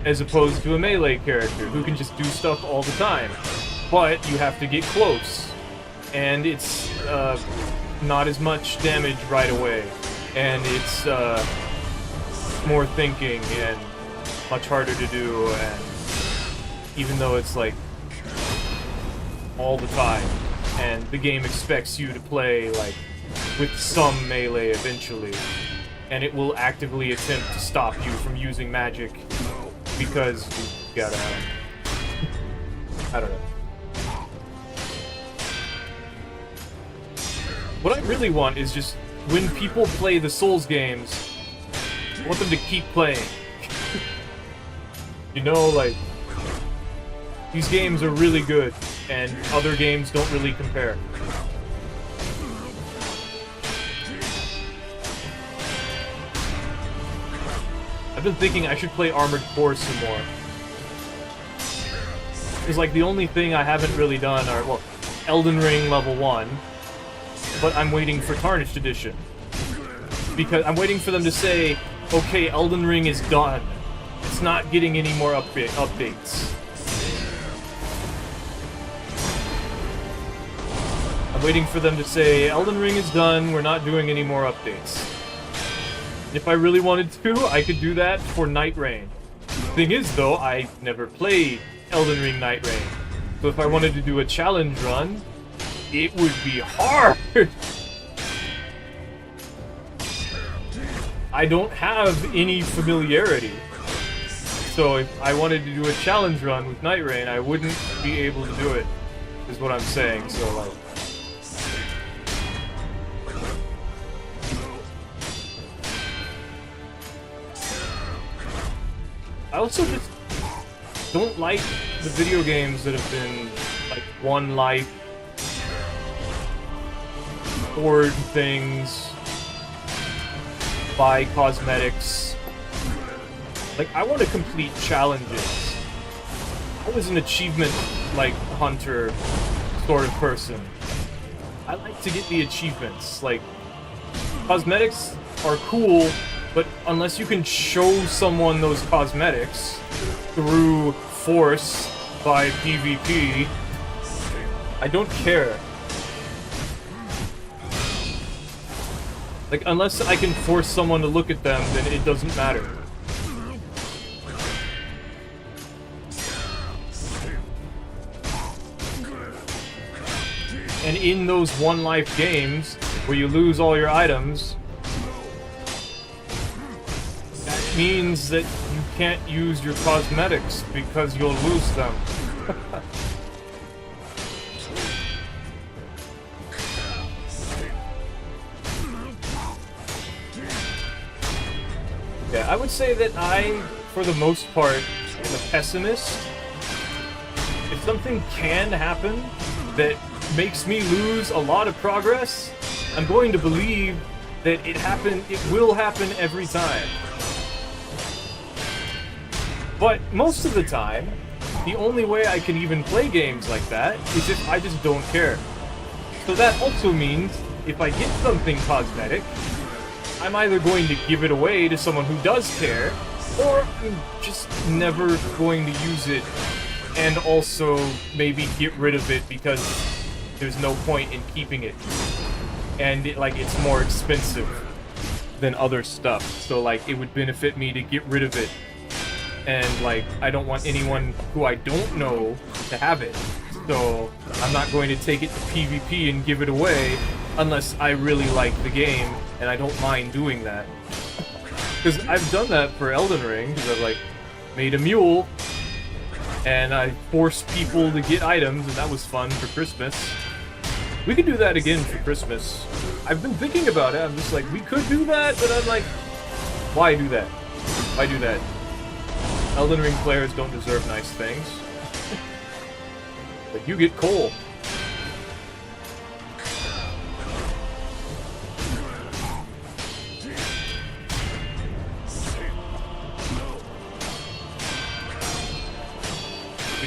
As opposed to a melee character, who can just do stuff all the time. But you have to get close, and it's not as much damage right away, and it's more thinking and much harder to do, and even though it's like all the time, and the game expects you to play like with some melee eventually, and it will actively attempt to stop you from using magic because you gotta, I don't know. What I really want is just, when people play the Souls games, I want them to keep playing. You know, like, these games are really good, and other games don't really compare. I've been thinking I should play Armored Core some more. It's like the only thing I haven't really done are, well, Elden Ring level 1, but I'm waiting for Tarnished Edition. Because I'm waiting for them to say, okay, Elden Ring is done. It's not getting any more updates. I'm waiting for them to say, Elden Ring is done, we're not doing any more updates. If I really wanted to, I could do that for Night Rain. The thing is, though, I never played Elden Ring Night Rain. So if I wanted to do a challenge run, it would be hard! I don't have any familiarity. So if I wanted to do a challenge run with Night Rain, I wouldn't be able to do it, is what I'm saying. So, like... I also just don't like the video games that have been, like, one life, hoard things, buy cosmetics. Like, I want to complete challenges. I was an achievement, like, hunter sort of person. I like to get the achievements. Like, cosmetics are cool, but unless you can show someone those cosmetics through force by PvP, I don't care. Like, unless I can force someone to look at them, then it doesn't matter. And in those one-life games, where you lose all your items, that means that you can't use your cosmetics because you'll lose them. Yeah, I would say that I, for the most part, am a pessimist. If something can happen that makes me lose a lot of progress, I'm going to believe that it will happen every time. But most of the time, the only way I can even play games like that is if I just don't care. So that also means, if I get something cosmetic, I'm either going to give it away to someone who does care, or I'm just never going to use it, and also maybe get rid of it because there's no point in keeping it. And it's more expensive than other stuff, so like it would benefit me to get rid of it. And like, I don't want anyone who I don't know to have it. So I'm not going to take it to PvP and give it away unless I really like the game and I don't mind doing that. Because I've done that for Elden Ring, because I've like made a mule and I forced people to get items, and that was fun for Christmas. We could do that again for Christmas. I've been thinking about it. I'm just like, we could do that, but I'm like, why do that? Why do that? Elden Ring players don't deserve nice things. But you get coal.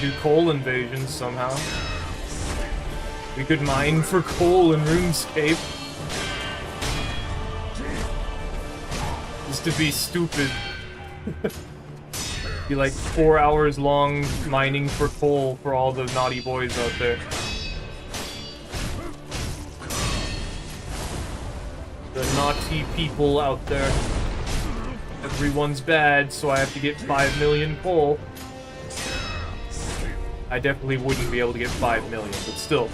do coal invasions somehow. We could mine for coal in RuneScape. Just to be stupid. Be like 4 hours long mining for coal for all the naughty boys out there. The naughty people out there. Everyone's bad, so I have to get 5 million coal. I definitely wouldn't be able to get 5 million, but still.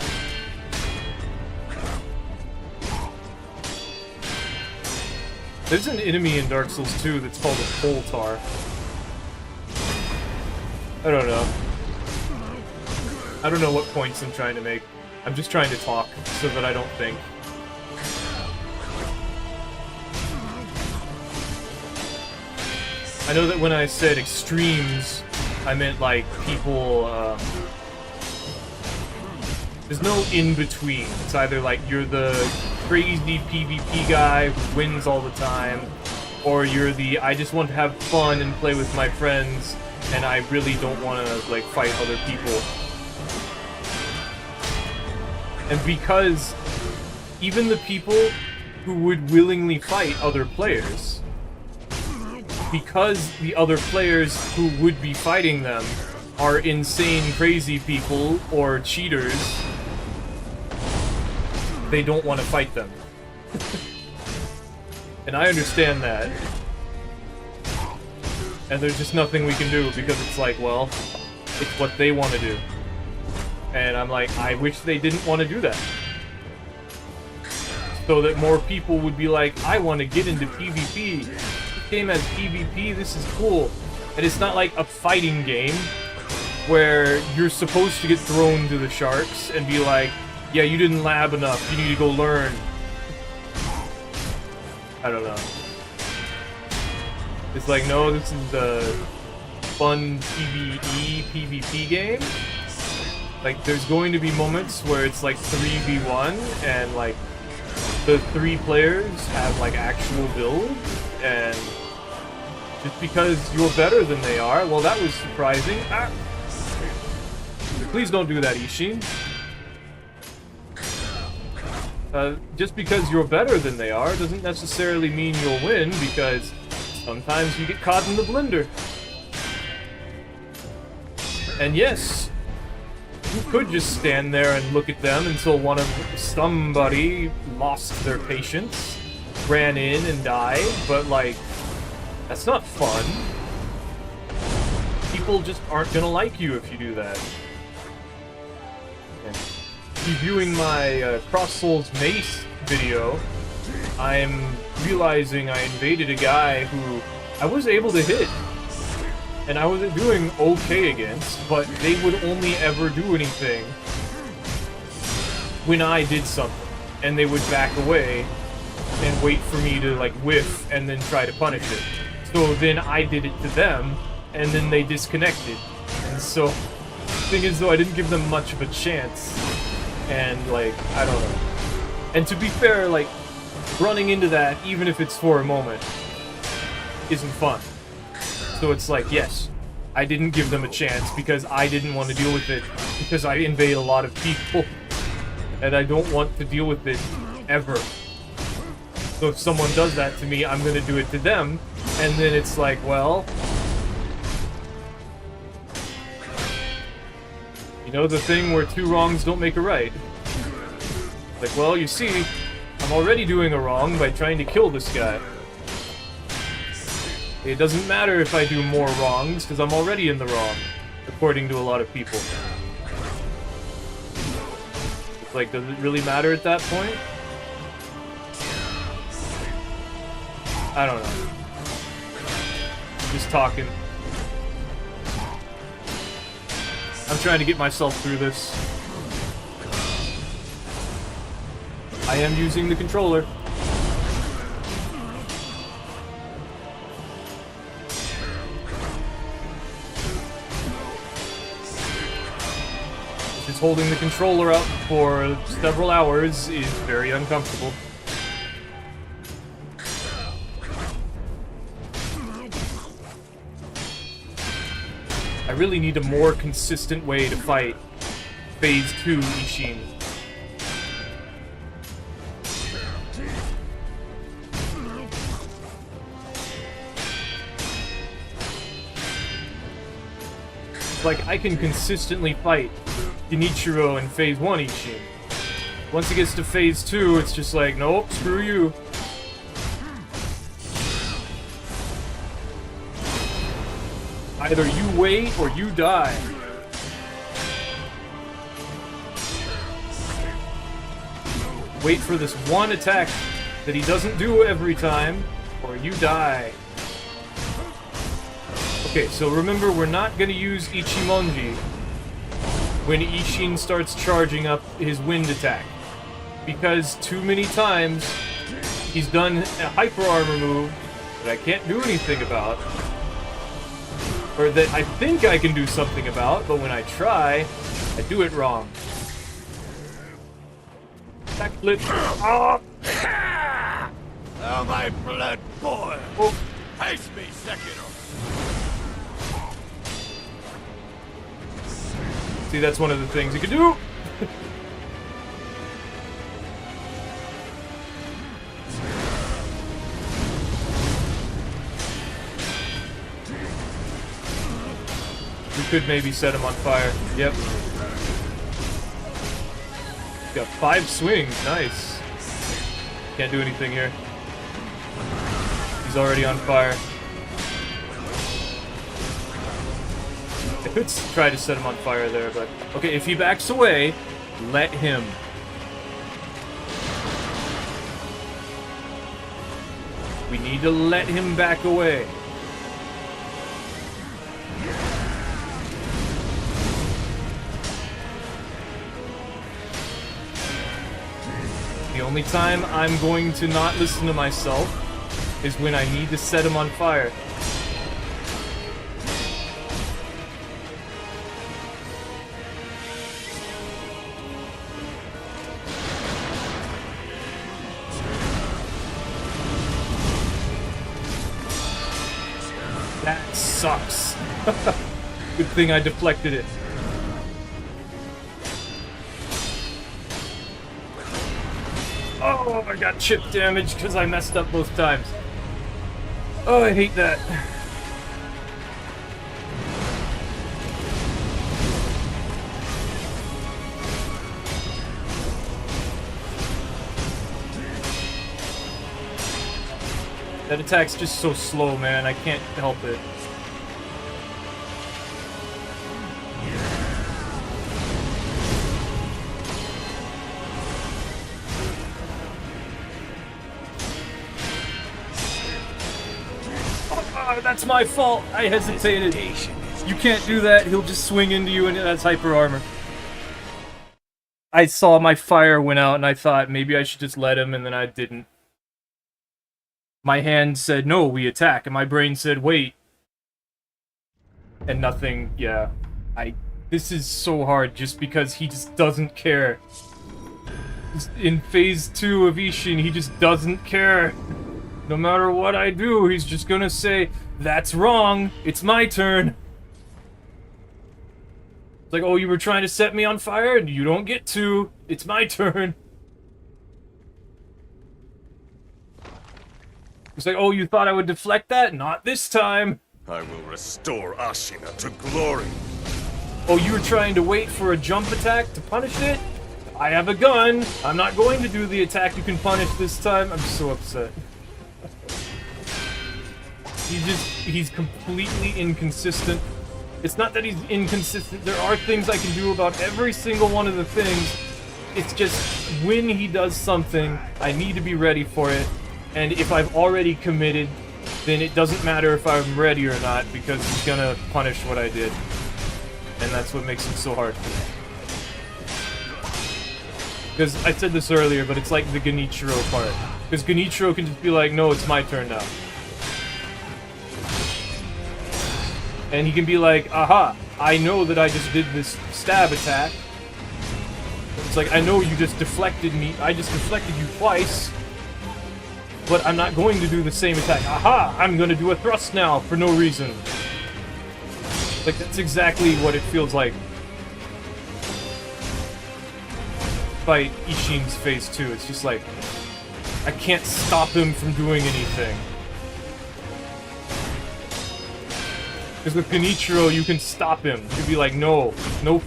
There's an enemy in Dark Souls 2 that's called a coal tar. I don't know. I don't know what points I'm trying to make. I'm just trying to talk so that I don't think. I know that when I said extremes, I meant like people, there's no in-between. It's either like you're the crazy PvP guy who wins all the time, or you're the I just want to have fun and play with my friends, and I really don't want to like fight other people. And because even the people who would willingly fight other players, because the other players who would be fighting them are insane, crazy people or cheaters, they don't want to fight them. And I understand that. And there's just nothing we can do because it's like, well, it's what they want to do. And I'm like, I wish they didn't want to do that. So that more people would be like, I want to get into PvP. Game as PvP, this is cool. And it's not like a fighting game where you're supposed to get thrown to the sharks and be like, yeah, you didn't lab enough, you need to go learn. I don't know. It's like, no, this is a fun PvE, PvP game. Like, there's going to be moments where it's like 3v1 and like the 3 players have like actual builds, and just because you're better than they are, well, that was surprising. Ah. Please don't do that, Ishin. Just because you're better than they are doesn't necessarily mean you'll win, because sometimes you get caught in the blender. And yes, you could just stand there and look at them until somebody lost their patience, ran in and died, but like, that's not fun. People just aren't gonna like you if you do that. And reviewing my Cross Souls Mace video, I'm realizing I invaded a guy who I was able to hit. And I was doing okay against, but they would only ever do anything when I did something. And they would back away and wait for me to like whiff and then try to punish it. So then I did it to them, and then they disconnected. And so, the thing is though, I didn't give them much of a chance. And like, I don't know. And to be fair, like, running into that, even if it's for a moment, isn't fun. So it's like, yes, I didn't give them a chance because I didn't want to deal with it, because I invade a lot of people, and I don't want to deal with it ever. So if someone does that to me, I'm gonna do it to them, and then it's like, well, you know the thing where 2 wrongs don't make a right. Like, well, you see, I'm already doing a wrong by trying to kill this guy. It doesn't matter if I do more wrongs, because I'm already in the wrong, according to a lot of people. It's like, does it really matter at that point? I don't know. I'm just talking. I'm trying to get myself through this. I am using the controller. Just holding the controller up for several hours is very uncomfortable. I really need a more consistent way to fight Phase 2 Ishin. Like, I can consistently fight Genichiro in Phase 1 Ishin. Once it gets to Phase 2, it's just like, nope, screw you. Either you wait or you die. Wait for this one attack that he doesn't do every time, or you die. Okay, so remember, we're not gonna use Ichimonji when Ishin starts charging up his wind attack. Because too many times he's done a hyper armor move that I can't do anything about. Or that I think I can do something about, but when I try, I do it wrong. Attack flip. Oh! Now my blood boils. Oh. Face me, Sekiro. See, that's one of the things you can do. We could maybe set him on fire. Yep. Got 5 swings. Nice. Can't do anything here. He's already on fire. I could try to set him on fire there, but... Okay, if he backs away, let him. We need to let him back away. The only time I'm going to not listen to myself is when I need to set him on fire. That sucks. Good thing I deflected it. Oh, I got chip damage because I messed up both times. Oh, I hate that. That attack's just so slow, man. I can't help it. Oh, that's my fault. I hesitated. You can't do that. He'll just swing into you and that's hyper armor. I saw my fire went out and I thought maybe I should just let him, and then I didn't. My hand said, no, we attack, and my brain said, wait. And nothing, yeah. This is so hard just because he just doesn't care. In Phase 2 of Ishin, he just doesn't care. No matter what I do, he's just gonna say, that's wrong, it's my turn. It's like, oh, you were trying to set me on fire, and you don't get to. It's my turn. It's like, oh, you thought I would deflect that? Not this time. I will restore Ashina to glory. Oh, you were trying to wait for a jump attack to punish it? I have a gun. I'm not going to do the attack you can punish this time. I'm so upset. He's completely inconsistent. It's not that he's inconsistent. There are things I can do about every single one of the things. It's just when he does something, I need to be ready for it. And if I've already committed, then it doesn't matter if I'm ready or not, because he's gonna punish what I did. And that's what makes it so hard for me. Because I said this earlier, but it's like the Genichiro part. Because Genichiro can just be like, no, it's my turn now. And he can be like, aha, I know that I just did this stab attack. It's like, I know you just deflected me. I just deflected you twice. But I'm not going to do the same attack. Aha! I'm going to do a thrust now for no reason. Like, that's exactly what it feels like. Fight Ishin's phase 2. It's just like, I can't stop him from doing anything. Because with Genichiro, you can stop him. You can be like, no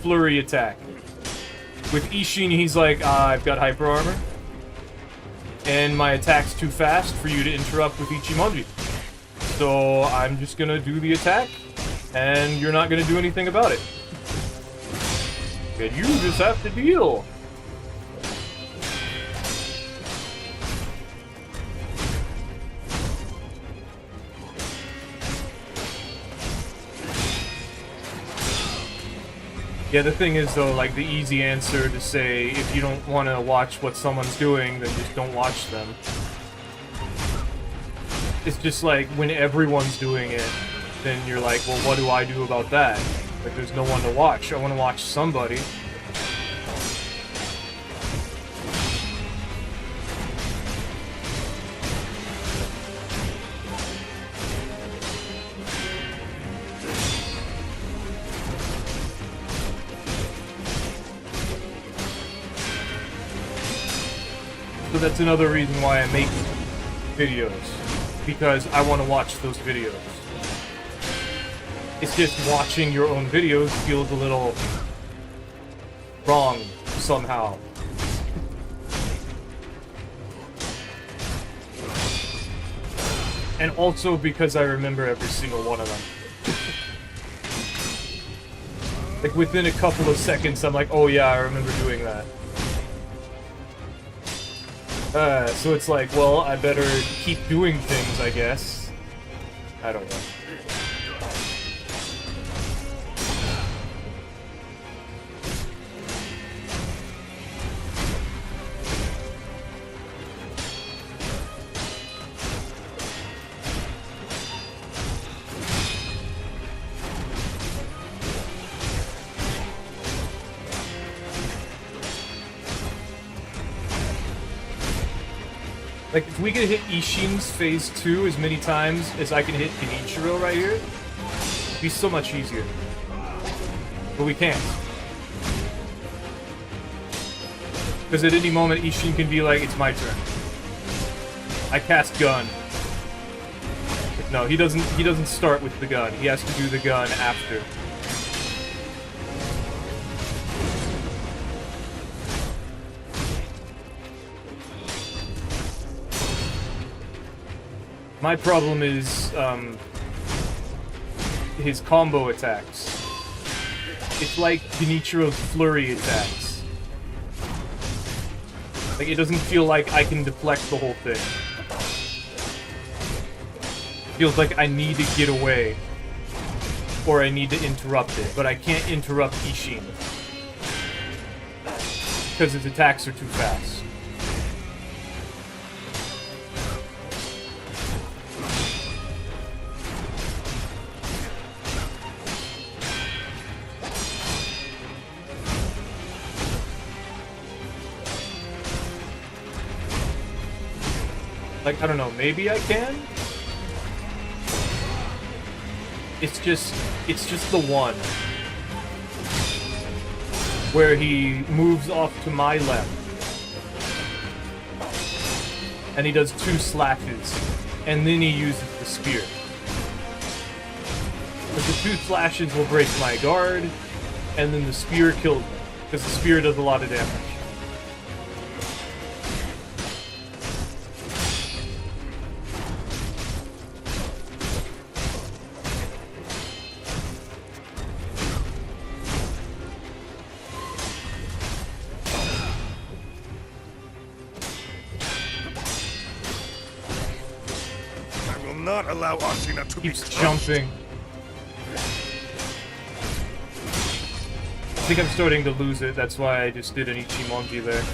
flurry attack. With Ishin, he's like, I've got hyper armor. And my attack's too fast for you to interrupt with Ichimonji. So I'm just gonna do the attack, and you're not gonna do anything about it. And you just have to deal. Yeah, the thing is, though, like, the easy answer to say, if you don't want to watch what someone's doing, then just don't watch them. It's just like, when everyone's doing it, then you're like, well, what do I do about that? Like, there's no one to watch. I want to watch somebody. So that's another reason why I make videos, because I want to watch those videos. It's just watching your own videos feels a little wrong somehow. And also because I remember every single one of them. Like, within a couple of seconds, I'm like, oh yeah, I remember doing that. So it's like, well, I better keep doing things, I guess. I don't know. Like, if we could hit Ishin's phase 2 as many times as I can hit Genichiro right here, it'd be so much easier. But we can't. Because at any moment, Ishin can be like, it's my turn. I cast gun. But no, he doesn't start with the gun. He has to do the gun after. My problem is, his combo attacks. It's like Genichiro's flurry attacks. Like, it doesn't feel like I can deflect the whole thing. It feels like I need to get away. Or I need to interrupt it, but I can't interrupt Ishin. Because his attacks are too fast. Like, I don't know, maybe I can? It's just the one. Where he moves off to my left. And he does 2 slashes. And then he uses the spear. But the 2 slashes will break my guard, and then the spear kills me. Because the spear does a lot of damage. Not allow Ashina to Keeps be jumping. I think I'm starting to lose it, that's why I just did an Ichimonji there.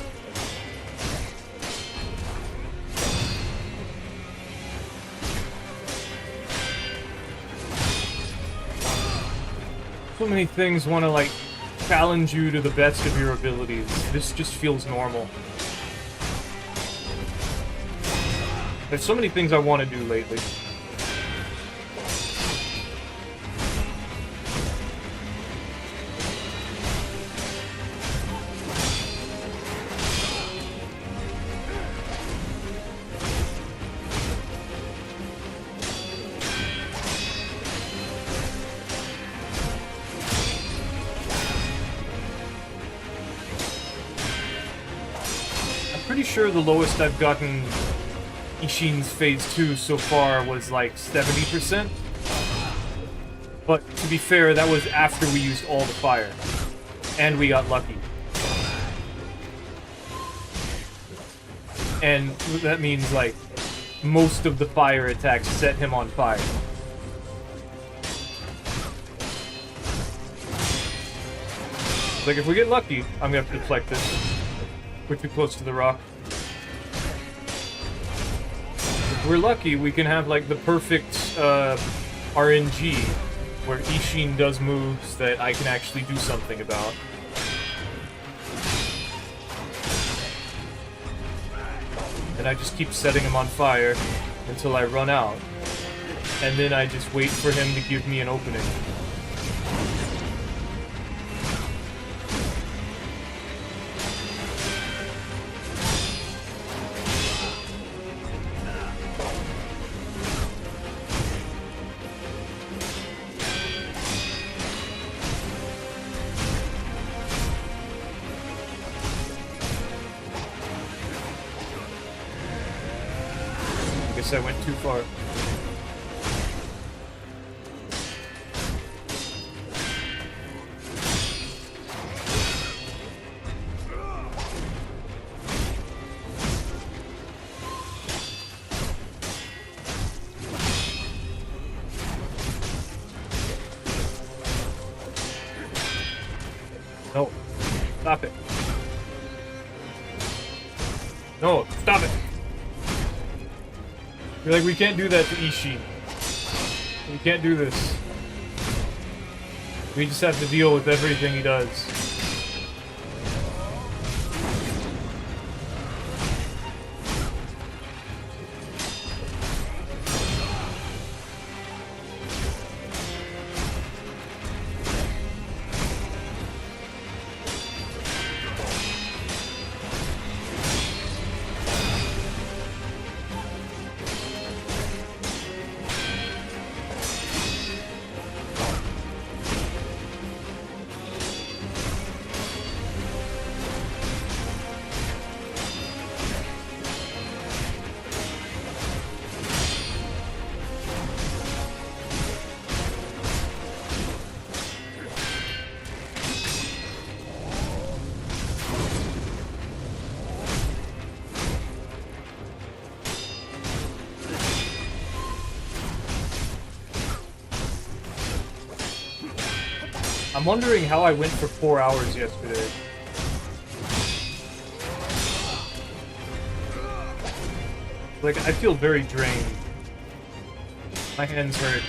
So many things want to, like, challenge you to the best of your abilities. This just feels normal. There's so many things I want to do lately. pretty sure the lowest I've gotten Ishin's Phase 2 so far was like 70%. But to be fair, that was after we used all the fire. And we got lucky. And that means, like, most of the fire attacks set him on fire. Like, if we get lucky, I'm gonna have to deflect this. We're too close to the rock. If we're lucky, we can have, like, the perfect, RNG, where Ishin does moves that I can actually do something about. And I just keep setting him on fire until I run out. And then I just wait for him to give me an opening. I went too far. No. Stop it. No, stop it. You're like, we can't do that to Ishin. We can't do this. We just have to deal with everything he does. I'm wondering how I went for 4 hours yesterday. Like, I feel very drained. My hands hurt.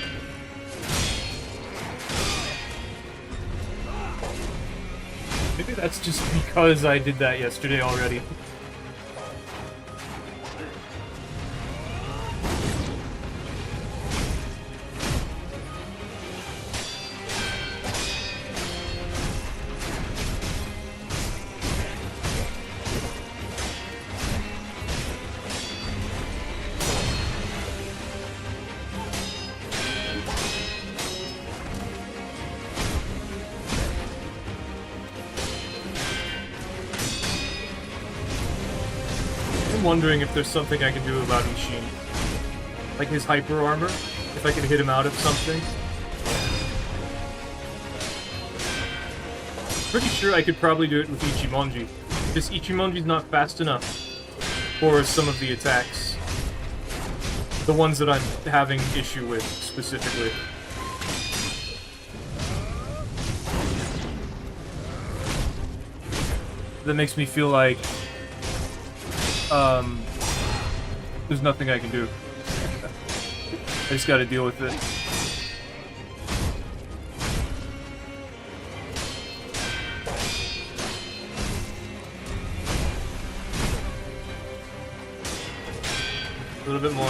Maybe that's just because I did that yesterday already. I'm wondering if there's something I can do about Ishin. Like his hyper armor, if I can hit him out of something. Pretty sure I could probably do it with Ichimonji. Because Ichimonji's not fast enough for some of the attacks. The ones that I'm having issue with, specifically. That makes me feel like there's nothing I can do. I just gotta deal with it. A little bit more.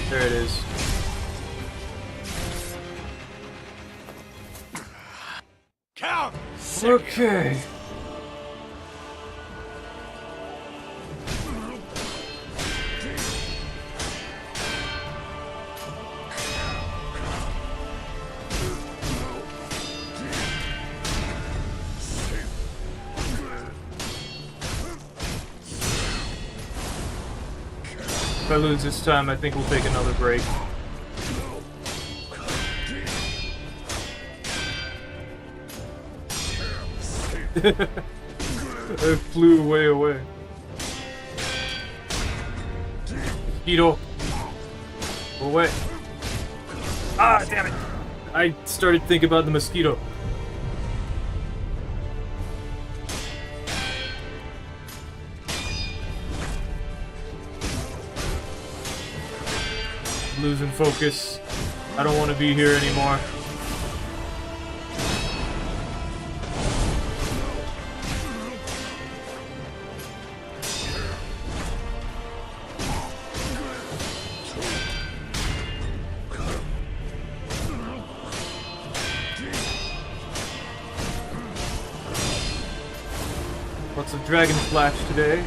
There it is. Count! Okay. If I lose this time, I think we'll take another break. It flew way away. Mosquito. Go away. Ah, damn it! I started thinking about the mosquito. Losing focus. I don't want to be here anymore. Lots of Dragon Flash today.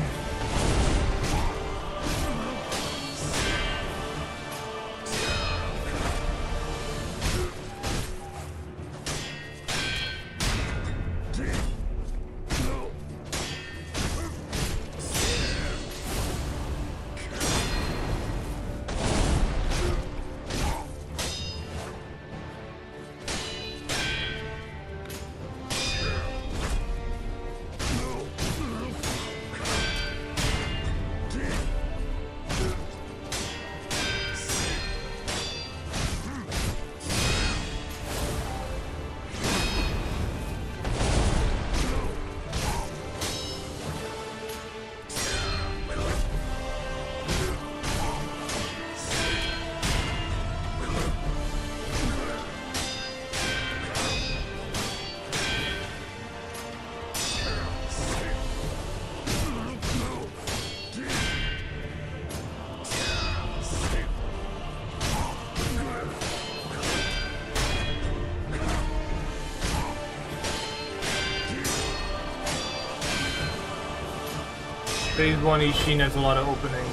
Phase 1 Ishin has a lot of openings.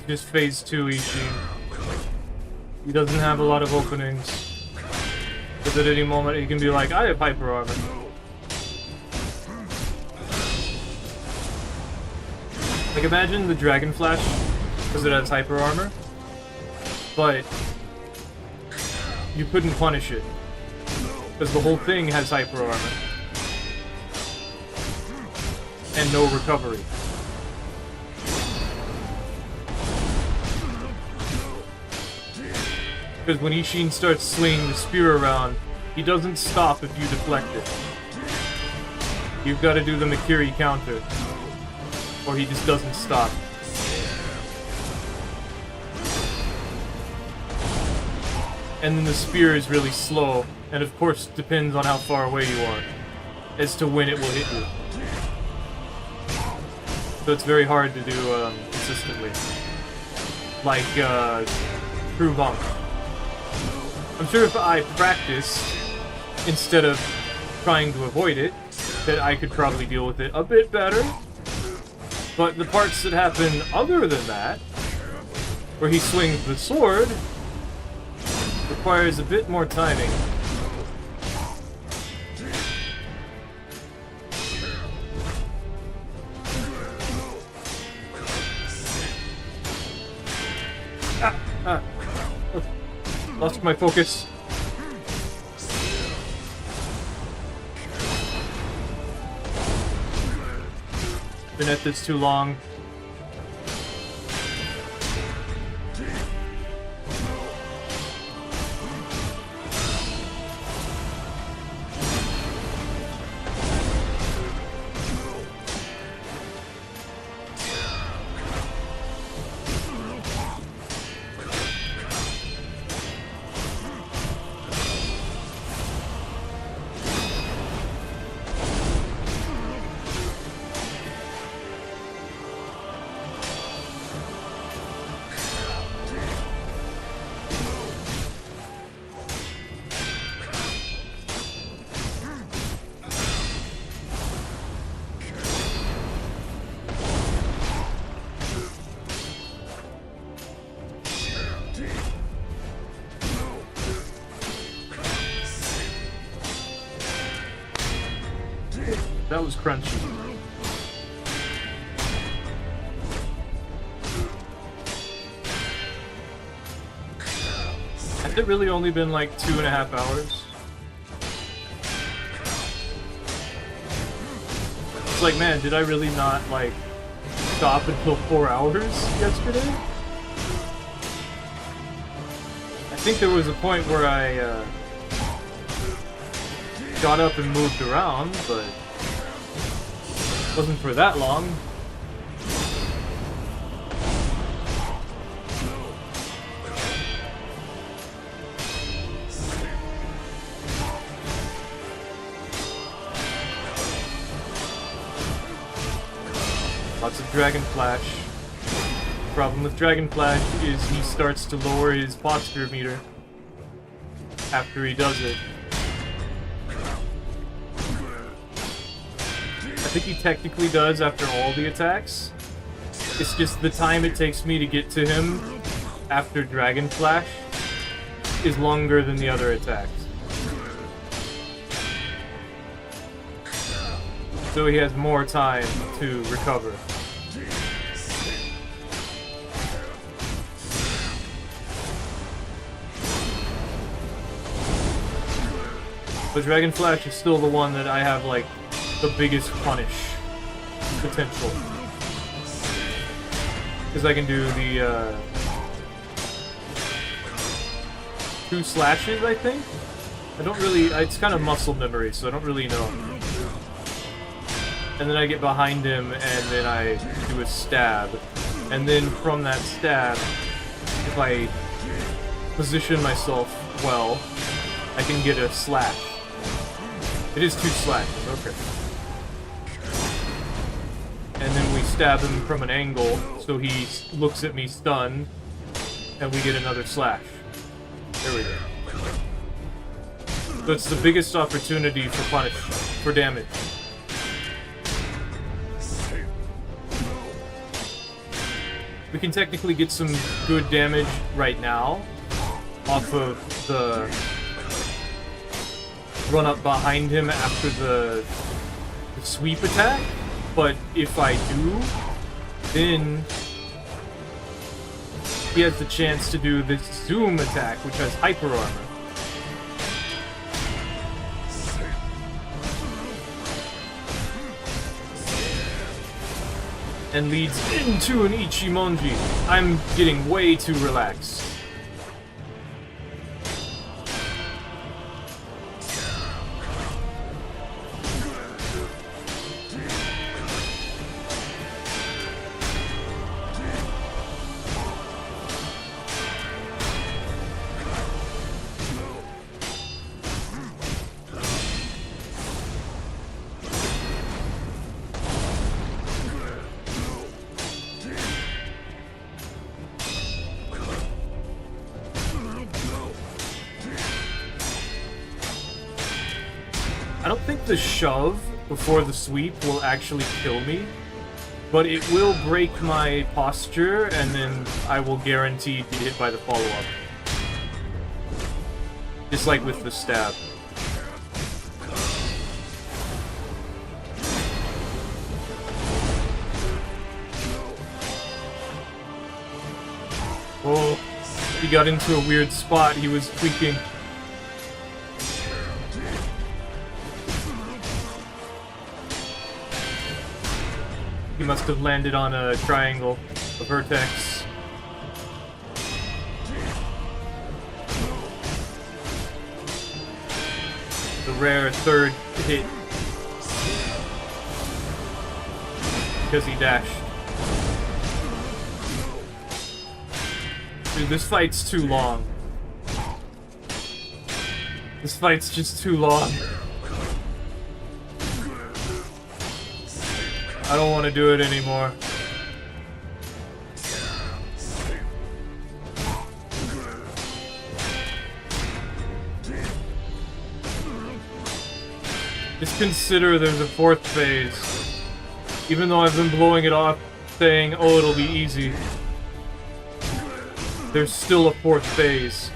Just Phase 2 Ishin. He doesn't have a lot of openings. Because at any moment he can be like, I have hyper armor. Like imagine the Dragon Flash, because it has hyper armor, but you couldn't punish it. Because the whole thing has hyper armor. And no recovery. Because when Ishin starts swinging the spear around, he doesn't stop if you deflect it. You've got to do the Makiri counter, or he just doesn't stop. And then the spear is really slow, and of course depends on how far away you are, as to when it will hit you. So it's very hard to do consistently. Like, True Bump. I'm sure if I practiced, instead of trying to avoid it, that I could probably deal with it a bit better. But the parts that happen other than that, where he swings the sword, requires a bit more timing. Lost my focus. Been at this too long. That was crunchy. Has it really only been like 2.5 hours? It's like, man, did I really not, like, stop until 4 hours yesterday? I think there was a point where I, got up and moved around, but it wasn't for that long. Lots of Dragon Flash. The problem with Dragon Flash is he starts to lower his posture meter after he does it. I think he technically does after all the attacks. It's just the time it takes me to get to him after Dragon Flash is longer than the other attacks. So he has more time to recover. But Dragon Flash is still the one that I have, like, the biggest punish potential. Because I can do the, 2 slashes, I think? I don't really... It's kind of muscle memory, so I don't really know. And then I get behind him, and then I do a stab. And then from that stab, if I position myself well, I can get a slash. It is 2 slashes, okay. And then we stab him from an angle, so he looks at me stunned, and we get another slash. There we go. So it's the biggest opportunity for punish, for damage. We can technically get some good damage right now off of the run up behind him after the sweep attack, but if I do, then he has the chance to do this zoom attack, which has hyper armor. And leads into an Ichimonji. I'm getting way too relaxed. I don't think the shove before the sweep will actually kill me, but it will break my posture, and then I will guaranteed be hit by the follow-up. Just like with the stab. Oh, he got into a weird spot. He was tweaking. He must have landed on a triangle, a vertex. The rare third hit. Because he dashed. Dude, this fight's too long. This fight's just too long. I don't want to do it anymore. Just consider there's a 4th phase. Even though I've been blowing it off saying, oh, it'll be easy. There's still a 4th phase.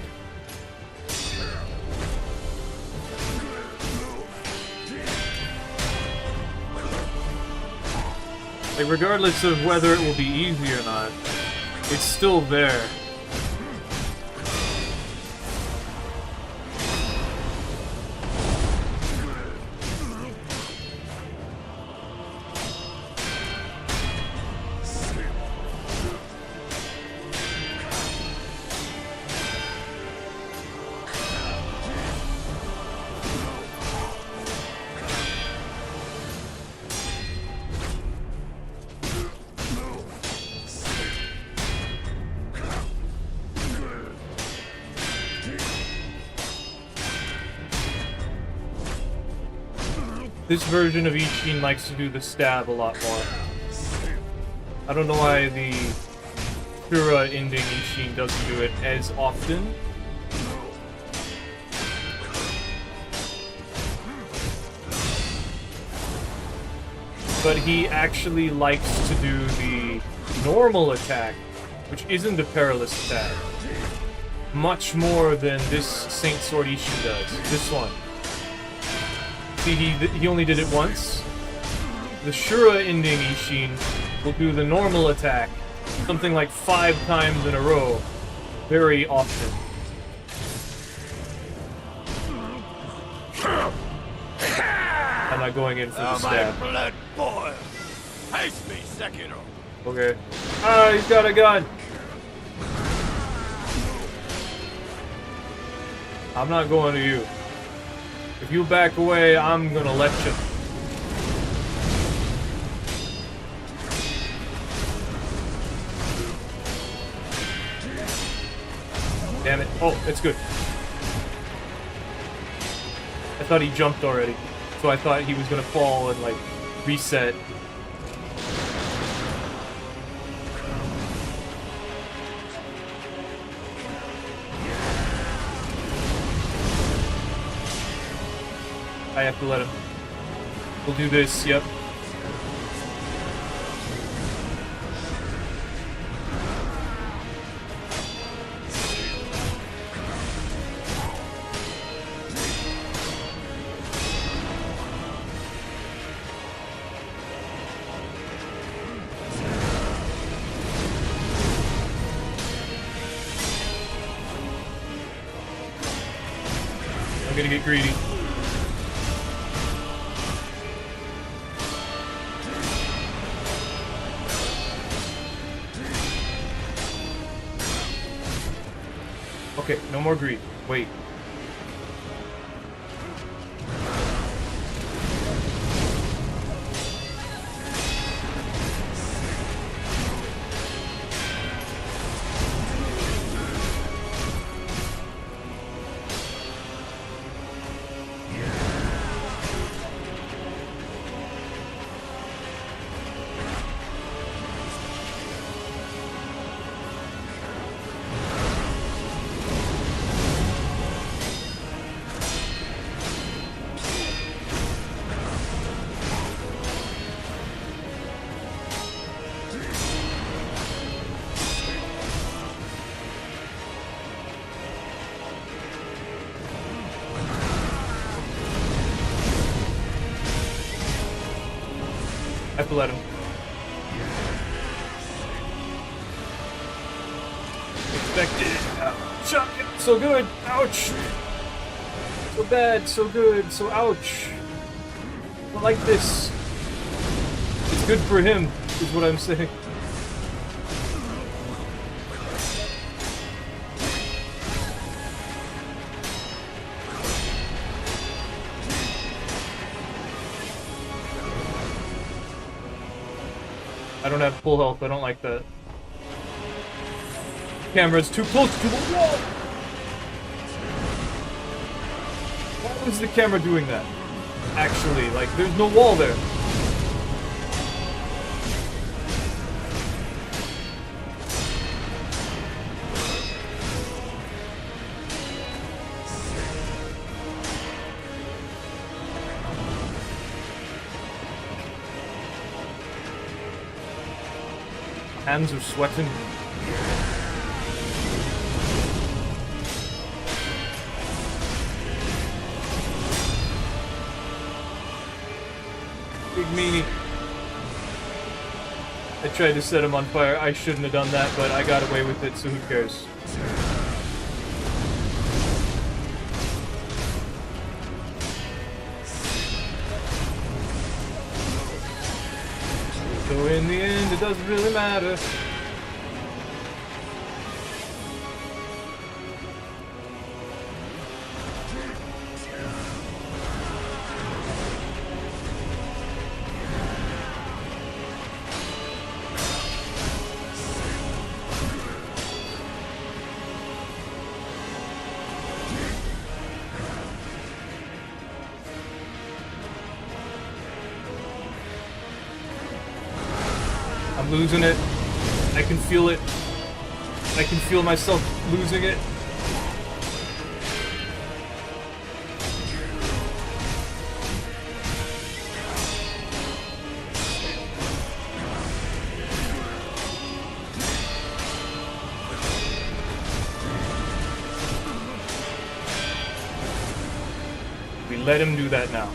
Like, regardless of whether it will be easy or not, it's still there. This version of Ishin likes to do the stab a lot more. I don't know why the Shura ending Ishin doesn't do it as often. But he actually likes to do the normal attack, which isn't a perilous attack, much more than this Saint Sword Ishin does. This one. See, he only did it once. The Shura ending Ishin will do the normal attack something like 5 times in a row, very often. I'm not going in for the stab. My blood boils. Haste me, Sekiro. Okay. Ah, he's got a gun! I'm not going to you. If you back away, I'm gonna let you. Damn it. Oh, it's good. I thought he jumped already. So I thought he was gonna fall and, like, reset. I have to let him. We'll do this, yep. I'm gonna get greedy. Okay, no more greed. Wait. I have to let him. Expected. Shot. So good. Ouch. So bad. So good. So ouch. I don't like this. It's good for him, is what I'm saying. I don't have full health, I don't like that. Camera's too close to the wall! Why is the camera doing that? Actually, like, there's no wall there. Hands are sweating. Big meanie. I tried to set him on fire. I shouldn't have done that, but I got away with it, so who cares? So in the end, it doesn't really matter. I'm losing it. I can feel it. I can feel myself losing it. We let him do that now.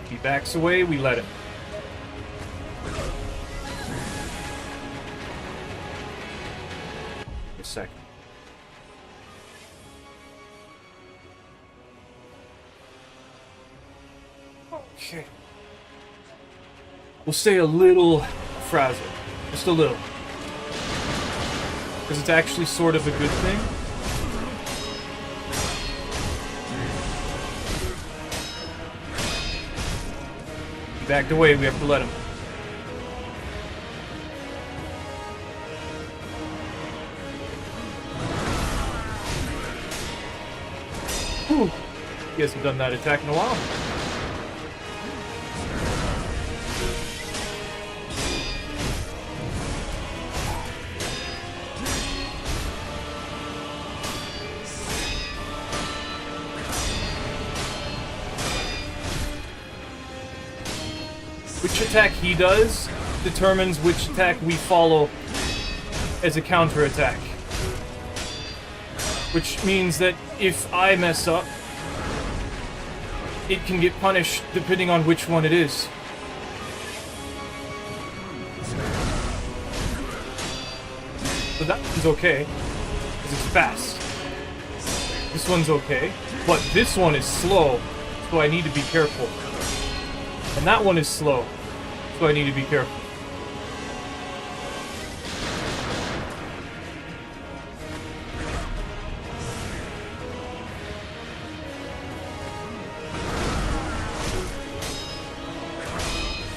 He backs away, we let him. A second. Okay. We'll stay a little frazzled. Just a little. Because it's actually sort of a good thing. He backed away, we have to let him. Whew. He hasn't done that attack in a while. Which attack he does determines which attack we follow as a counterattack. Which means that if I mess up, it can get punished depending on which one it is. So that one's okay, because it's fast. This one's okay, but this one is slow, so I need to be careful. And that one is slow, so I need to be careful.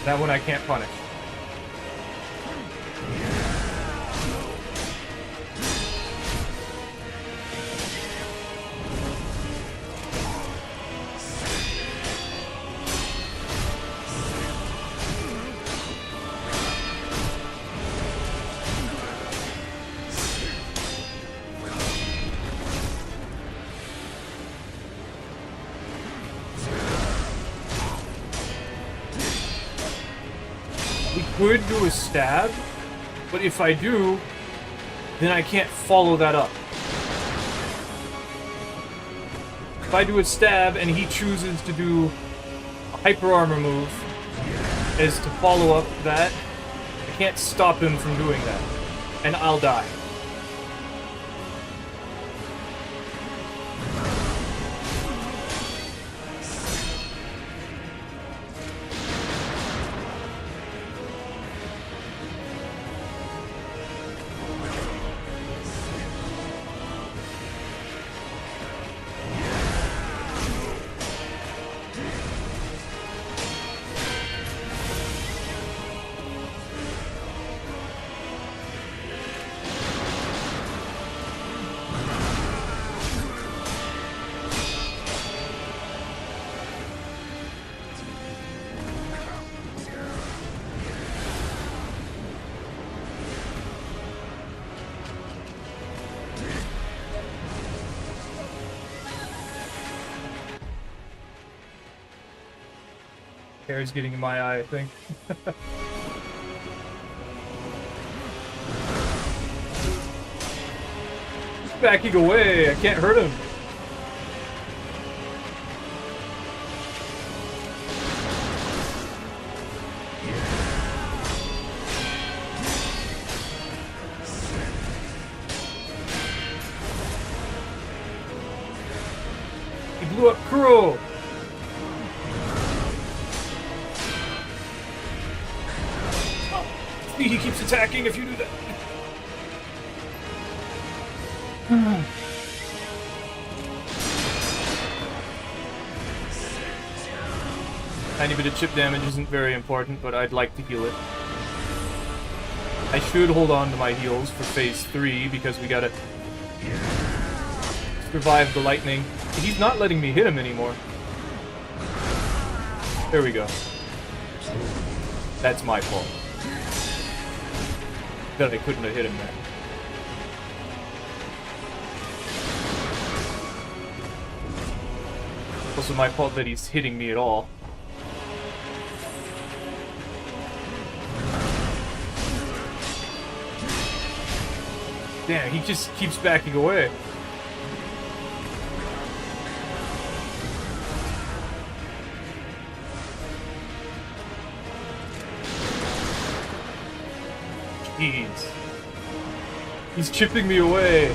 That one I can't punish. Could do a stab, but if I do, then I can't follow that up. If I do a stab and he chooses to do a hyper armor move as to follow up that, I can't stop him from doing that, and I'll die. Hair's getting in my eye, I think. He's backing away, I can't hurt him. He blew up Kuro! He keeps attacking if you do that. Tiny bit of chip damage isn't very important, but I'd like to heal it. I should hold on to my heals for phase 3 because we gotta survive the lightning. He's not letting me hit him anymore. There we go. That's my fault. That I couldn't have hit him there. Also my fault that he's hitting me at all. Damn, he just keeps backing away. Jeez. He's chipping me away.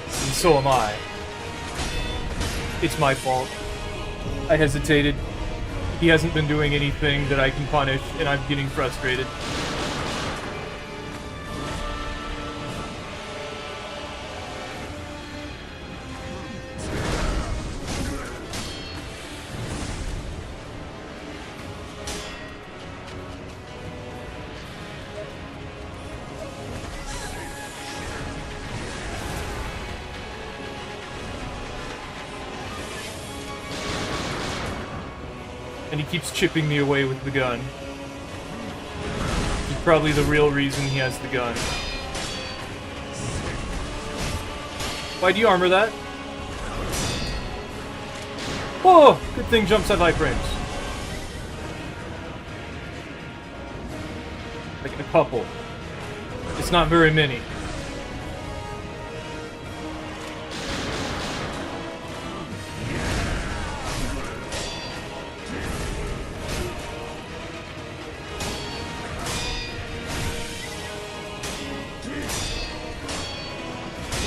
And so am I. It's my fault. I hesitated. He hasn't been doing anything that I can punish, and I'm getting frustrated. And he keeps chipping me away with the gun. He's probably the real reason he has the gun. Why do you armor that? Oh, good thing jumps at high frames. Like a couple. It's not very many.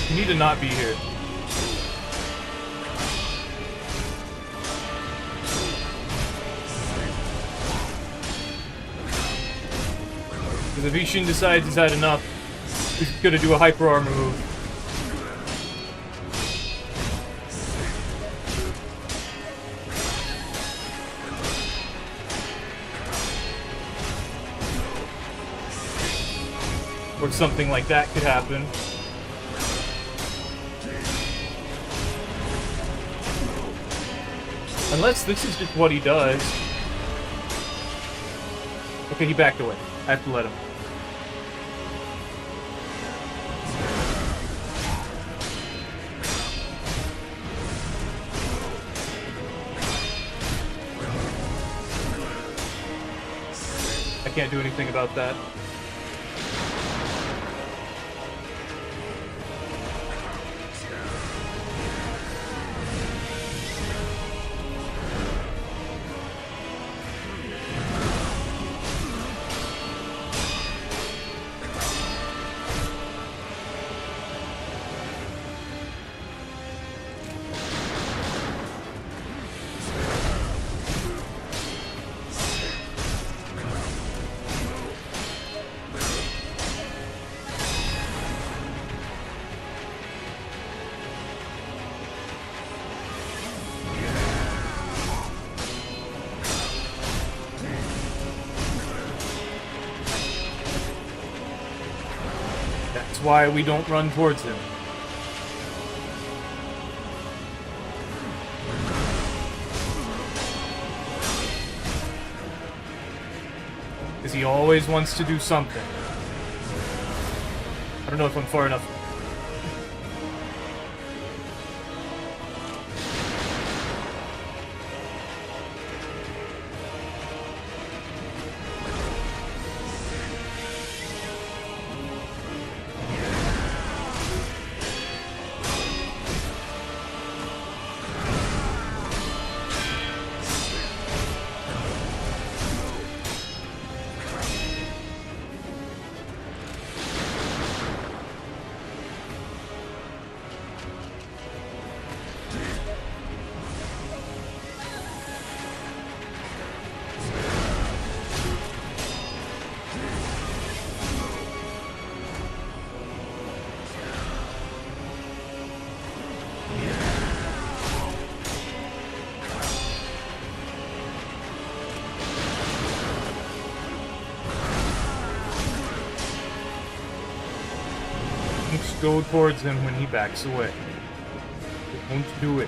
You need to not be here. Because if Ishin decides he's had enough, he's gonna do a hyper armor move. Or something like that could happen. Unless this is just what he does. Okay, he backed away. I have to let him. I can't do anything about that. That's why we don't run towards him. Because he always wants to do something. I don't know if I'm far enough. Go towards him when he backs away. Don't do it.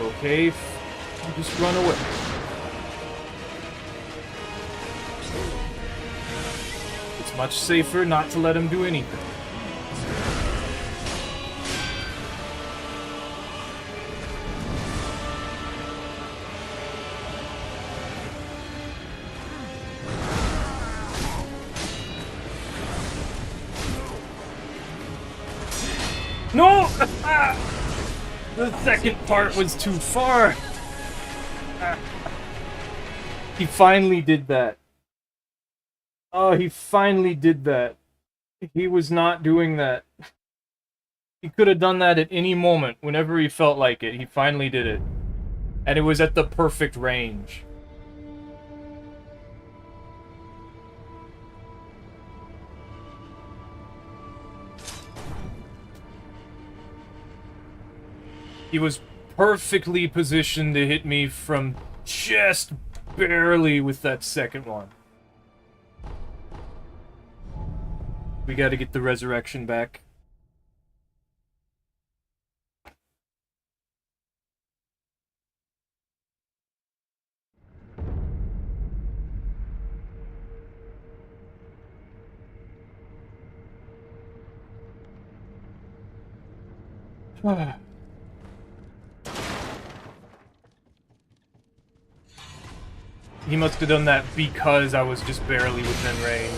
Okay, I'll just run away. It's much safer not to let him do anything. No! The second part was too far. He finally did that. Oh, he finally did that. He was not doing that. He could have done that at any moment, whenever he felt like it. He finally did it. And it was at the perfect range. He was perfectly positioned to hit me from just barely with that second one. We gotta get the resurrection back. He must have done that because I was just barely within range.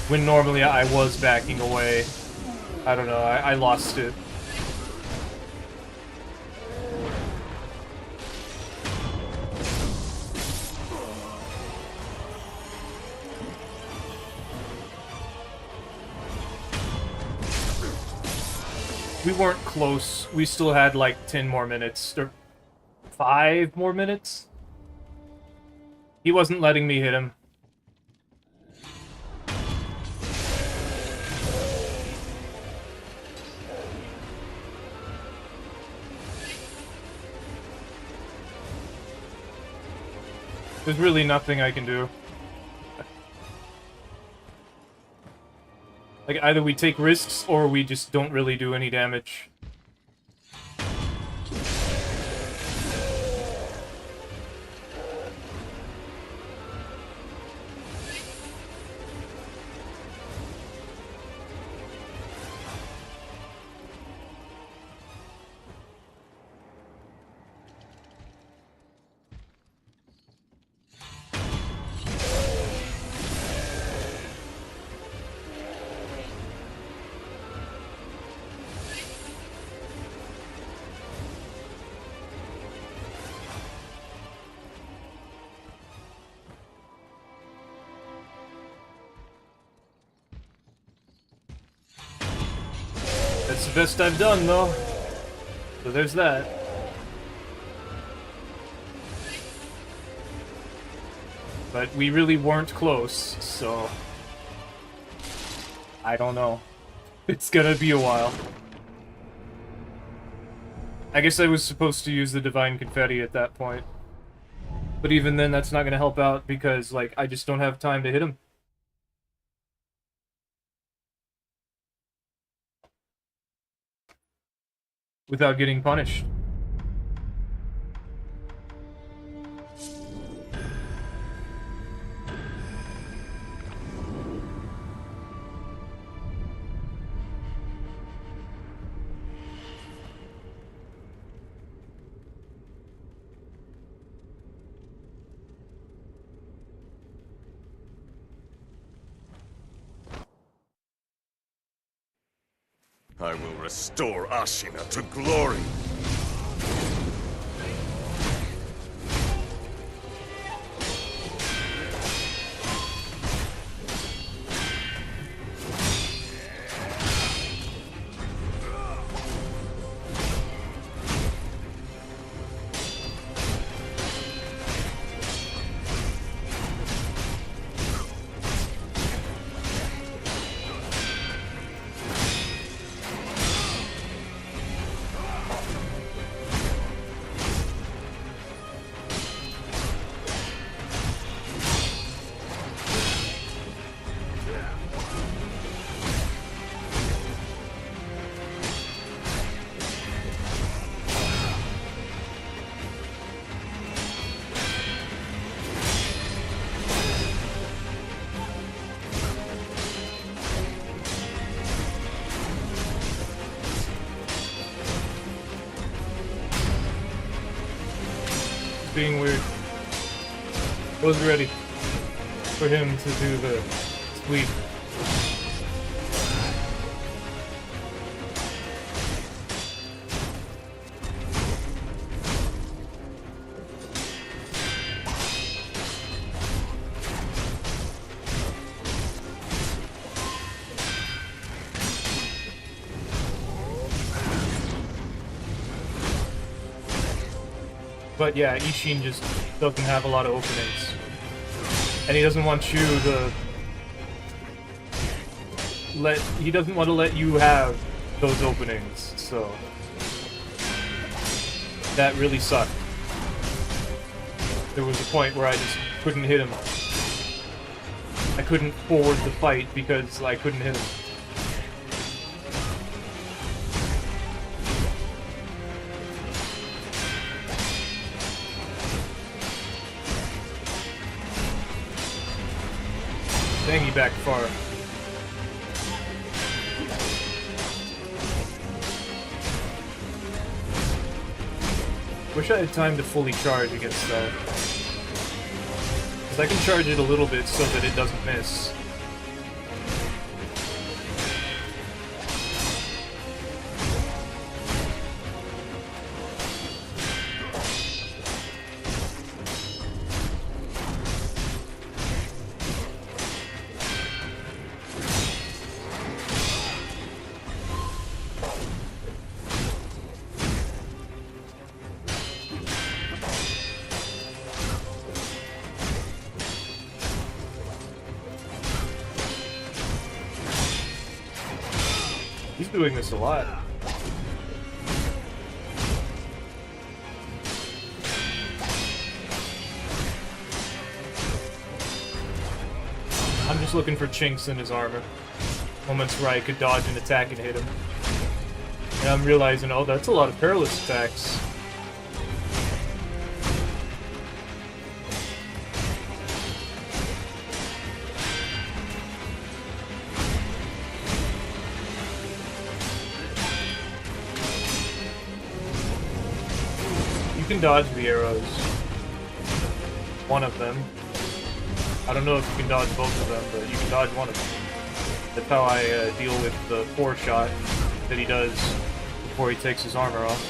When normally I was backing away. I don't know, I lost it. We weren't close. We still had like 10 more minutes. Or 5 more minutes? He wasn't letting me hit him. There's really nothing I can do. Like, either we take risks, or we just don't really do any damage. That's the best I've done, though. So there's that. But we really weren't close, so... I don't know. It's gonna be a while. I guess I was supposed to use the Divine Confetti at that point. But even then, that's not gonna help out, because, like, I just don't have time to hit him. Without getting punished. I will restore Ashina to glory. being weird. I was ready for him to do the sweep. But yeah, Ishin just doesn't have a lot of openings. And he doesn't want you to he doesn't want to let you have those openings, so that really sucked. There was a point where I just couldn't hit him. I couldn't forward the fight because I couldn't hit him. Dang, he backed far. Wish I had time to fully charge against that. Because I can charge it a little bit so that it doesn't miss. He's doing this a lot. I'm just looking for chinks in his armor. Moments where I could dodge an attack and hit him. And I'm realizing, oh, that's a lot of perilous attacks. You can dodge the arrows. One of them. I don't know if you can dodge both of them, but you can dodge one of them. That's how I deal with the 4-shot that he does before he takes his armor off.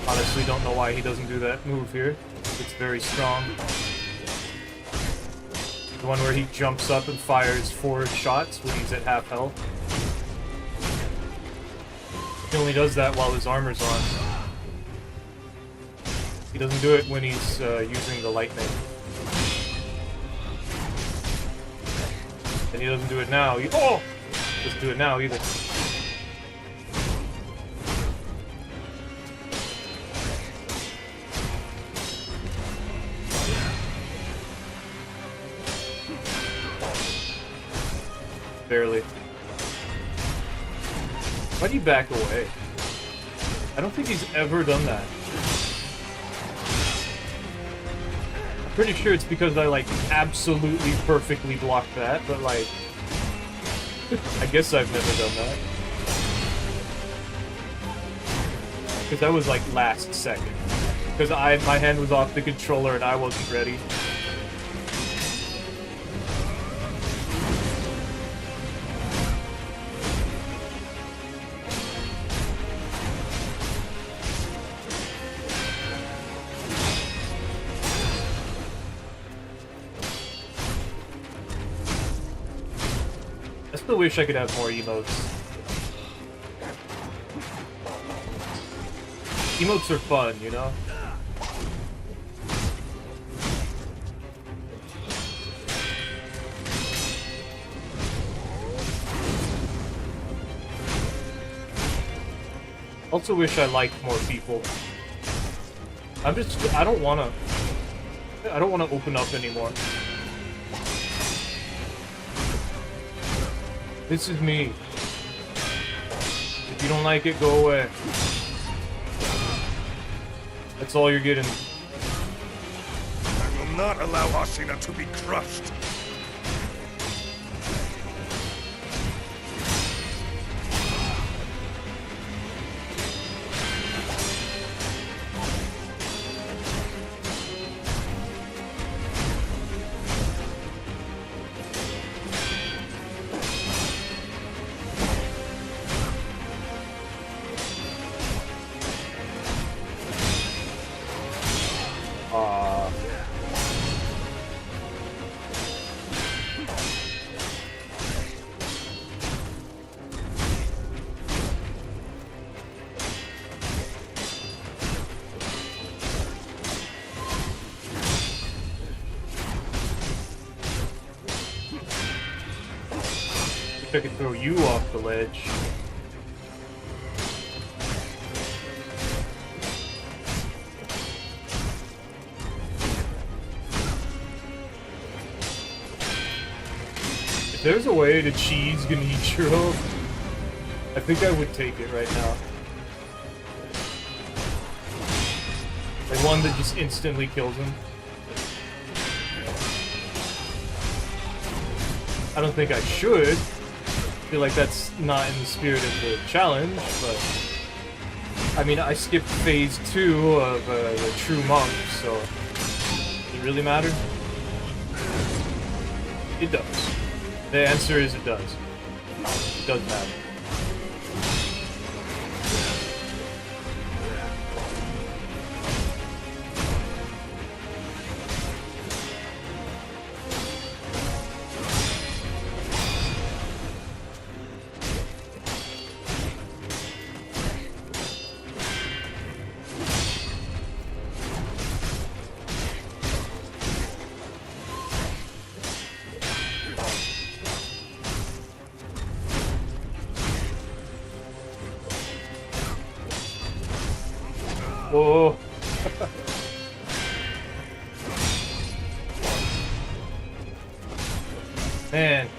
Honestly, don't know why he doesn't do that move here. It's very strong. The one where he jumps up and fires 4 shots when he's at half health. He only does that while his armor's on. He doesn't do it when he's using the lightning. And he doesn't do it now. Oh! Doesn't do it now either. Barely. Why do you back away? I don't think he's ever done that. I'm pretty sure it's because I, like, absolutely perfectly blocked that, but, like... I guess I've never done that. Because that was, like, last second. Because my hand was off the controller and I wasn't ready. I still wish I could have more emotes. Emotes are fun, you know? Also wish I liked more people. I don't wanna open up anymore. This is me. If you don't like it, go away. That's all you're getting. I will not allow Ashina to be crushed. I could throw you off the ledge. If there's a way to cheese Genichiro, I think I would take it right now. Like one that just instantly kills him. I don't think I should. I feel like that's not in the spirit of the challenge, but... I mean, I skipped phase 2 of the True Monk, so... Does it really matter? It does. The answer is it does. It does matter. Whoa. Man,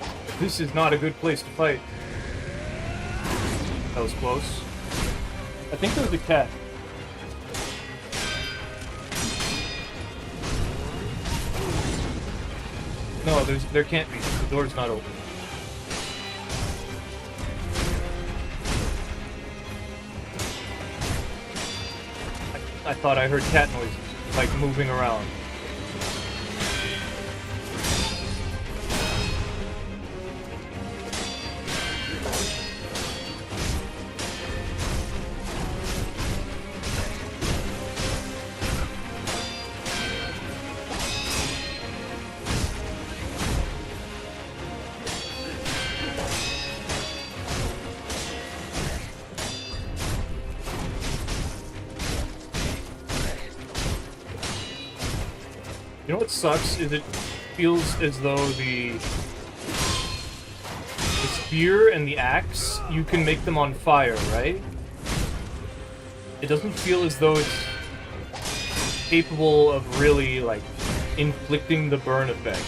this is not a good place to fight. That was close. I think there was a cat. No, there can't be. The door's not open. I thought I heard cat noises, like moving around. You know what sucks is it feels as though the spear and the axe, you can make them on fire, right? It doesn't feel as though it's capable of really, like, inflicting the burn effect.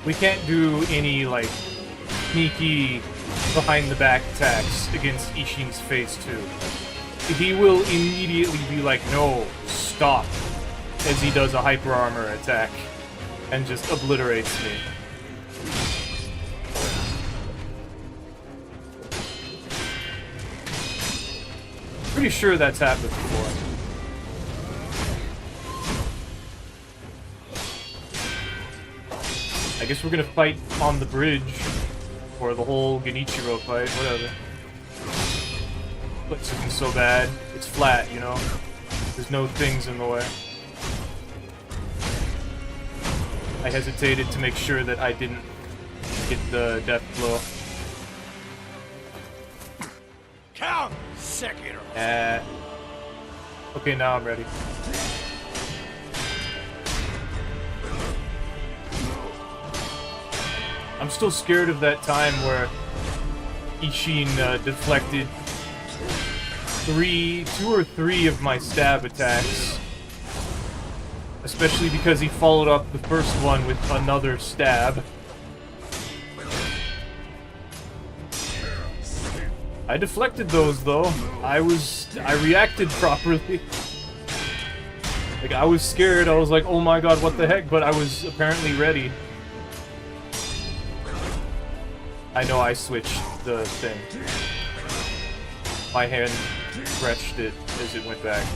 We can't do any, like, sneaky behind-the-back attacks against Ishin's phase 2. He will immediately be like, no, stop, as he does a hyper armor attack and just obliterates me. Pretty sure that's happened before. I guess we're gonna fight on the bridge for the whole Genichiro fight, whatever. This isn't so bad. It's flat, you know? There's no things in the way. I hesitated to make sure that I didn't get the death blow. Count Sekiro. Okay, now I'm ready. I'm still scared of that time where Ishin deflected 2 or 3 of my stab attacks. Especially because he followed up the first one with another stab. I deflected those though. I reacted properly. Like, I was scared, I was like, oh my god, what the heck, but I was apparently ready. I know I switched the thing. My hand stretched it as it went back.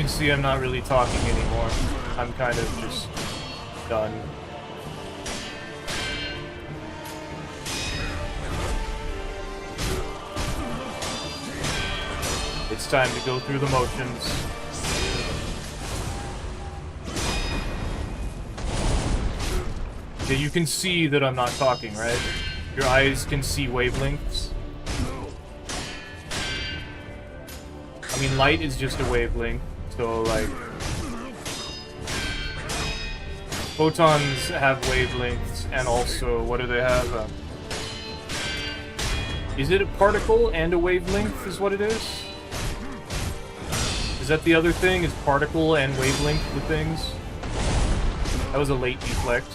can see, I'm not really talking anymore. I'm kind of just done. It's time to go through the motions. Okay, you can see that I'm not talking, right? Your eyes can see wavelengths. I mean, light is just a wavelength, so, like... Photons have wavelengths, and also, what do they have? Is it a particle and a wavelength, is what it is? Is that the other thing? Is particle and wavelength the things? That was a late deflect.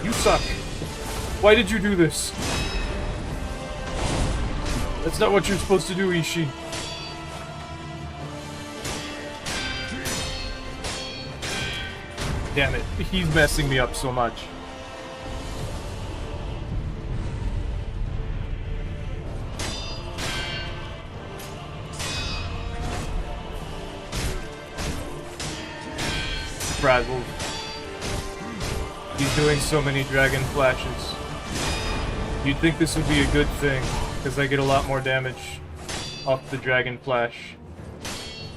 You suck! Why did you do this? That's not what you're supposed to do, Ishii. Damn it, he's messing me up so much. Frazzled. He's doing so many dragon flashes. You'd think this would be a good thing, because I get a lot more damage off the dragon flash.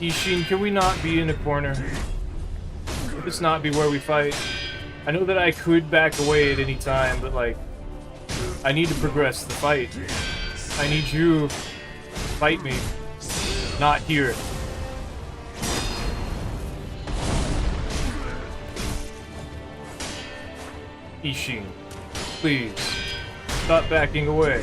Ishin, can we not be in a corner? Could this not be where we fight? I know that I could back away at any time, but like, I need to progress the fight. I need you to fight me, not here. Ishin, please, stop backing away.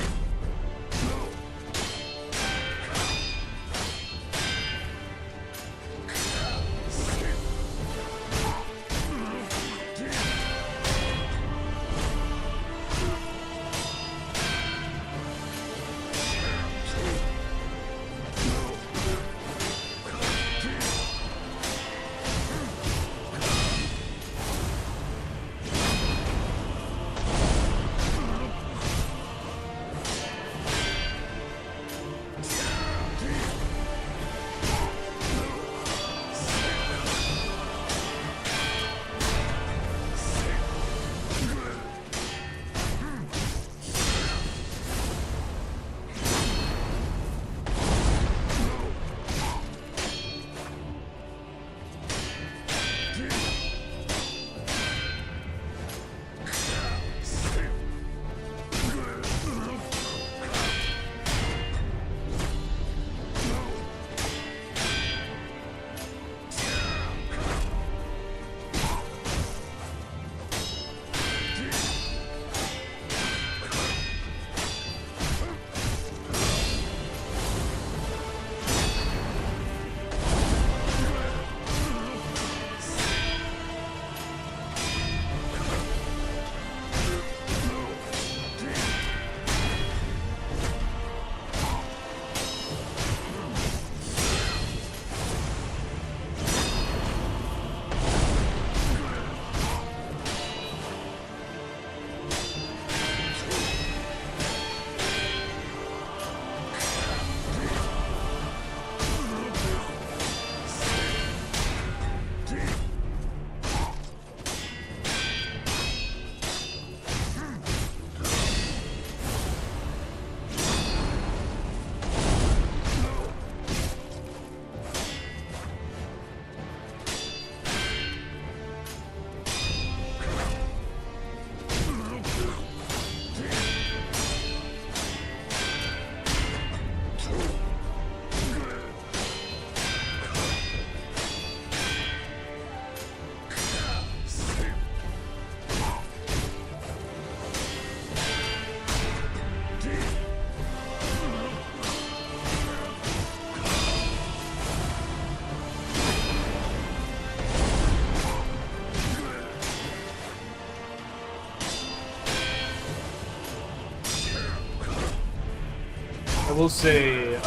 I will say,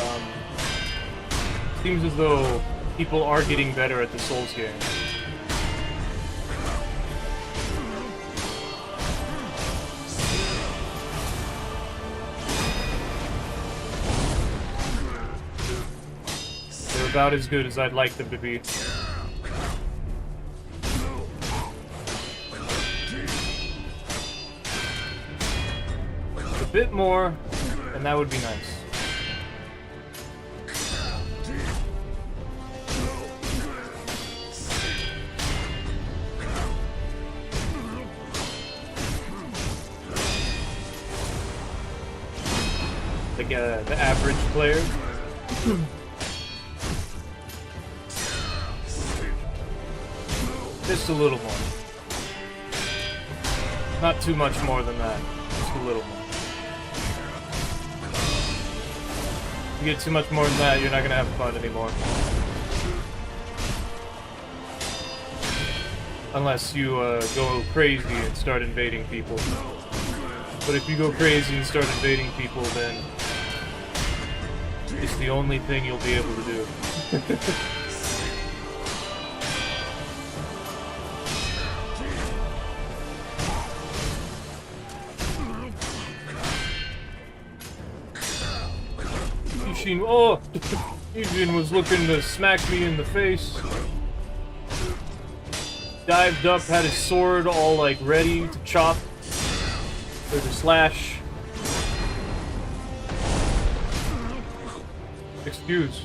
seems as though people are getting better at the Souls games. about as good as I'd like them to be. A bit more, and that would be nice. Like the average player. Just a little more. Not too much more than that. Just a little more. If you get too much more than that, you're not gonna have fun anymore. Unless you go crazy and start invading people. But if you go crazy and start invading people, then it's the only thing you'll be able to do. Ishin, oh! Ishin was looking to smack me in the face. Dived up, had his sword all like ready to chop. Or to slash. Excuse.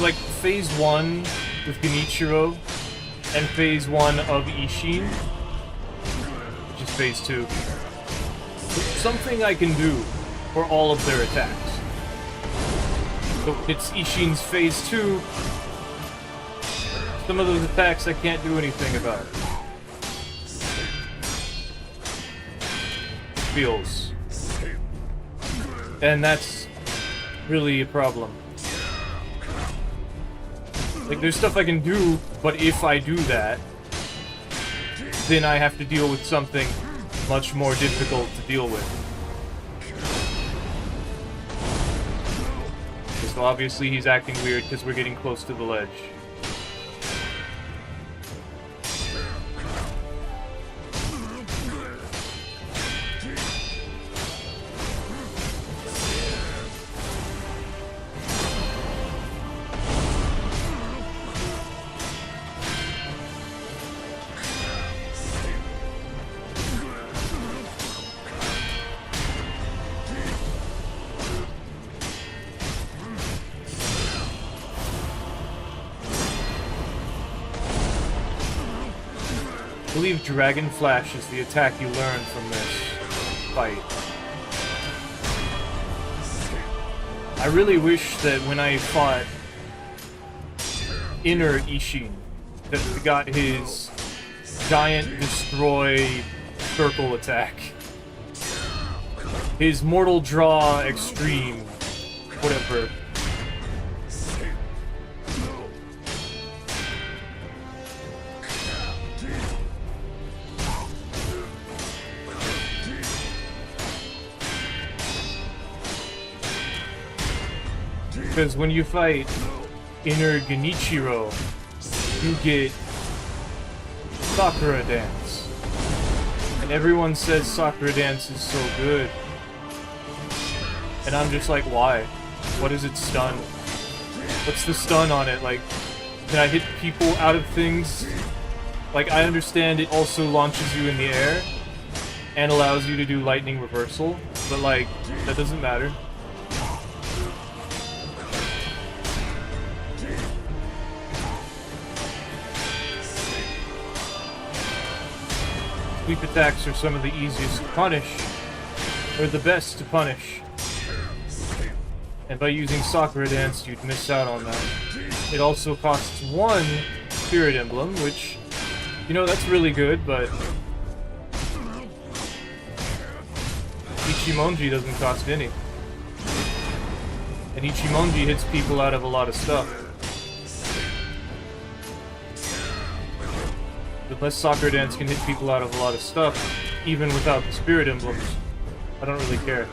Like phase 1 with Genichiro and phase 1 of Ishin, which is phase 2. Something I can do for all of their attacks. So it's Ishin's phase 2. Some of those attacks I can't do anything about. Feels. And that's really a problem. Like, there's stuff I can do, but if I do that, then I have to deal with something much more difficult to deal with. So obviously he's acting weird because we're getting close to the ledge. I believe Dragon Flash is the attack you learn from this fight. I really wish that when I fought Inner Ishin, that he got his giant destroy circle attack. His Mortal Draw Extreme, whatever. Because when you fight Inner Genichiro, you get Sakura Dance. And everyone says Sakura Dance is so good. And I'm just like, why? What is it stun? What's the stun on it? Like, can I hit people out of things? Like, I understand it also launches you in the air and allows you to do lightning reversal, but like, that doesn't matter. Sweep attacks are some of the easiest to punish, or the best to punish. And by using Sakura Dance, you'd miss out on that. It also costs 1 Spirit Emblem, which, you know, that's really good, but Ichimonji doesn't cost any. And Ichimonji hits people out of a lot of stuff. Unless Soccer Dance can hit people out of a lot of stuff, even without the spirit emblems, I don't really care.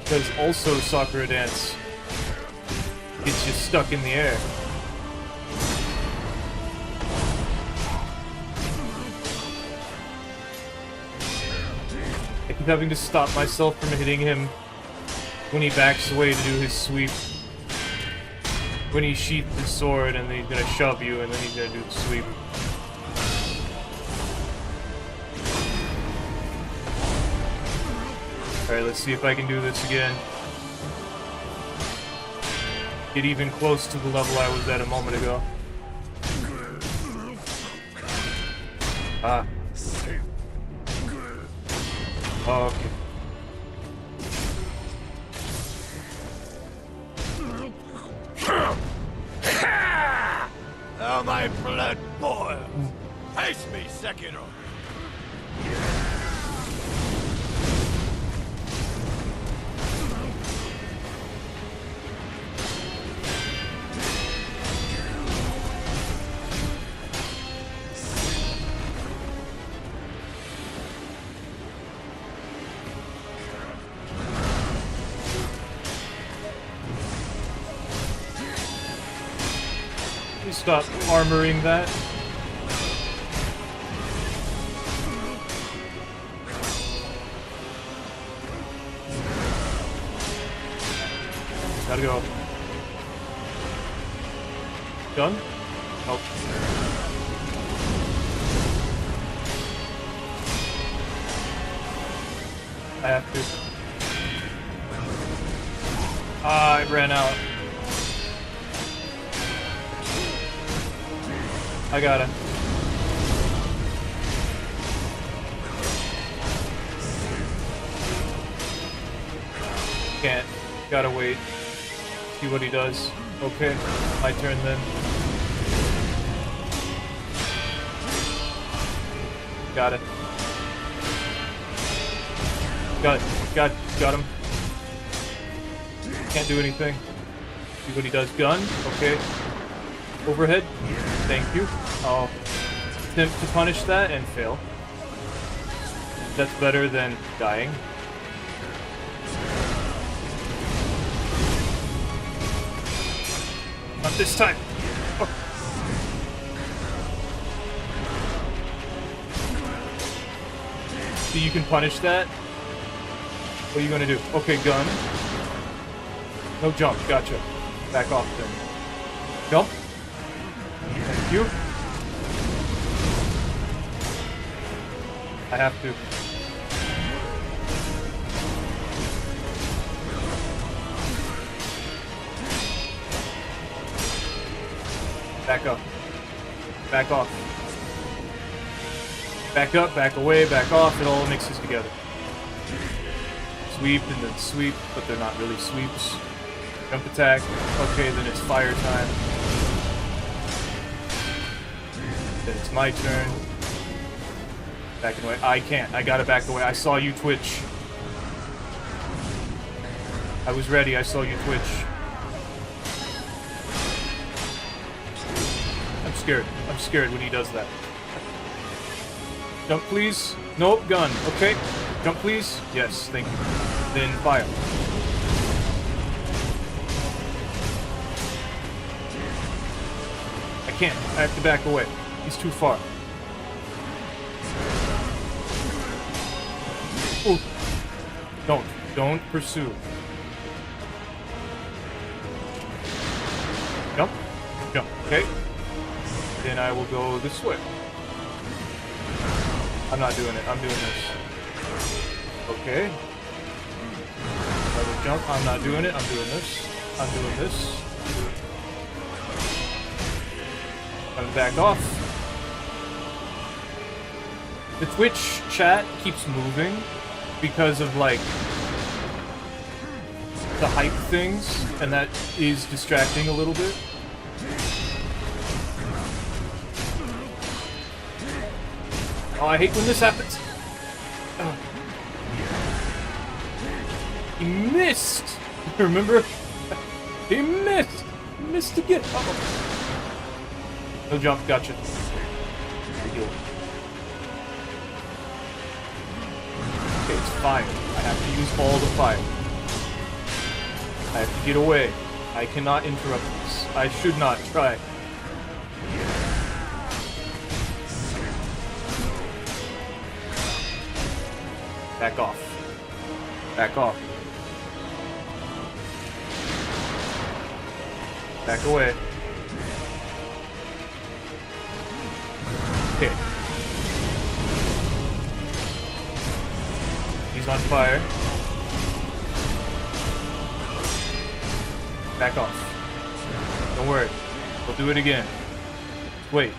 Because also Soccer Dance gets you stuck in the air. I keep having to stop myself from hitting him when he backs away to do his sweep. When he sheathed his sword and then he's gonna shove you and then he's gonna do the sweep. Alright, let's see if I can do this again. Get even close to the level I was at a moment ago. Ah. Oh, okay. Oh, my blood boils. Face me, Sekiro. Stop armoring that. Gotta go. Done? Nope. I have to. Ah, it ran out. I gotta. Can't. Gotta wait. See what he does. Okay, my turn then. Got it. Got him. Can't do anything. See what he does. Gun. Okay. Overhead. Thank you. I'll attempt to punish that and fail. That's better than dying. Not this time. Oh. So you can punish that? What are you gonna do? Okay, gun. No jump. Gotcha. Back off then. Jump. Thank you. I have to. Back up. Back off. Back up, back away, back off. It all mixes together. Sweep and then sweep, but they're not really sweeps. Jump attack. Okay, then it's fire time. Then it's my turn. Back away. I can't. I gotta back away. I saw you twitch. I was ready. I saw you twitch. I'm scared. I'm scared when he does that. Jump, please. Nope. Gun. Okay. Jump, please. Yes. Thank you. Then fire. I can't. I have to back away. He's too far. Ooh. Don't pursue. Jump. Jump. Okay. Then I will go this way. I'm not doing it. I'm doing this. Okay. Another jump. I'm not doing it. I'm doing this. I'm doing this. I'm back off. The Twitch chat keeps moving because of, like, the hype things, and that is distracting a little bit. Oh, I hate when this happens. Oh. He missed! Remember? He missed! missed again. Uh-oh. No jump, gotcha. Heal. Okay, it's fire. I have to use all the fire. I have to get away. I cannot interrupt this. I should not try. Back off. Back off. Back away. Okay. He's on fire. Back off. Don't worry. We'll do it again. Wait.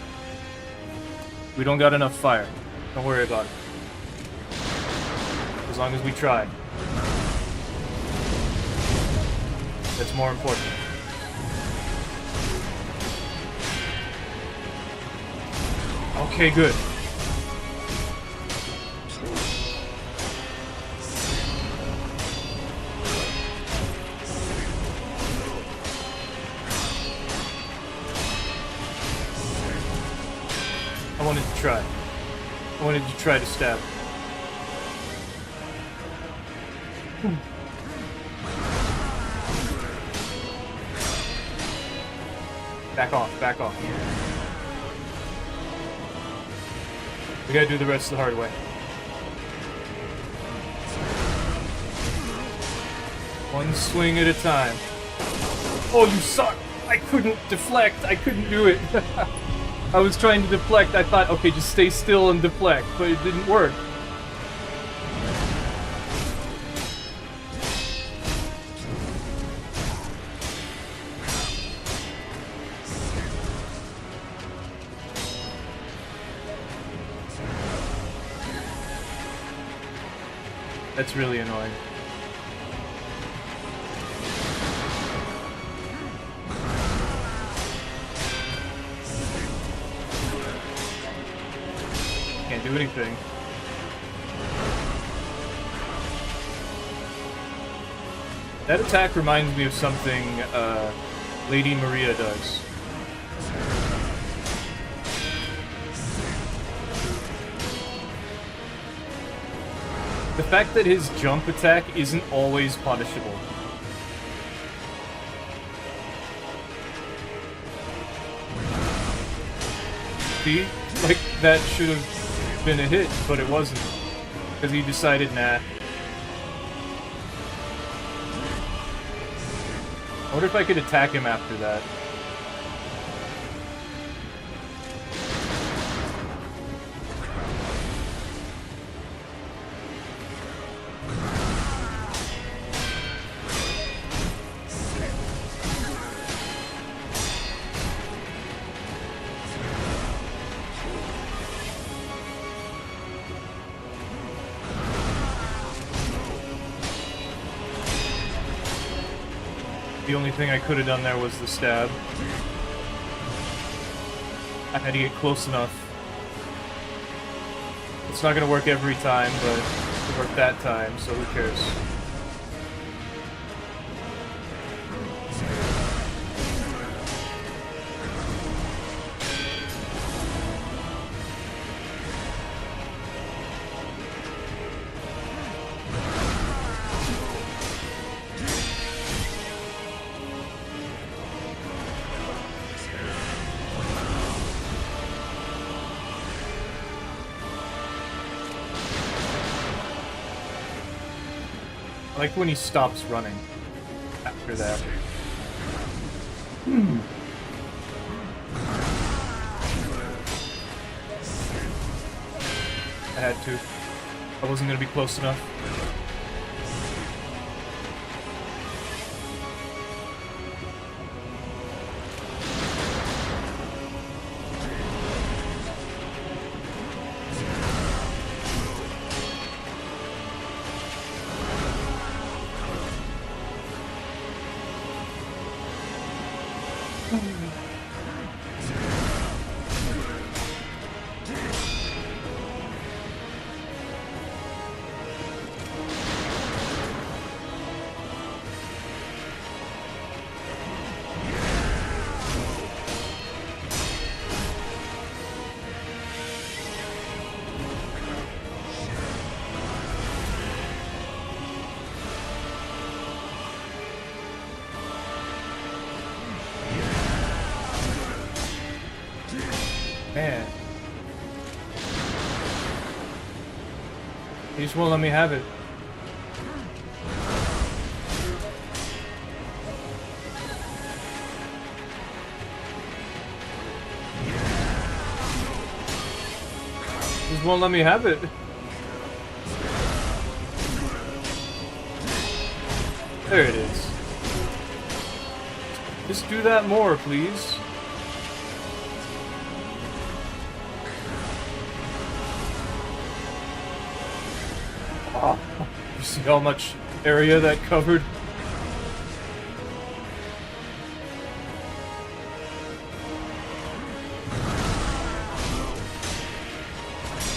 We don't got enough fire. Don't worry about it. As long as we try. That's more important. Okay, good. I wanted to try. I wanted to try to stab. Back off, back off. We gotta do the rest the hard way. One swing at a time. Oh, you suck! I couldn't deflect, I couldn't do it. I was trying to deflect, I thought, okay, just stay still and deflect, but it didn't work. That's really annoying. Can't do anything. That attack reminds me of something Lady Maria does. The fact that his jump attack isn't always punishable. See? Like, that should have been a hit, but it wasn't. Because he decided, nah. I wonder if I could attack him after that. The only thing I could have done there was the stab. I had to get close enough. It's not gonna work every time, but it worked that time, so who cares? I like when he stops running after that. I had to. I wasn't gonna be close enough. He just won't let me have it. He just won't let me have it. There it is. Just do that more, please. Oh, you see how much area that covered?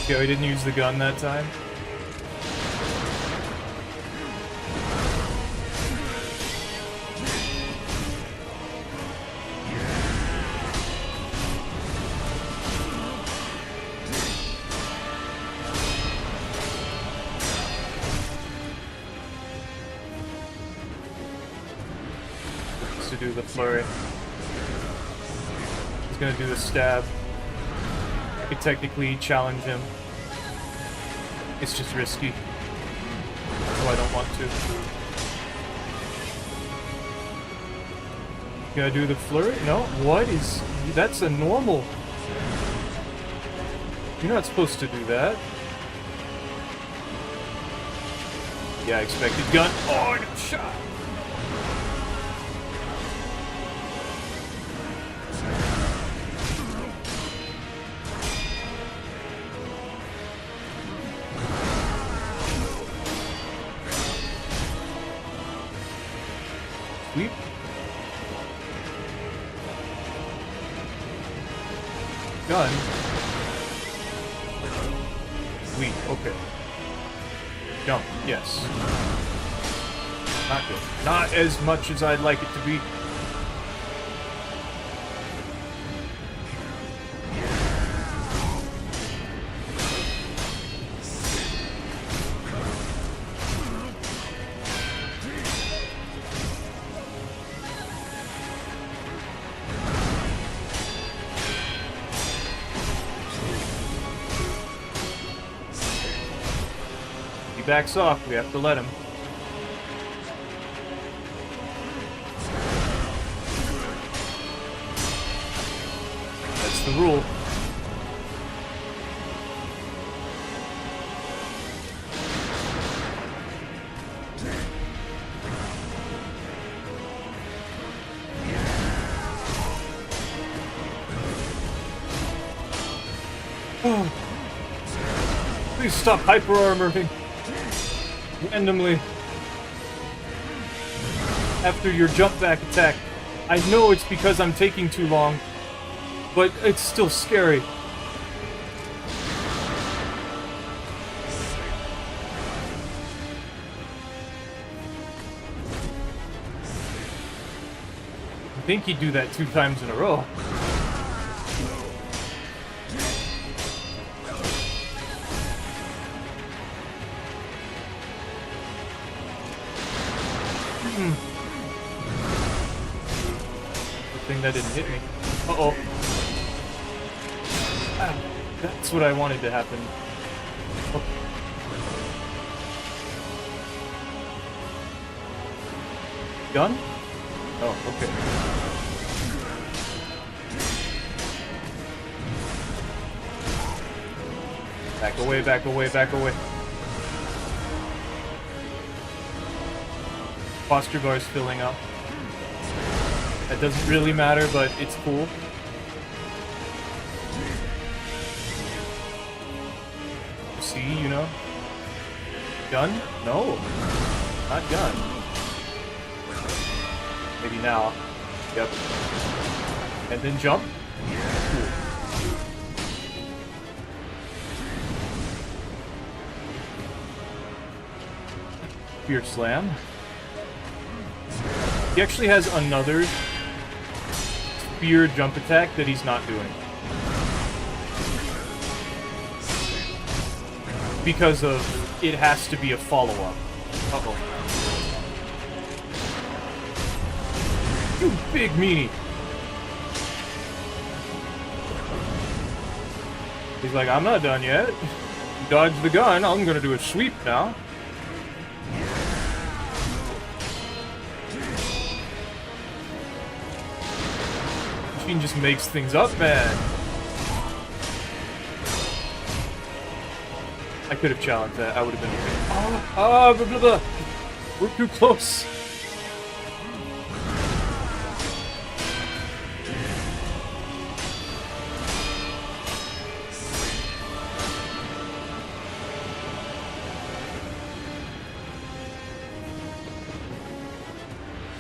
Okay, we didn't use the gun that time. To do the flurry. He's gonna do the stab. I could technically challenge him. It's just risky. So I don't want to. Gonna do the flurry? No? What is... That's a normal... You're not supposed to do that. Yeah, I expected gun. Oh, I got shot! Sweep. Gun. Sweep. Okay. Jump. Yes. Not good. Not as much as I'd like it to be. He backs off, we have to let him. That's the rule. Oh. Please stop hyper-armoring. Randomly. After your jump back attack. I know it's because I'm taking too long, but it's still scary. I think he'd do that 2 times in a row. Thing that didn't hit me. Uh-oh. Ah, that's what I wanted to happen. Okay. Gun? Oh, okay. Back away, back away, back away. Posture bar is filling up. That doesn't really matter, but it's cool. See, you know? Gun? No. Not gun. Maybe now. Yep. And then jump? Cool. Spear slam. He actually has another spear jump attack that he's not doing. Because of it has to be a follow-up. Uh-oh. You big meanie! He's like, I'm not done yet. Dodge the gun. I'm gonna do a sweep now. Machine just makes things up, man. I could have challenged that. I would have been okay. Blah, blah, blah. We're too close.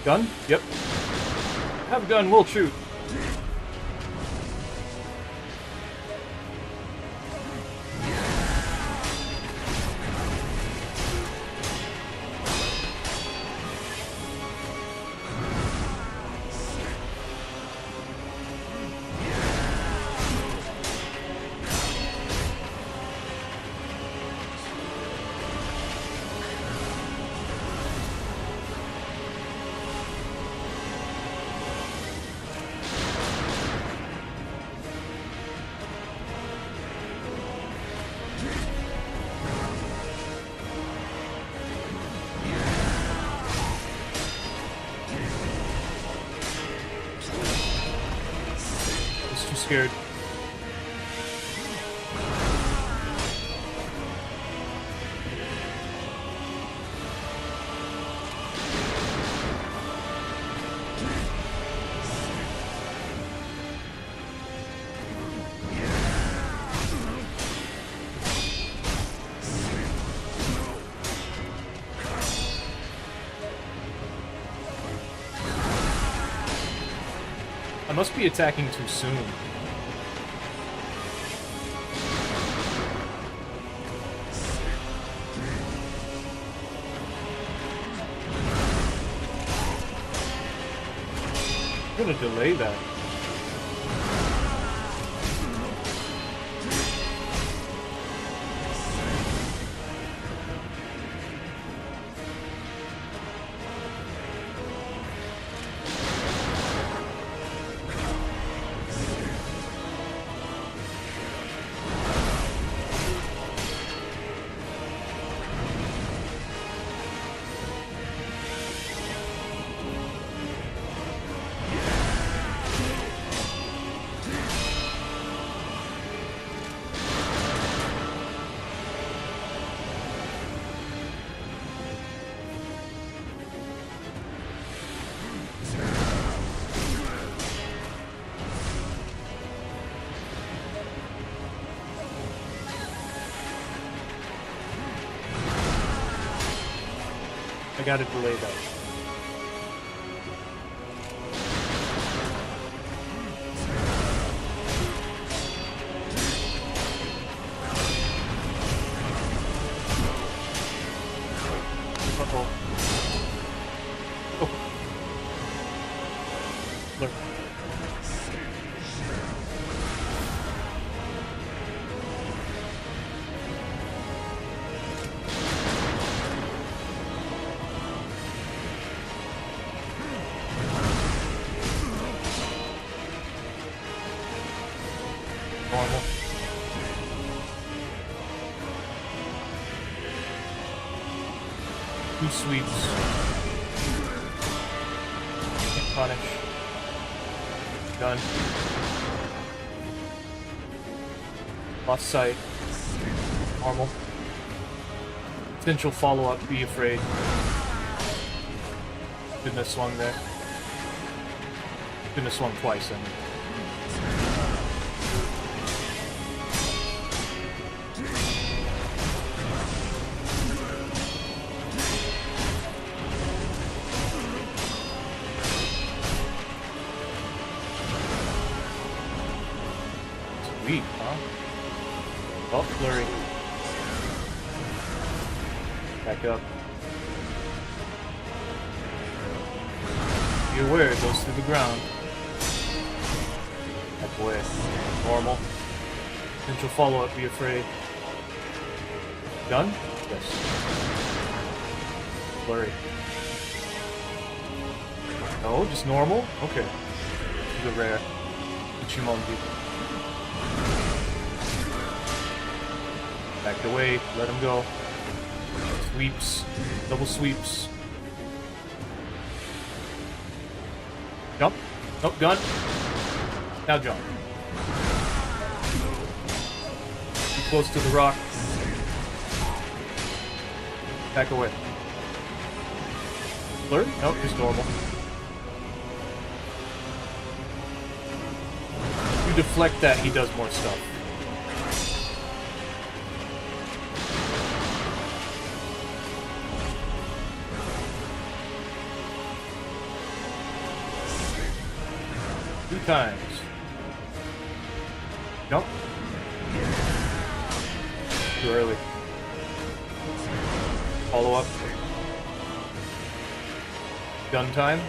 Gun? Yep. Have a gun, we'll shoot. Scared. I must be attacking too soon. I'm gonna delay that. I gotta delay that. Uh-oh. Oh. Look. Normal. Two sweeps. Can't punish. Gun. Lost sight. Normal. Potential follow-up, be afraid. Shouldn't have swung there. Shouldn't have swung twice, I mean. Sweet, huh? Oh, flurry. Back up. Be aware, it goes through the ground. Back away. Normal. Potential follow-up, be afraid. Gun? Yes. Flurry. No, just normal? Okay. This is a rare. Ichimonji. Backed away, let him go. Sweeps, double sweeps. Jump. Nope, gun. Now jump. Too close to the rock. Back away. Blur? Nope, just normal. You deflect that, he does more stuff. Two times. Jump. Too early. Follow up. Gun time.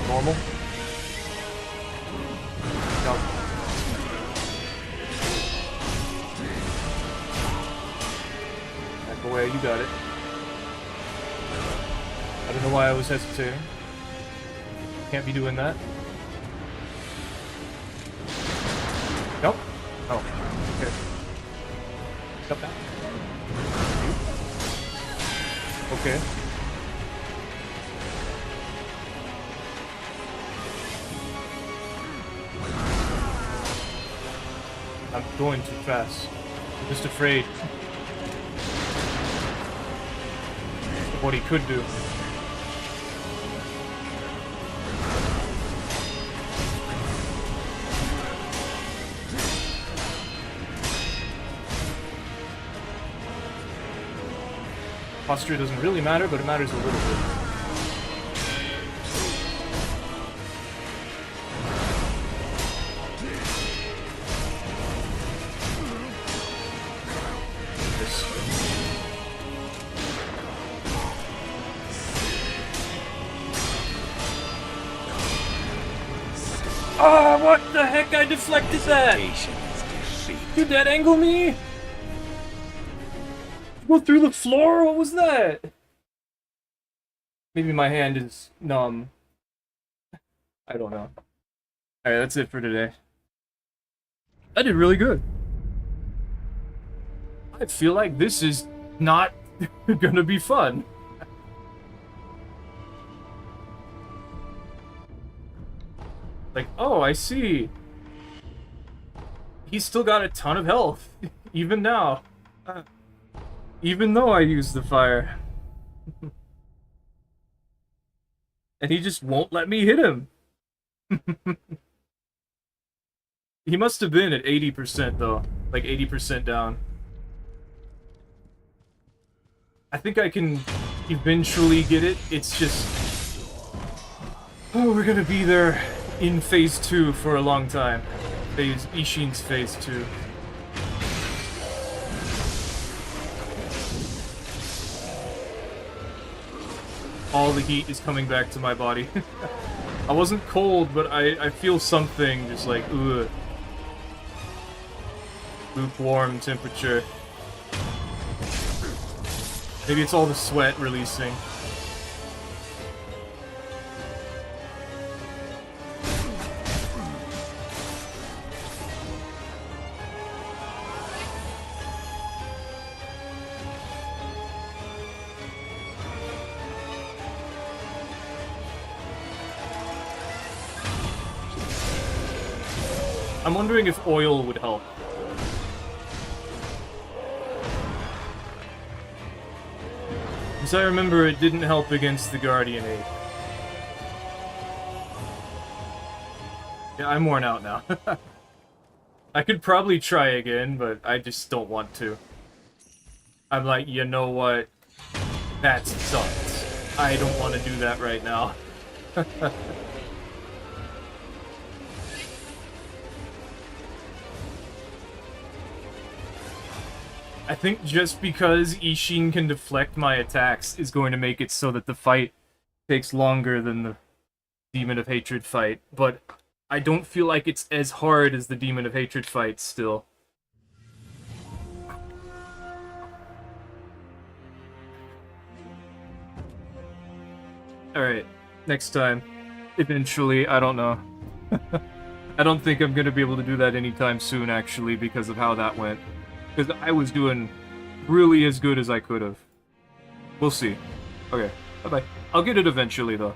Normal. Jump. Back away, you got it. I don't know why I was hesitating. Can't be doing that. Nope. Oh. Okay. Jump back. Okay. I'm going too fast. I'm just afraid of what he could do. Posture doesn't really matter, but it matters a little bit. This. Ah, what the heck? I deflected that! Did that angle me? Go through the floor? What was that? Maybe my hand is numb. I don't know. Alright, that's it for today. I did really good. I feel like this is not gonna be fun. Like, oh, I see. He's still got a ton of health, even now. Even though I use the fire. And he just won't let me hit him. He must have been at 80% though. Like 80% down. I think I can eventually get it. It's just... oh, we're gonna be there in phase 2 for a long time. Ishin's phase 2. All the heat is coming back to my body. I wasn't cold, but I feel something just like, ugh. Lukewarm temperature. Maybe it's all the sweat releasing. I'm wondering if oil would help. Because I remember it didn't help against the Guardian Ape. Yeah, I'm worn out now. I could probably try again, but I just don't want to. I'm like, you know what? That sucks. I don't want to do that right now. I think just because Ishin can deflect my attacks is going to make it so that the fight takes longer than the Demon of Hatred fight, but I don't feel like it's as hard as the Demon of Hatred fight still. Alright, next time. Eventually, I don't know. I don't think I'm gonna be able to do that anytime soon, actually, because of how that went. Because I was doing really as good as I could have. We'll see. Okay, bye-bye. I'll get it eventually, though.